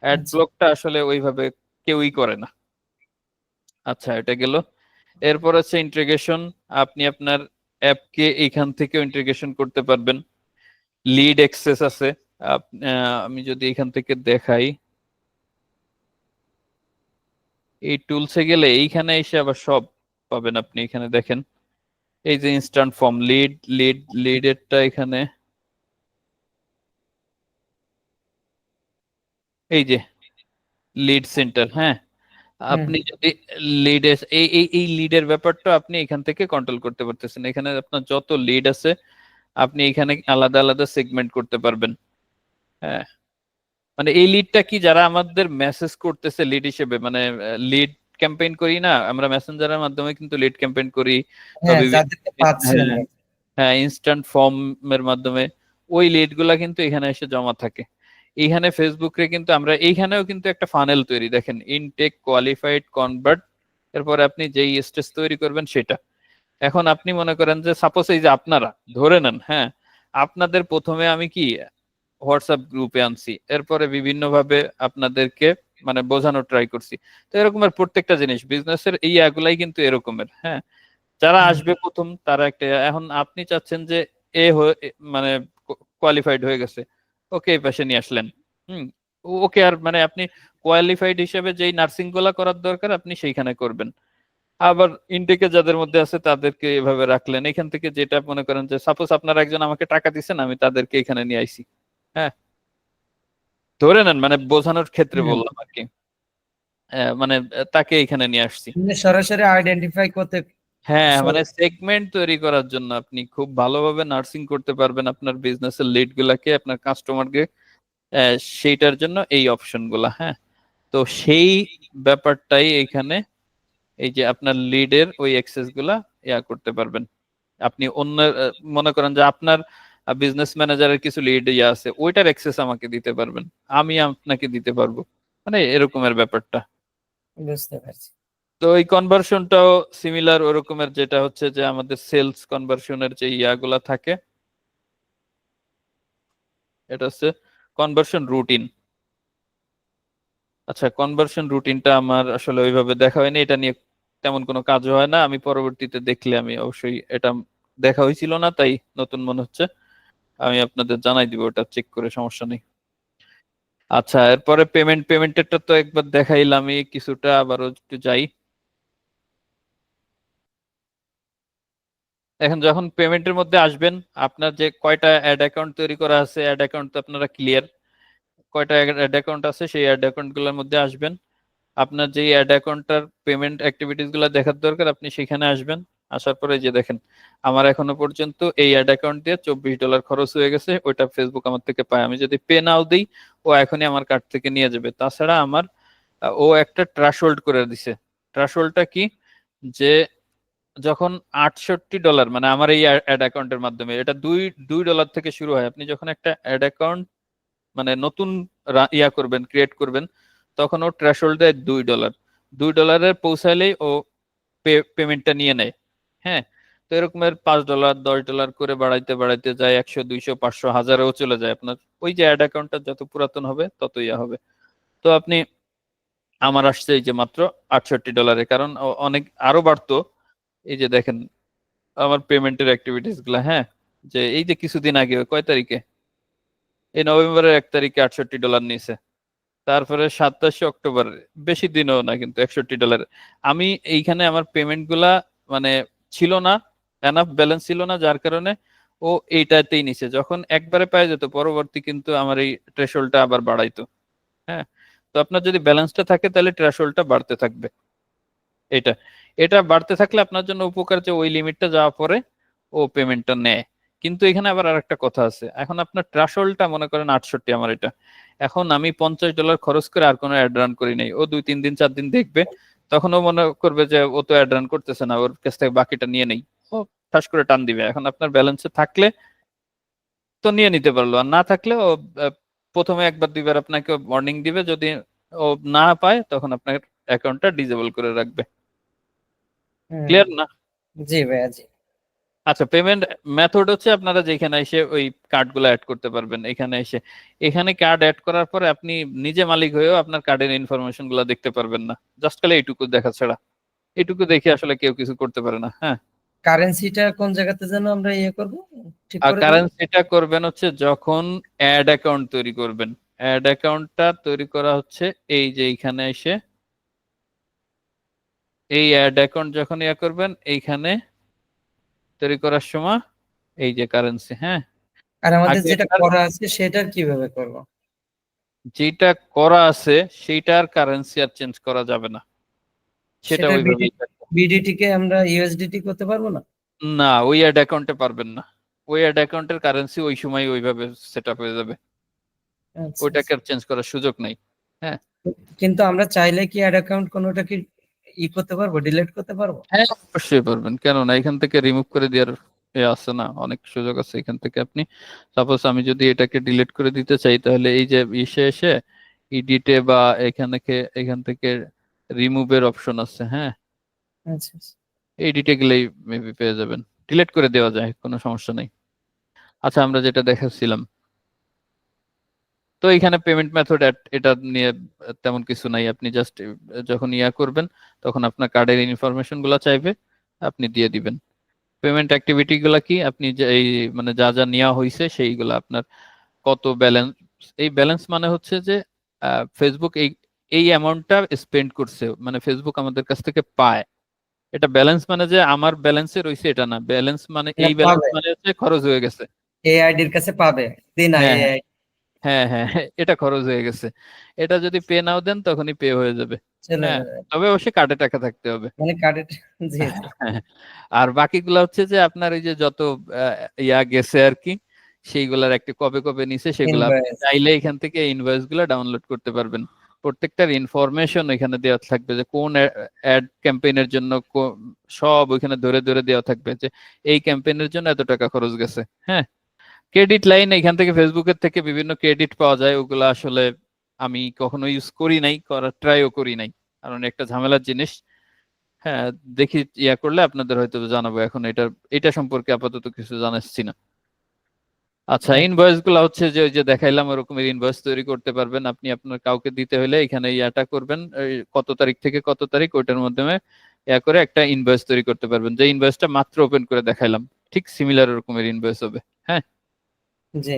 S1: অ্যাড
S2: আচ্ছা।
S1: ব্লকটা আসলে ওইভাবে কেউই করে না। আচ্ছা, এটা গেল। এরপর হচ্ছে ইন্টিগ্রেশন, আপনি আপনার অ্যাপকে এখান থেকেও ইন্টিগ্রেশন করতে পারবেন। লিড অ্যাক্সেস আছে, আমি যদি এখান থেকে দেখাই, এই টুলসে গেলে এইখানে এসে আবার সব পাবেন আপনি। এখানে দেখেন এই যে ইনস্ট্যান্ট ফর্ম, লিডেরটা এখানে, এই যে লিড সেন্টার, হ্যাঁ, আপনি যদি লিড এই লিডের ব্যাপারটা আপনি এখান থেকে কন্ট্রোল করতে পারতেছেন। এখানে আপনার যত লিড আছে আপনি এখানে আলাদা আলাদা সেগমেন্ট করতে পারবেন। হ্যাঁ, মানে এই লিডটা কি, যারা আমাদের মেসেজ করতেছে লিড হিসেবে, মানে লিড ক্যাম্পেইন করি না আমরা মেসেঞ্জারের মাধ্যমে, কিন্তু লিড ক্যাম্পেইন করি বা
S2: হ্যাঁ,
S1: বিভিন্ন
S2: যাদেরকে পাচ্ছি
S1: হ্যাঁ
S2: আমরা।
S1: হ্যাঁ ইনস্ট্যান্ট ফর্মের মাধ্যমে ওই লিড গুলা কিন্তু এখানে এসে জমা থাকে। এইখানে ফেসবুকে কিন্তু আমরা এইখানেও কিন্তু একটা ফানেল তৈরি, দেখেন ইনটেক, কোয়ালিফাইড, কনভার্ট, এরপরে আপনি যেই স্টেজ তৈরি করবেন সেটা। এখন আপনি মনে করেন যে সাপোজ এই যে আপনারা ধরে নেন, হ্যাঁ, আপনাদের প্রথমে আমি কি হোয়াটসঅ্যাপ গ্রুপে আনছি, এরপরে বিভিন্ন ভাবে আপনাদেরকে মানে বোঝানোর ট্রাই করছি। তো এরকমের প্রত্যেকটা জিনিস বিজনেসের এই এগুলাই কিন্তু এরকমের, হ্যাঁ, যারা আসবে প্রথম তারা একটা, এখন আপনি চাচ্ছেন যে মানে কোয়ালিফাইড হয়ে গেছে, ওকে এই পাশে নিয়ে আসলেন, হুম, ওকে, আর মানে আপনি কোয়ালিফাইড হিসেবে যেই নার্সিং গুলা করার দরকার আপনি সেইখানে করবেন। আবার ইনটেকে যাদের মধ্যে আছে তাদেরকে এভাবে রাখলেন। এখান থেকে যেটা মনে করেন যে সাপোজ আপনারা একজন আমাকে টাকা দিচ্ছেন, আমি তাদেরকে এখানে নিয়ে আইছি, হ্যাঁ, ধরে নেন, মানে বোঝানোর ক্ষেত্রে বললাম আর কি, মানে তাকে এখানে নিয়ে আসছি।
S2: সরাসরি আইডেন্টিফাই করতে।
S1: হ্যাঁ, মানে সেগমেন্ট তৈরি করার জন্য আপনি খুব ভালোভাবে নার্সিং করতে পারবেন আপনার বিজনেসের লিড গুলাকে, আপনার কাস্টমারকে, সেইটার জন্য এই অপশন গুলা। হ্যাঁ, তো সেই ব্যাপারটাই এখানে, এই যে আপনার লিডের ওই অ্যাক্সেস গুলা করতে পারবেন আপনি। অন্য মনে করেন যে আপনার বিজনেস ম্যানেজারের কিছু লিড আছে, ওইটার অ্যাক্সেস আমাকে দিতে পারবেন, আমি আপনাকে দিতে পারবো, মানে এরকমের ব্যাপারটা।
S2: বুঝতে পারছি।
S1: তো এই কনভার্সনটাও সিমিলার ওরকমের, যেটা হচ্ছে যে আমাদের সেলস কনভার্সনের যে ইয়াগুলা থাকে, এটা হচ্ছে কনভার্সন রুটিন। আচ্ছা, কনভার্সন রুটিনটা আমার আসলে ওইভাবে দেখা হয়নি, এটা নিয়ে তেমন কোনো কাজও হয় না, আমি পরবর্তীতে দেখলে আমি অবশ্যই, এটা দেখা হয়েছিল না তাই নতুন মনে হচ্ছে, আমি আপনাদের জানাই দিব, ওটা চেক করে, সমস্যা নেই। আচ্ছা, এরপরে পেমেন্টেরটা তো একবার দেখাইলামই কিছুটা, আবারও একটু যাই। এখন যখন পেমেন্টের মধ্যে আসবেন, আপনার যে কয়টা অ্যাড অ্যাকাউন্ট তৈরি করা আছে, অ্যাড অ্যাকাউন্ট তো আপনারা ক্লিয়ার, কয়টা অ্যাড অ্যাকাউন্ট আছে সেই অ্যাড অ্যাকাউন্ট গুলোর মধ্যে আসবেন। আপনার যে অ্যাড অ্যাকাউন্টটার পেমেন্ট অ্যাক্টিভিটিস গুলো দেখার দরকার আপনি সেখানে আসবেন। আসার পরে যে দেখেন আমার এখনো পর্যন্ত এই অ্যাড অ্যাকাউন্ট দিয়ে $24 খরচ হয়ে গেছে, ওইটা ফেসবুক আমার থেকে পায়। আমি যদি পে নাও দিই ও এখনই আমার কার্ড থেকে নিয়ে যাবে। তাছাড়া আমার ও একটা থ্রেশহোল্ড করে দিছে। থ্রেশহোল্ডটা কি, যে যখন $68, মানে আমার এই অ্যাড অ্যাকাউন্টের মাধ্যমে, এটা $2 থেকে শুরু হয়। আপনি যখন একটা অ্যাড অ্যাকাউন্ট মানে নতুন করবেন, ক্রিয়েট করবেন, তখন ও থ্রেশহোল্ড দেয় $2। $2 পৌঁছাইলেই ও পেমেন্টটা নিয়ে নেয়। হ্যাঁ, তো এরকমের $5, $10 করে বাড়াইতে বাড়াইতে যায় 100, 200, 500, 1000-এও চলে যায়। আপনার ওই যে অ্যাড অ্যাকাউন্টটা যত পুরাতন হবে তত ইয়া হবে। তো আপনি, আমার আসছে এই যে মাত্র $68, কারণ অনেক আরো বাড়তো। এই যে দেখেন আমার পেমেন্টের অ্যাক্টিভিটিস গুলা, হ্যাঁ, যে এই যে কিছুদিন আগে কয় তারিখে, এই নভেম্বরের 1 তারিখে $68 নিয়েছে, তারপরে 27 অক্টোবর, বেশি দিনও না কিন্তু $61। আমি এইখানে আমার পেমেন্ট গুলা মানে ছিল না, এনাফ ব্যালেন্স ছিল না, যার কারণে ও এইটাতেই নিছে। যখন একবারে পাওয়া যেত পরবর্তী কিন্তু আমার এই থ্রেশহোল্ডটা আবার বাড়াইতো। হ্যাঁ, তো আপনার যদি ব্যালেন্সটা থাকে তাহলে থ্রেশহোল্ডটা বাড়তে থাকবে। এটা এটা বাড়তে থাকলে আপনার জন্য উপকার, যে ওই লিমিটটা যাওয়া পরে ও পেমেন্টটা নেয়। কিন্তু এখানে আবার আরেকটা কথা আছে, এখন আপনার থ্রেশহোল্ডটা মনে করেন 68, আমার এটা, এখন আমি $50 খরচ করে আর কোনো অ্যাড রান করি নাই, ও 2-3 দিন 4 দিন দেখবে, তখন ও মনে করবে যে ও তো অ্যাড রান করতেছে না, ওর কাছ থেকে বাকিটা নিয়ে নেই, ও ঠাস করে টান দিবে। এখন আপনার ব্যালেন্সে থাকলে তো নিয়ে নিতে পারলো, আর না থাকলে ও প্রথমে একবার দুইবার আপনাকে ওয়ার্নিং দিবে, যদি ও না পায় তখন আপনার অ্যাকাউন্টটা ডিসেবল করে রাখবে। ক্লিয়ার না?
S2: জি ভাইয়া, জি।
S1: আচ্ছা, পেমেন্ট মেথড হচ্ছে আপনারা যেখানে এসে ওই কার্ডগুলো অ্যাড করতে পারবেন। এখানে এসে, এখানে কার্ড অ্যাড করার পরে আপনি নিজে মালিক হয়েও আপনার কার্ডের ইনফরমেশন গুলো দেখতে পারবেন না, জাস্ট খালি এইটুকু দেখা ছাড়া। এইটুকু দেখে আসলে কেউ কিছু করতে পারে না। হ্যাঁ,
S2: কারেন্সিটা কোন জায়গাতে যেন আমরা করব, ঠিক
S1: আর
S2: করে দেব?
S1: কারেন্সিটা করবেন হচ্ছে যখন অ্যাড অ্যাকাউন্ট তৈরি করবেন। অ্যাড অ্যাকাউন্টটা তৈরি করা হচ্ছে এই যে এইখানে এসে, এই অ্যাড অ্যাকাউন্ট যখন করবেন এইখানে তৈরি করার সময় এই যে কারেন্সি, হ্যাঁ,
S2: আর আমাদের
S1: আগে
S2: যেটা
S1: আপনার
S2: করা আছে সেটার কিভাবে করব?
S1: যেটা করা আছে সেইটার কারেন্সি আর চেঞ্জ করা যাবে না, সেটা
S2: সেটা
S1: ওইভাবেই থাকবে।
S2: বিডিটি কে আমরা ইউএসডিটি করতে পারবো না?
S1: না, ওই অ্যাড অ্যাকাউন্টে পারবেন না। ওই অ্যাড অ্যাকাউন্টের কারেন্সি ওই সময় ওইভাবে সেট আপ হয়ে যাবে,
S2: আচ্ছা,
S1: ওইটাকে আর চেঞ্জ করার সুযোগ নাই। হ্যাঁ
S2: কিন্তু আমরা চাইলে কি অ্যাড অ্যাকাউন্ট কোনোটা কি করতে পারবো, ডিলিট করতে পারবো?
S1: হ্যাঁ অবশ্যই পারবেন, কেন না, এখান থেকে রিমুভ করে দেওয়ার আছে না, অনেক সুযোগ আছে এখান থেকে। আপনি সাপোজ আমি যদি এটাকে ডিলিট করে দিতে চাই, তাহলে এই যে ইসে এসে এডিটে বা এখান থেকে রিমুভের অপশন আছে, হ্যাঁ
S2: আচ্ছা,
S1: এডিটে গেলেই মেবি পেয়ে যাবেন, ডিলিট করে দেওয়া যায়, কোনো সমস্যা নেই। আচ্ছা, আমরা যেটা দেখাচ্ছিলাম, তো এখানে পেমেন্ট মেথড এটা নিয়ে তেমন কিছু নাই, আপনি জাস্ট যখন ইয়া করবেন তখন আপনার কার্ডের ইনফরমেশন গুলা চাইবে, আপনি দিয়ে দিবেন। পেমেন্ট অ্যাক্টিভিটি গুলা কি, আপনি যে এই মানে যা যা নেওয়া হয়েছে সেইগুলা, আপনার কত ব্যালেন্স, এই ব্যালেন্স মানে হচ্ছে যে ফেসবুক এই এই অ্যামাউন্টটা স্পেন্ড করছে, মানে ফেসবুক আমাদের কাছ থেকে পায়। এটা ব্যালেন্স মানে যে আমার ব্যালেন্সে রয়েছে এটা না, ব্যালেন্স মানে এই ব্যালেন্স
S2: পাবে,
S1: মানে হচ্ছে খরচ হয়ে গেছে।
S2: এই আইডির কাছে পাবে, দিন
S1: হ্যাঁ
S2: এই
S1: হ্যাঁ হ্যাঁ হ্যাঁ, এটা খরচ হয়ে গেছে। এটা যদি পে নাও দেন তখনই পে হয়ে যাবে।
S2: চলে
S1: হ্যাঁ,
S2: যাবে,
S1: তবে অবশ্যই কার্ডে টাকা থাকতে হবে।
S2: মানে কার্ডের। জি জি।
S1: হ্যাঁ, আর বাকিগুলো হচ্ছে যে আপনার এই যে যত ইয়া গেছে আর কি, সেইগুলার একটা কবে কবে নিছে সেগুলো আপনি
S2: ইনভয়েস।
S1: চাইলে এখান থেকে ইনভয়েস গুলো ডাউনলোড করতে পারবেন। প্রত্যেকটার ইনফরমেশন এখানে দেওয়া থাকবে, যে কোন অ্যাড ক্যাম্পেইনের জন্য সব ওইখানে ধরে ধরে দেওয়া থাকবে, যে এই ক্যাম্পেইনের জন্য এত টাকা খরচ গেছে। হ্যাঁ, ক্রেডিট লাইন এখান থেকে ফেসবুকের থেকে বিভিন্ন ক্রেডিট পাওয়া যায়, ওগুলো আসলে আমি কখনো ইউজ করি নাই, করার ট্রাইও করি নাই, কারণ একটা ঝামেলার জিনিস। হ্যাঁ, দেখি ইয়া করলে আপনাদের হয়তো জানাবো, এখন এটা সম্পর্কে আপাতত কিছু জানাচ্ছি না। আচ্ছা, ইনভয়েস গুলা হচ্ছে যে ওই যে দেখাইলাম ওরকমের ইনভয়েস তৈরি করতে পারবেন আপনি, আপনার কাউকে দিতে হলে এখানে ইয়াটা করবেন, কত তারিখ থেকে কত তারিখ, ওইটার মাধ্যমে ইয়া করে একটা ইনভয়েস তৈরি করতে পারবেন, যে ইনভয়েসটা মাত্র ওপেন করে দেখাইলাম, ঠিক সিমিলার এরকমের ইনভয়েস হবে। হ্যাঁ,
S2: জি।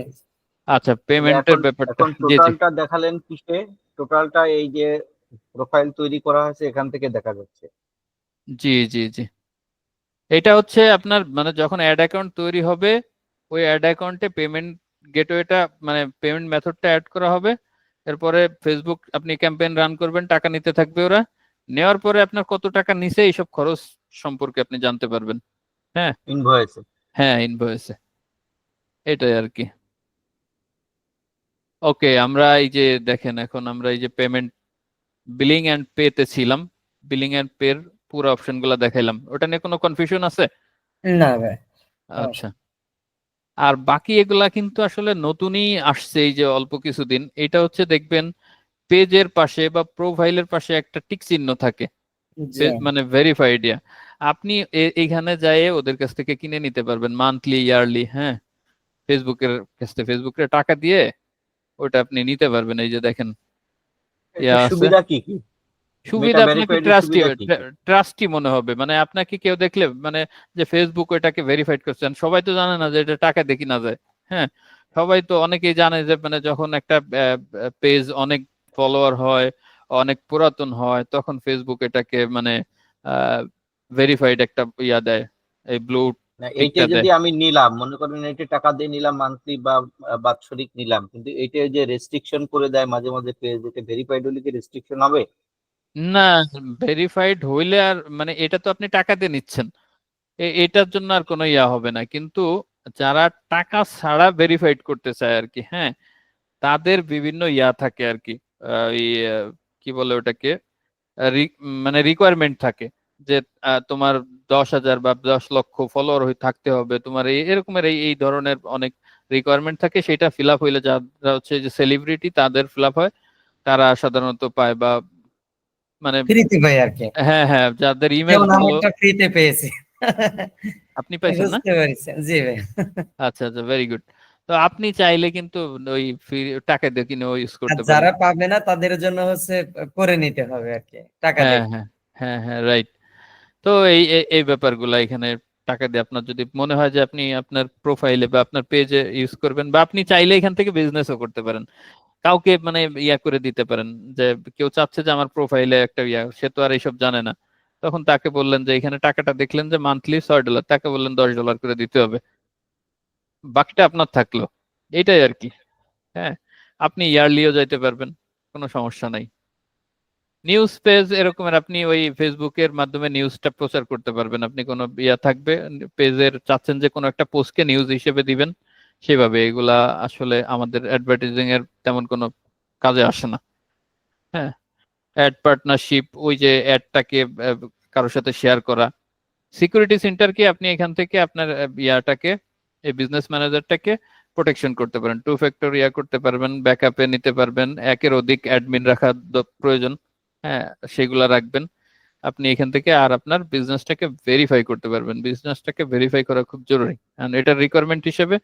S1: আচ্ছা, পেমেন্টের
S3: এখন
S1: ব্যাপারটা,
S3: এখন
S1: জি জি
S3: টোটালটা দেখালেন কিসে? টোটালটা এই যে প্রোফাইল তৈরি করা হয়েছে এখান থেকে দেখা যাচ্ছে।
S1: জি জি জি, এটা হচ্ছে আপনার মানে যখন অ্যাড অ্যাকাউন্ট তৈরি হবে, ওই অ্যাড অ্যাকাউন্টে পেমেন্ট গেটওয়েটা মানে পেমেন্ট মেথডটা অ্যাড করা হবে। এরপরে ফেসবুক আপনি ক্যাম্পেইন রান করবেন, টাকা নিতে থাকবে ওরা, নেওয়ার পরে আপনার কত টাকা নিছে এইসব খরচ সম্পর্কে আপনি জানতে পারবেন। হ্যাঁ
S3: ইনভয়েসে।
S1: হ্যাঁ, ইনভয়েসে, এটাই আর কি। ওকে, আমরা এই যে দেখেন, এখন আমরা এই যে পেমেন্ট বিলিং এন্ড পে তে ছিলাম, বিলিং এন্ড পে এর পুরো অপশনগুলো দেখাইলাম, ওটা নিয়ে কোনো কনফিউশন আছে?
S2: না ভাই,
S1: আচ্ছা, আর বাকি এগুলা কিন্তু আসলে নতুনই আসছে এই যে অল্প কিছুদিন। এটা হচ্ছে দেখবেন পেজের পাশে বা প্রোফাইলের পাশে একটা টিক চিহ্ন থাকে,
S2: জি
S1: মানে ভেরিফাইড ইয়া, আপনি এখানে যাই ওদের কাছ থেকে কিনে নিতে পারবেন মান্থলি ইয়ারলি। হ্যাঁ, ফেসবুকের কাছ থেকে ফেসবুকের টাকা দিয়ে ওটা আপনি নিতে পারবেন, এই যে দেখেন ইয়া
S3: এর
S1: আছে।
S3: সুবিধা কি কি?
S1: সুবিধা
S3: মেটা
S1: আপনাকে
S3: ভেরিফাইড এর সুবিধা কি কি?
S1: ট্রাস্টি মনে হবে, মানে আপনাকে কেউ দেখলে মানে যে ফেসবুক ওইটাকে ভেরিফাইড করছেন, সবাই তো জানে না যে এটা টাকা দেখি না যায়। হ্যাঁ, সবাই তো অনেকেই জানে যে মানে যখন একটা পেজ অনেক ফলোয়ার হয়, অনেক পুরাতন হয়, তখন ফেসবুক এটাকে মানে ভেরিফাইড একটা ইয়া দেয়, এই ব্লু
S3: না, এইটা
S1: টিকটা দেয়।
S3: যদি আমি নিলাম, মনে করেন এইটা টাকা দিয়ে নিলাম মান্থলি বা বাৎসরিক নিলাম, কিন্তু এইটা যে রেস্ট্রিকশন করে দেয় মাঝে মাঝে পেজ, এটা ভেরিফাইড হলে কি রেস্ট্রিকশন হবে?
S1: না, ভেরিফাইড হইলে আর মানে এটা তো আপনি টাকা দিয়ে নিচ্ছেন, এটার জন্য আর কোনো ইয়া হবে না, কিন্তু যারা টাকা ছাড়া ভেরিফাইড করতে চায় আর কি, হ্যাঁ, তাদের বিভিন্ন ইয়া থাকে আর কি, এই কি বলে ওটাকে, মানে রিকোয়ারমেন্ট থাকে, যে তোমার 10,000 বা 10 লক্ষ ফলোয়ার থাকতে হবে, তোমার এরকমের এই ধরনের অনেক রিকোয়ারমেন্ট থাকে, সেটা ফিল আপ হইলে যারা হচ্ছে যে সেলিব্রিটি তাদের ফিল আপ হয়, তারা সাধারণত পায়, বা মানে
S2: ফ্রিতে ভাই আর কি,
S1: হ্যাঁ হ্যাঁ, যাদের ইমেল
S2: যেমন
S1: ভালো।
S2: আমারটা ফ্রিতে পেয়েছি।
S1: আপনি পাইছেন না?
S2: বুঝতে পারছেন, জি ভাই।
S1: আচ্ছা আচ্ছা, ভেরি গুড। তো আপনি চাইলে কিন্তু ওই ফ্রি টাকা দিয়ে কিনে ইউজ
S2: আর
S1: করতে পারেন।
S2: যারা পাবে না তাদের জন্য হচ্ছে করে নিতে হবে আর কি, টাকা
S1: হ্যাঁ
S2: দিয়ে।
S1: হ্যাঁ হ্যাঁ হ্যাঁ, রাইট। তো এই ব্যাপারগুলো এখানে টাকা দিয়ে আপনার যদি মনে হয় যে আপনি আপনার প্রোফাইলে বা আপনার পেজে ইউজ করবেন, বা আপনি চাইলে এখান থেকে বিজনেসও করতে পারেন, কাউকে মানে ইয়া করে দিতে পারেন, যে কেউ চাচ্ছে যে আমার প্রোফাইলে একটা ইয়া, সে তো আর এইসব জানে না, তখন তাকে বললেন যে এখানে টাকাটা দেখলেন যে মান্থলি $6, তাকে বললেন $10 করে দিতে হবে, বাকিটা আপনার থাকলো, এটাই আর কি। হ্যাঁ, আপনি ইয়ারলিও যাইতে পারবেন, কোনো সমস্যা নাই। নিউজ পেজ এরকমের আপনি ওই ফেসবুকের মাধ্যমে নিউজটা প্রচার করতে পারবেন। আপনি কোনো ইয়া থাকবে পেজের, চাচ্ছেন যে কোনো একটা পোস্টকে নিউজ হিসেবে দিবেন, সেভাবে। এগুলা আসলে আমাদের অ্যাডভার্টাইজিং এর তেমন কোনো কাজে আসে না। হ্যাঁ, অ্যাড পার্টনারশিপ, ওই যে অ্যাডটাকে কারোর সাথে শেয়ার করা। সিকিউরিটি সেন্টারকে আপনি এখান থেকে আপনার ইয়াটাকে, এই বিজনেস ম্যানেজারটাকে প্রোটেকশন করতে পারেন, 2 ফ্যাক্টর ইয়া করতে পারবেন, ব্যাকআপে নিতে পারবেন, একের অধিক অ্যাডমিন রাখা প্রয়োজন, হ্যাঁ সেগুলা রাখবেন আপনি এখান থেকে। আর আপনার বিজনেসটাকে ভেরিফাই করতে পারবেন। বিজনেসটাকে ভেরিফাই করা খুব জরুরি, কারণ এটার রিকোয়ারমেন্ট হিসেবে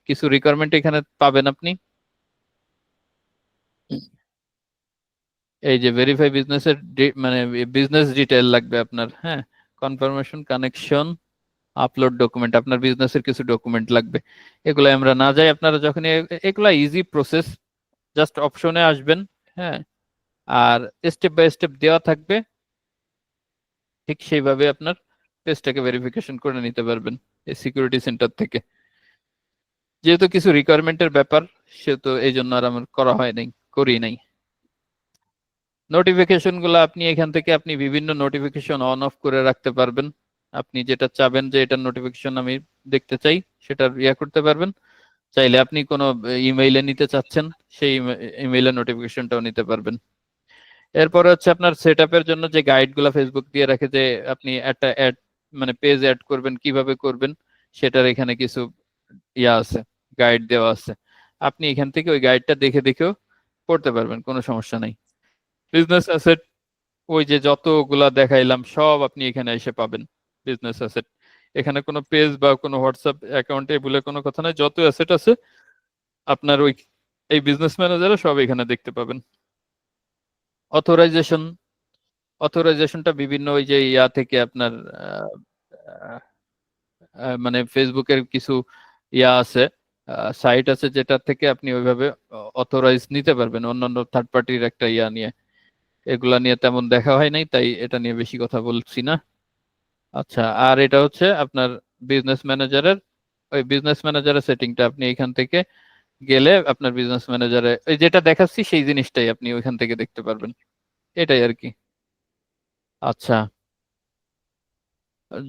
S1: কিছু রিকোয়ারমেন্ট এখানে পাবেন আপনি। এই যে ভেরিফাই বিজনেসের মানে বিজনেস ডিটেইল লাগবে আপনার, হ্যাঁ, কনফার্মেশন, কানেকশন, আপলোড ডকুমেন্ট, আপনার বিজনেসের কিছু ডকুমেন্ট লাগবে। এগুলো আমরা না যাই, আপনারা যখন এগুলা ইজি প্রসেস, জাস্ট অপশনে আসবেন, হ্যাঁ, আর স্টেপ বাই স্টেপ দেওয়া থাকবে, ঠিক সেইভাবে আপনার পেজটাকে ভেরিফিকেশন করে নিতে পারবেন এই সিকিউরিটি সেন্টার থেকে। যেহেতু কিছু রিকোয়ারমেন্টের ব্যাপার, সেহেতু এই জন্য আর আমার করা হয় নাই, করি নাই। নোটিফিকেশন গুলো আপনি এখান থেকে আপনি বিভিন্ন নোটিফিকেশন অন অফ করে রাখতে পারবেন। আপনি যেটা চাবেন যে এটার নোটিফিকেশন আমি দেখতে চাই, সেটা ইয়া করতে পারবেন। চাইলে আপনি কোনো ইমেইলে নিতে চাচ্ছেন, সেই ইমেইলের নোটিফিকেশনটাও নিতে পারবেন। এরপরে হচ্ছে আপনার সেটআপের জন্য যে গাইড গুলা ফেসবুক দিয়ে রাখে, যে আপনি একটা অ্যাড মানে পেজ অ্যাড করবেন কিভাবে করবেন, সেটার এখানে কিছু ইয়া আছে, গাইড দেওয়া আছে। আপনি এখান থেকে ওই গাইডটা দেখে দেখেও করতে পারবেন, কোনো সমস্যা নাই। বিজনেস অ্যাসেট, ওই যে যতগুলা দেখাইলাম সব আপনি এখানে এসে পাবেন। বিজনেস অ্যাসেট, এখানে কোনো পেজ বা কোনো হোয়াটসঅ্যাপ অ্যাকাউন্টে বলে কোনো কথা নাই, যত অ্যাসেট আছে আপনার ওই এই বিজনেস ম্যানেজারে সব এখানে দেখতে পাবেন। অথরাইজেশন, অথরাইজেশনটা বিভিন্ন ওই যে ইয়া থেকে আপনার মানে ফেসবুকের কিছু ইয়া আছে, সাইট আছে, যেটা থেকে আপনি ওইভাবে অথরাইজ নিতে পারবেন অন্যান্য থার্ড পার্টির একটা ইয়া নিয়ে। এগুলা নিয়ে তেমন দেখা হয় নাই, তাই এটা নিয়ে বেশি কথা বলছি না। আচ্ছা, আর এটা হচ্ছে আপনার বিজনেস ম্যানেজারের, ওই বিজনেস ম্যানেজারের সেটিংটা আপনি এখান থেকে গেলে আপনার বিজনেস ম্যানেজারে ওই যেটা দেখাচ্ছি সেই জিনিসটাই আপনি ওইখান থেকে দেখতে পারবেন, এটাই আর কি। আচ্ছা,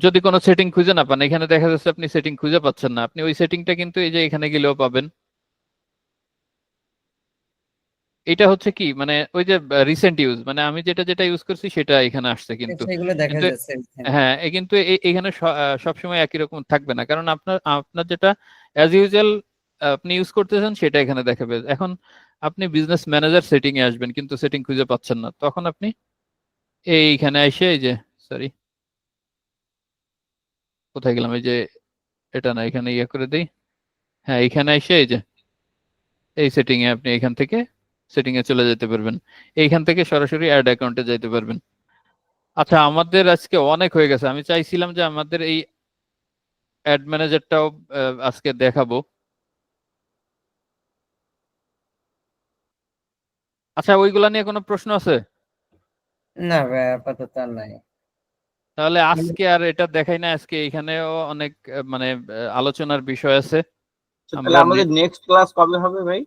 S1: যদি কোনো সেটিং খুঁজে না পান, এখানে দেখা যাচ্ছে আপনি সেটিং খুঁজে পাচ্ছেন না, আপনি ওই সেটিংটা কিন্তু এই যে এখানে গেলেও পাবেন। এটা হচ্ছে কি মানে ওই যে রিসেন্ট ইউজ, মানে আমি যেটা যেটা ইউজ করছি সেটা এখানে আসছে, কিন্তু
S2: সেগুলো দেখা
S1: কিন্তু
S2: যাচ্ছে এখানে।
S1: হ্যাঁ কিন্তু এখানে সবসময় একই রকম থাকবে না, কারণ আপনার আপনার যেটা অ্যাজ ইউজুয়াল আপনি ইউজ করতেছেন সেটা এখানে দেখাবে। এখন আপনি বিজনেস ম্যানেজার সেটিং এ আসবেন কিন্তু সেটিং খুঁজে পাচ্ছেন না, তখন আপনি এইখানে এসে এই যে সরি কোথায় গেলাম, এই যে এটা না, এখানে ইয়ে করে দিই, হ্যাঁ এখানে এসে এই যে এই সেটিং এ আপনি এখান থেকে সেটিং এ চলে যেতে পারবেন, এইখান থেকে সরাসরি অ্যাড অ্যাকাউন্টে যাইতে পারবেন। আচ্ছা, আমাদের আজকে অনেক হয়ে গেছে, আমি চাইছিলাম যে আমাদের এই অ্যাড ম্যানেজারটাও আজকে দেখাবো। আচ্ছা, ওইগুলা নিয়ে কোনো প্রশ্ন আছে?
S2: না ভাই, আপাতত আর নাই।
S1: তাহলে আজকে আর এটা দেখাই না, আজকে এখানেও অনেক মানে আলোচনার বিষয় আছে।
S3: তাহলে আমাদের নেক্সট ক্লাস কবে হবে ভাই?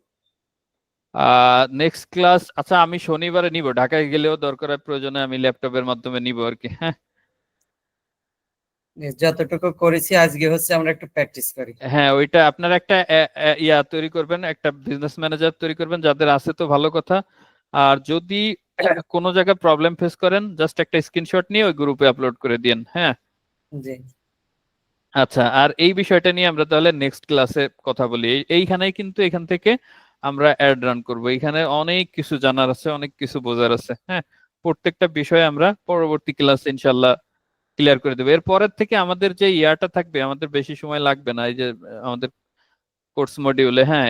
S1: নেক্সট ক্লাস, আচ্ছা আমি শনিবারে নিব, ঢাকায় গেলেও দরকার প্রয়োজনে আমি ল্যাপটপের মাধ্যমে নিব আর কি। হ্যাঁ
S2: যতটুকু করেছি আজকে হচ্ছে আমরা একটু প্র্যাকটিস করি।
S1: হ্যাঁ, ওইটা আপনার একটা ইয়া তৈরি করবেন, একটা বিজনেস ম্যানেজার তৈরি করবেন, যাদের আছে তো ভালো কথা। আর যদি কোনো জায়গায় প্রবলেম ফেস করেন, জাস্ট একটা স্ক্রিনশট নিয়ে ওই গ্রুপে আপলোড করে দিন। হ্যাঁ
S2: জি,
S1: আচ্ছা, আর এই বিষয়টা নিয়ে আমরা তাহলে নেক্সট ক্লাসে কথা বলি। এইখানেই কিন্তু এখান থেকে আমরা অ্যাড রান করব, এখানে অনেক কিছু জানার আছে, অনেক কিছু বোঝার আছে। হ্যাঁ, প্রত্যেকটা বিষয় আমরা পরবর্তী ক্লাসে ইনশাল্লাহ ক্লিয়ার করে দেবো। এরপরের থেকে আমাদের যে ইয়াটা থাকবে, আমাদের বেশি সময় লাগবে না, এই যে আমাদের কোর্স মডিউলে, হ্যাঁ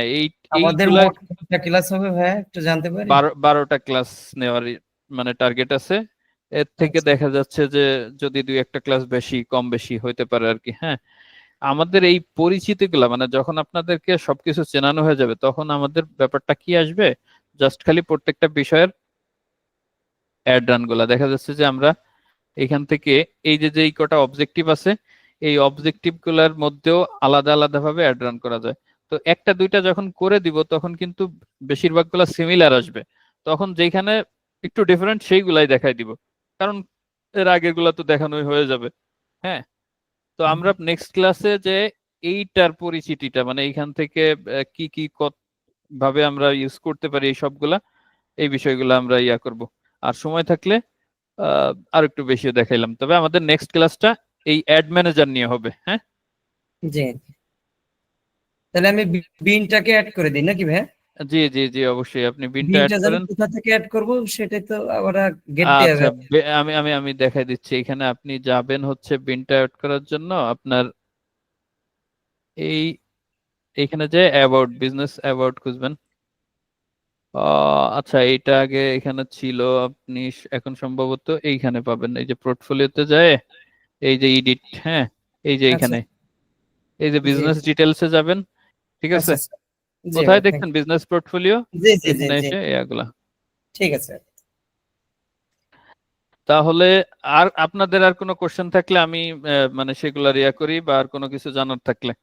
S2: আমাদের
S1: এইগুলা
S2: মোট কতটা ক্লাস হবে ভাই একটু জানতে পারি?
S1: 12টা ক্লাস নেওয়ার মানে টার্গেট আছে। এর থেকে
S2: আচ্ছা।
S1: দেখা যাচ্ছে যে যদি 2-1টা ক্লাস বেশি কম বেশি হইতে পারে আর কি। হ্যাঁ, আমাদের এই পরিচিতি গুলা মানে যখন আপনাদেরকে সবকিছু চেনানো হয়ে যাবে, তখন আমাদের ব্যাপারটা কি আসবে, জাস্ট খালি প্রত্যেকটা বিষয়ের অ্যাড রান গুলা দেখা যাচ্ছে যে আমরা এখান থেকে এই যে কটা অবজেক্টিভ আছে, এই অবজেক্টিভ গুলার মধ্যেও আলাদা আলাদা ভাবে অ্যাড রান করা যায়। তো তো একটা দুইটা যখন করে দিব তখন কিন্তু বেশিরভাগগুলো সিমিলার আসবে, তখন যেখানে একটু ডিফারেন্ট সেইগুলাই দেখাই দিব, কারণ এর আগের গুলা তো দেখানোই হয়ে যাবে। হ্যাঁ, তো আমরা নেক্সট ক্লাসে যে এইটার পরিচিতিটা মানে এইখান থেকে কি কি ভাবে আমরা ইউজ করতে পারি এই সবগুলা, এই বিষয়গুলো আমরা ইয়া করব। আর সময় থাকলে আর একটু বেশি দেখাইলাম, তবে আমাদের নেক্সট ক্লাসটা এই অ্যাড ম্যানেজার নিয়ে হবে। হ্যাঁ,
S2: জি, তাহলে আমি বিনটাকে অ্যাড করে দিই নাকি ভাই?
S1: জি জি জি অবশ্যই আপনি বিনটা অ্যাড
S2: বিনটা
S1: করেন।
S2: কোথা থেকে অ্যাড করব সেটাই তো আবার গেটে
S1: আচ্ছা, আমি আমি আমি দেখাই দিচ্ছি। এখানে আপনি যাবেন হচ্ছে বিনটা অ্যাড করার জন্য আপনার এইখানে যে অ্যাবাউট বিজনেস অ্যাবাউট খুঁজবেন। আচ্ছা, এইটা আগে এখানে ছিল, আপনি এখন সম্ভবত এইখানে পাবেন, এই যে পোর্টফোলিওতে যায়, এই যে এডিট, হ্যাঁ এই যে এইখানে এই যে বিজনেস ডিটেলসে যাবেন, ঠিক আছে? কোথায় দেখছেন বিজনেস পোর্টফোলিও?
S2: জি জি জি
S1: এখানে
S2: জি,
S1: এসে এগুলা।
S2: ঠিক আছে।
S1: তাহলে আর আপনাদের আর কোনো কোশ্চেন থাকলে আমি মানে সেগুলা ইয়া করি, বা আর কোনো কিছু জানার থাকলে।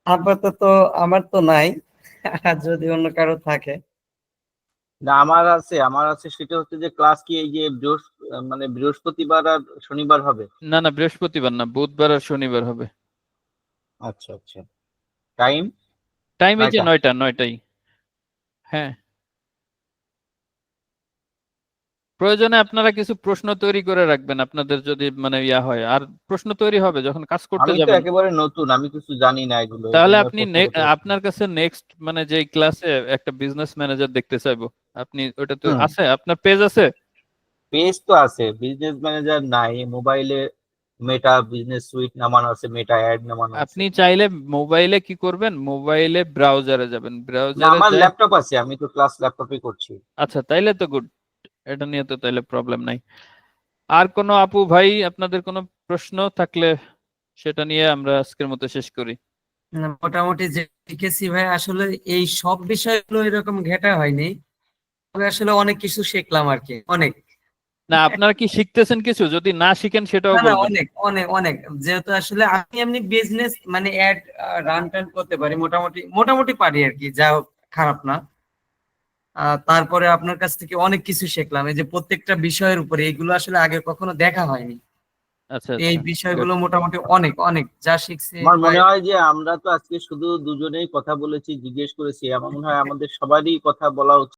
S2: আপাতত আমার তো নাই, আর যদি অন্য কারো থাকে।
S3: না, আমার আছে সেটা হচ্ছে যে ক্লাস কি এই যে মানে বৃহস্পতিবার আর শনিবার হবে?
S1: না না, বৃহস্পতিবার না, বুধবার আর শনিবার হবে।
S3: আচ্ছা আচ্ছা, টাইম
S1: টাইম এই যে
S3: 9টা।
S1: 9টাই। হ্যাঁ, প্রয়োজনে আপনারা কিছু প্রশ্ন তৈরি করে রাখবেন, আপনাদের যদি মানে ইয়া হয়, আর প্রশ্ন তৈরি হবে যখন কাজ করতে
S3: আমি তো
S1: যাবেন।
S3: একেবারে নতুন, আমি কিছু জানি না এগুলো, এই
S1: তাহলে
S3: জন্য
S1: আপনি
S3: প্রশ্ন করতে পারছি না।
S1: আপনার কাছে নেক্সট মানে যে ক্লাসে একটা বিজনেস ম্যানেজার দেখতে চাইবো, আপনি ওটা তো
S3: হুম,
S1: আছে, আপনার পেজ আছে?
S3: পেজ তো আছে, বিজনেস ম্যানেজার নাই, মোবাইলে মেটা বিজনেস সুইট নামানো আছে, মেটা অ্যাড নামানো আছে।
S1: আপনি চাইলে মোবাইলে কি করবেন, মোবাইলে ব্রাউজারে যাবেন,
S3: না,
S1: ব্রাউজারে
S3: আমার
S1: যায়।
S3: ল্যাপটপ আছে, আমি তো ক্লাস ল্যাপটপে করছি।
S1: আচ্ছা, তাইলে তো গুড, এটা নিয়ে তো তাইলে প্রবলেম নাই। আর কোনো আপু ভাই আপনাদের কোনো প্রশ্ন থাকলে সেটা নিয়ে আমরা আজকের মতো শেষ করি।
S2: না, মোটামুটি যে শিখেছি ভাই, আসলে এই সব বিষয়গুলো এরকম ঘেটা হয়নি, তবে আসলে অনেক কিছু শিখলাম আর কি, অনেক।
S1: না, আপনারা কি শিখতেছেন কিছু? যদি না শিখেন সেটাও
S2: না না,
S1: বলবেন।
S2: অনেক অনেক অনেক, যেহেতু আসলে আমি এমনি বিজনেস মানে অ্যাড রান টান করতে পারি, মোটামুটি মোটামুটি পারি আর কি, যা হোক, খারাপ না। তারপরে আপনার কাছ থেকে অনেক কিছু শিখলাম, এই যে প্রত্যেকটা বিষয়ের উপরে, এগুলো আসলে আগে কখনো দেখা হয়নি।
S1: আচ্ছা
S2: এই
S1: আচ্ছা,
S2: বিষয়গুলো মোটামুটি অনেক অনেক যা শিখছি
S3: আমার
S2: ভাই।
S3: মনে হয় যে আমরা তো আজকে শুধু দুজনেই কথা বলেছি, জিজ্ঞেস করেছি, আমার মনে হয় আমাদের সবারই কথা বলা উচিত।